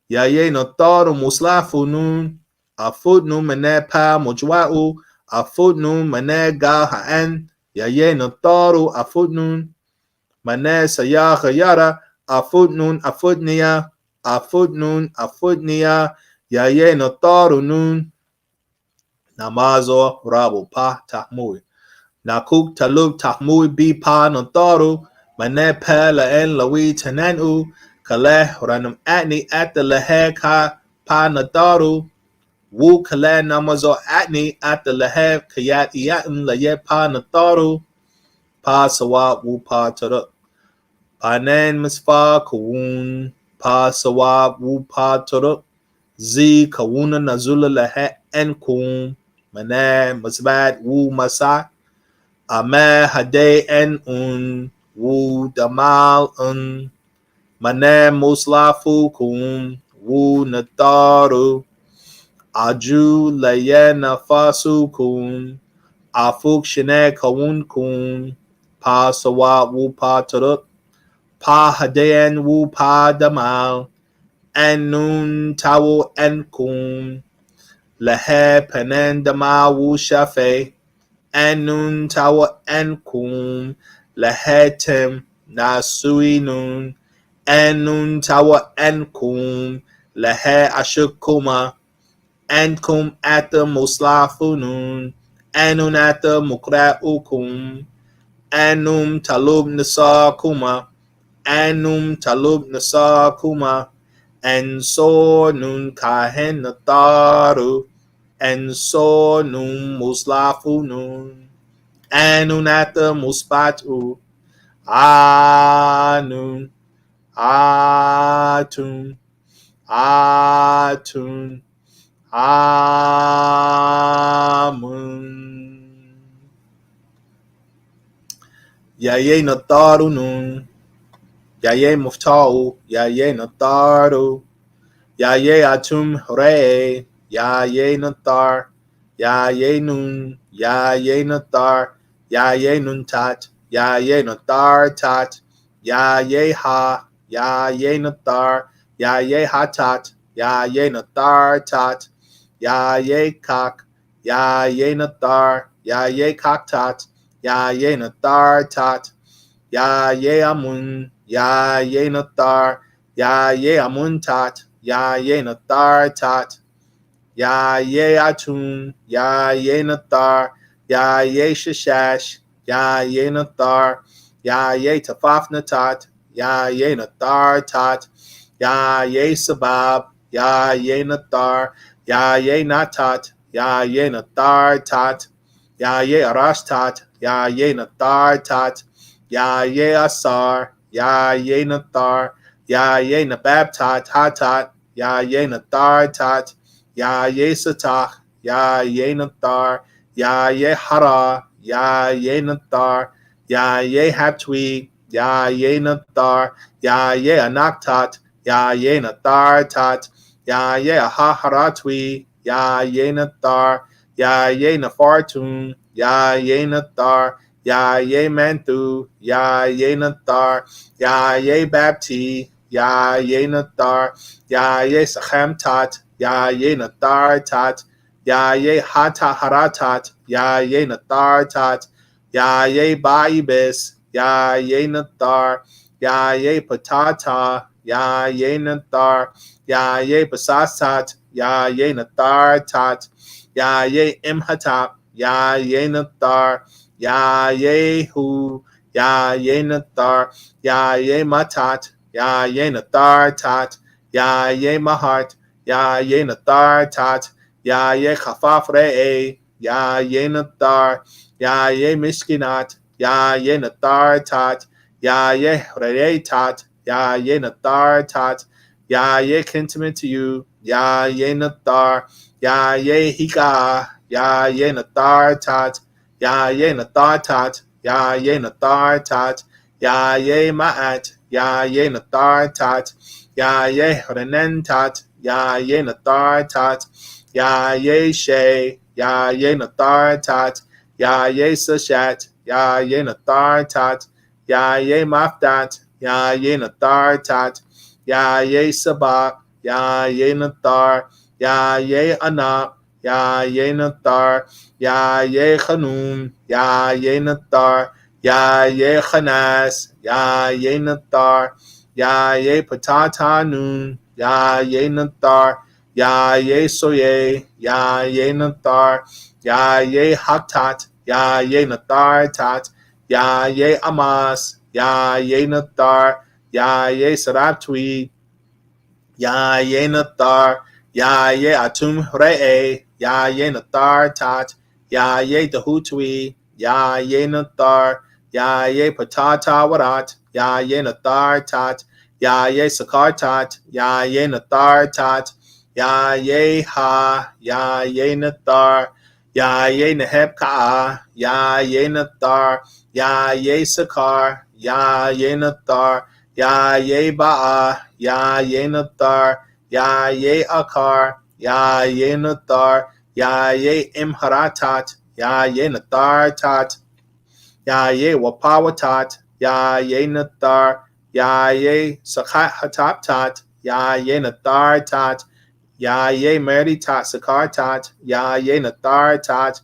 Yaye Nataru Muslafu Nun. Afudnu Mane Pa Mujwa'u. Afudnu Mane Ga Ha'an. Yaye Nataru Afudnun. Mane Sayah Yara. Afudnun Afudniya. Afudnun Afudniya. Yaye Nataru Nun. Namazo Rabu Pa Tahmui. Nakuk Taluk Tahmui Bi Pa Nataru. Mane Pa La'en Lawi Tananu. Kaleh Ranum Atni At the Lahe Ka Pa Nataru. Wu Kaleh Namazo Atni At the Lahe Kayat Iyatin Laye Pa Nataru. Pa Sawa Wu Pa Taruk. Panen Misfa Kawun. Pa Sawa Wu Pa Taruk. Z Kawuna Nazula Lahe Enkum. Mane Masbad Wu Masa. Ame Hade En Wu Damal Mane Muslafu Kum. Wu Nataru. Aju Layena Fasu Kum. Afuk Shine Kawun Kum. Pa Sawa Wu Pa Taruk. Pa Hadean Wu Pa Damal. Anun Tawu Enkum. Lahe Penen Dama Wu Shafe. Anun Tawa Enkum. Lahetem Nasui Nun. Anun Tawa Enkum. Lahe Ashukuma. Ankum ata muslafunun, Anun ata mukra'ukum, Anum talub nasakuma, Anum talub nasakuma, and so nun kahen nataru, and so nun muslafunun, Anun ata muspatu, Anun, Atun, Atun, Amun. Yaye nataru nun, Yaye muftau, Yaye nataru, Yaye atum re, Yaye natar, Yaye nun, Yaye natar, Yaye nun tat, Yaye natar tat, Yaye ha, Yaye natar, Yaye hatat, Yaye natar tat, Yaye kak, Yaye natar, Yaye kaktat, Yaye natar tat, Yaye amun, Yaye natar, Yaye amun tat, Yaye natar tat, Yaye atun, Yaye natar, Yaye shishash, Yaye natar, Yaye tafaf natat, Yaye natar tat, Yaye sabab, Yaye natar, Yaye natat, Yaye natar tat, Yaye arashtat, Yaye natar tat, Yaye asar, Yaye natar, Yaye nababtat hatat, Yaye natar tat, Yaye satach, Yaye natar, Yaye hara, Yaye natar, Yaye hatwi, Yaye natar, Yaye anaktat, Yaye natar tat, Yaye ahaharatwi, Yaye natar, Yaye nafartun, Yaye natar, Yaye mantu, Yaye natar, Yaye bapti, Yaye natar, Yaye sachem tat, Yaye natar tat, Yaye hata haratat, Yaye natar tat, Yaye baibis, Yaye natar, Yaye patata, Yaye natar, Yaye basasat, Yaye natar tat, Yaye imhatap, Yaye natar, Yaye hu, Yaye natar, Yaye matat, Yaye natar tat, Yaye mahat, Yaye natar tat, Yaye chafaf re'e, Yaye natar, Yaye mishkinat, Yaye natar tat, Yaye re'e tat, Yaye natar tat, Yaye intimate to you, Yaye natar, Yaye hika, Yaye natar tat, Yaye natar tat, Yaye natar tat, Yaye ma'at, Yaye natar tat, Yaye renen tat, Yaye natar tat, Yaye she, Yaye natar tat, Yaye sashat, Yaye natar tat, Yaye mafdat, Yaye natar tat, Yaye sabak, Yaye natar, Yaye anak, Yaye natar, Yaye chanum, Yaye natar, Yaye chanas, Yaye natar, Yaye patata nun, Yaye natar, Yaye soye, Yaye natar, Yaye haktat, Yaye natar tat, Yaye amas, Yaye natar, Yaye sarabtwi, Yaye natar, Yaye atum re'e, Yaye natar tat, Yaye dahutwi, Yaye natar, Yaye patata warat, Yaye natar tat, Yaye sakar tat, Yaye natar tat, Yaye ha, Yaye natar, Yaye neheb ka'a, Yaye natar, Yaye sakar, Yaye natar, Yaye ba'a, Yaye natar, Yaye akar, Yaye natar, Yaye imharatat, Yaye natar tat, Yaye wapawatat, Yaye natar, Yaye sakat hatap tat, Yaye natar tat, Yaye meri tat sakar tat, Yaye natar tat,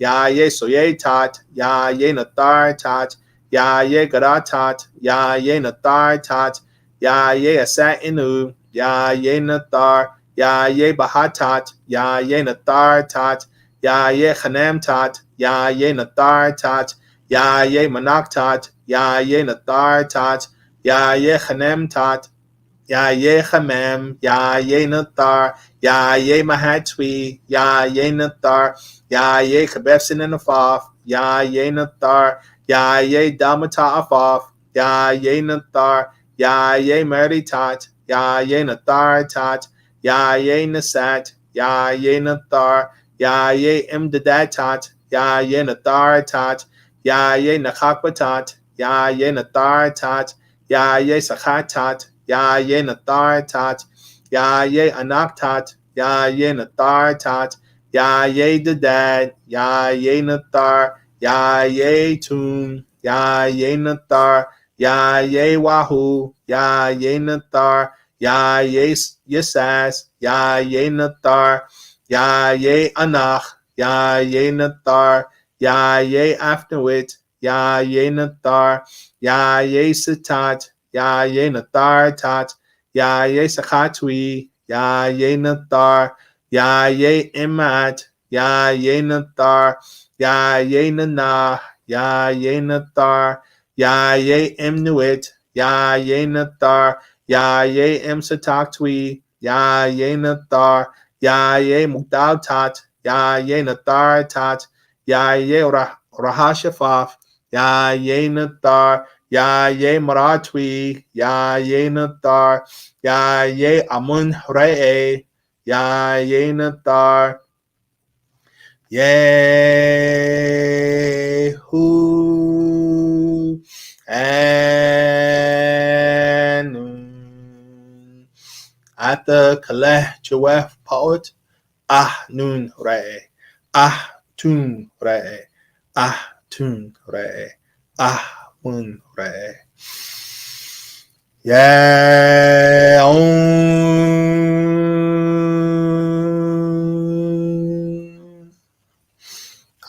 Yaye soye tat, Yaye natar tat, Yaye garatat, Yaye natar tat, Yaye asat inu, Yaye natar, Ya ye bahatat, ya ye nathar tat, ya ye khanem tat, ya ye nathar tat, ya ye manak tat, ya ye nathar tat, ya ye khanem tat, ya ye chamem, ya ye nathar, ya ye mahatwi, ya ye nathar, ya ye kabefsin and afaf, ya ye nathar, ya ye damata afaf, ya ye nathar, ya ye meritat, ya ye nathar tat, ya ye nasat, ya ye nathar, ya ye imdadatat, ya ye nathar tat, ya ye nakakwatat, ya ye nathar tat, ya ye sakhatat, ya ye nathar tat, ya ye anaktat, ya ye nathar tat, ya ye dadad, ya ye nathar, ya ye tun, ya ye nathar, ya ye wahu, ya ye nathar, ya ye yasas, ya ye nathar, ya ye anach, ya ye nathar, ya ye afterwit, ya ye nathar, ya ye satat, ya ye nathar tat, ya ye sakhatwi, ya ye nathar, ya ye imat, ya ye nathar, ya ye nanah, ya ye nathar, ya ye imnuit, ya ye nathar, ya ye imsatakwi, ya ye nathar, ya ye mukdal tat, ya ye nathar tat, ya ye rahashafaf, ya ye nathar, ya ye maratwi, ya ye nathar, ya ye amun re'e, ya ye nathar, Yehu Anun. Ata Kaleh Jawef Paut Nun Re'e, Tun Re'e, Tun Re'e, Mun Re'e. Yaun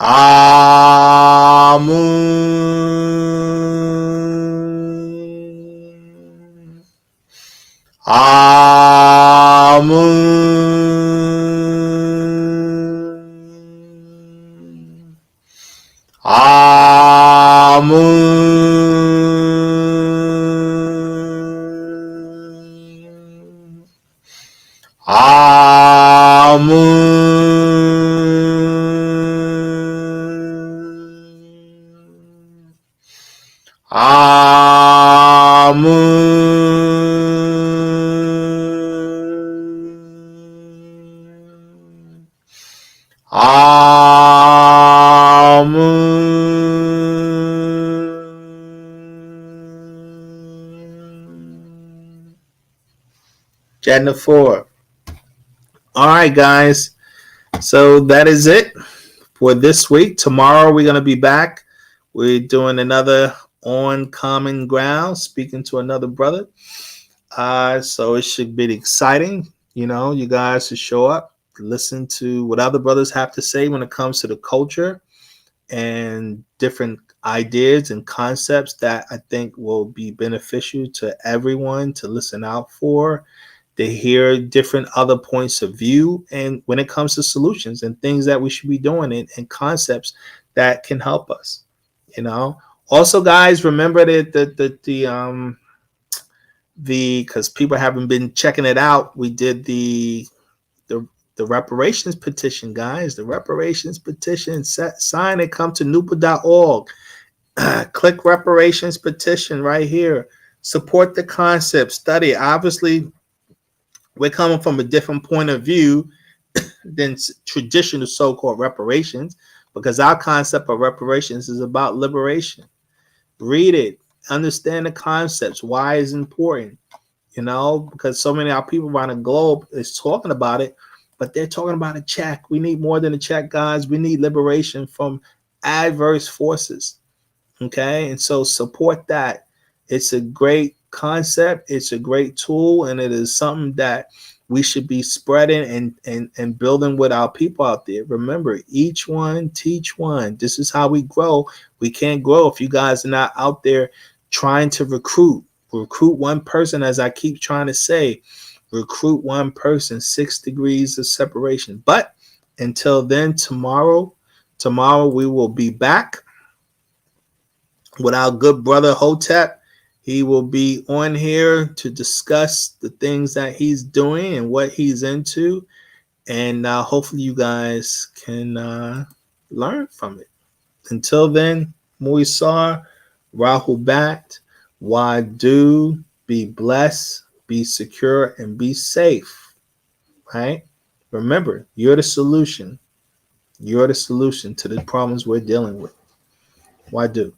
Amun Amun Amun Amun Amun Amun. Jennifer. All right, guys. So that is it for this week. Tomorrow we're going to be back. We're doing another On Common Ground, speaking to another brother. So it should be exciting. You know, you guys should show up, listen to what other brothers have to say when it comes to the culture and different ideas and concepts that I think will be beneficial to everyone to listen out for. They hear different other points of view, and when it comes to solutions and things that we should be doing and concepts that can help us, you know. Also, guys, remember that because people haven't been checking it out, we did the reparations petition, guys. The reparations petition. Sign it. Come to NoopooH.org. Click reparations petition right here. Support the concept. Study. Obviously, we're coming from a different point of view than traditional so-called reparations, because our concept of reparations is about liberation. Read it. Understand the concepts. Why it's important. You know, because so many of our people around the globe is talking about it, but they're talking about a check. We need more than a check, guys. We need liberation from adverse forces. Okay, and so support that. It's a great concept. It's a great tool, and it is something that we should be spreading and building with our people out there. Remember, each one teach one. This is how we grow. We can't grow if you guys are not out there trying to recruit one person, as I keep trying to say. recruit one person, 6 degrees of separation. But until then, tomorrow we will be back with our good brother Hotep. He will be on here to discuss the things that he's doing and what he's into. And hopefully you guys can learn from it. Until then, Muisar, Rahubat, Wadu, be blessed, be secure, and be safe. Right? Remember, you're the solution. You're the solution to the problems we're dealing with. Wadu.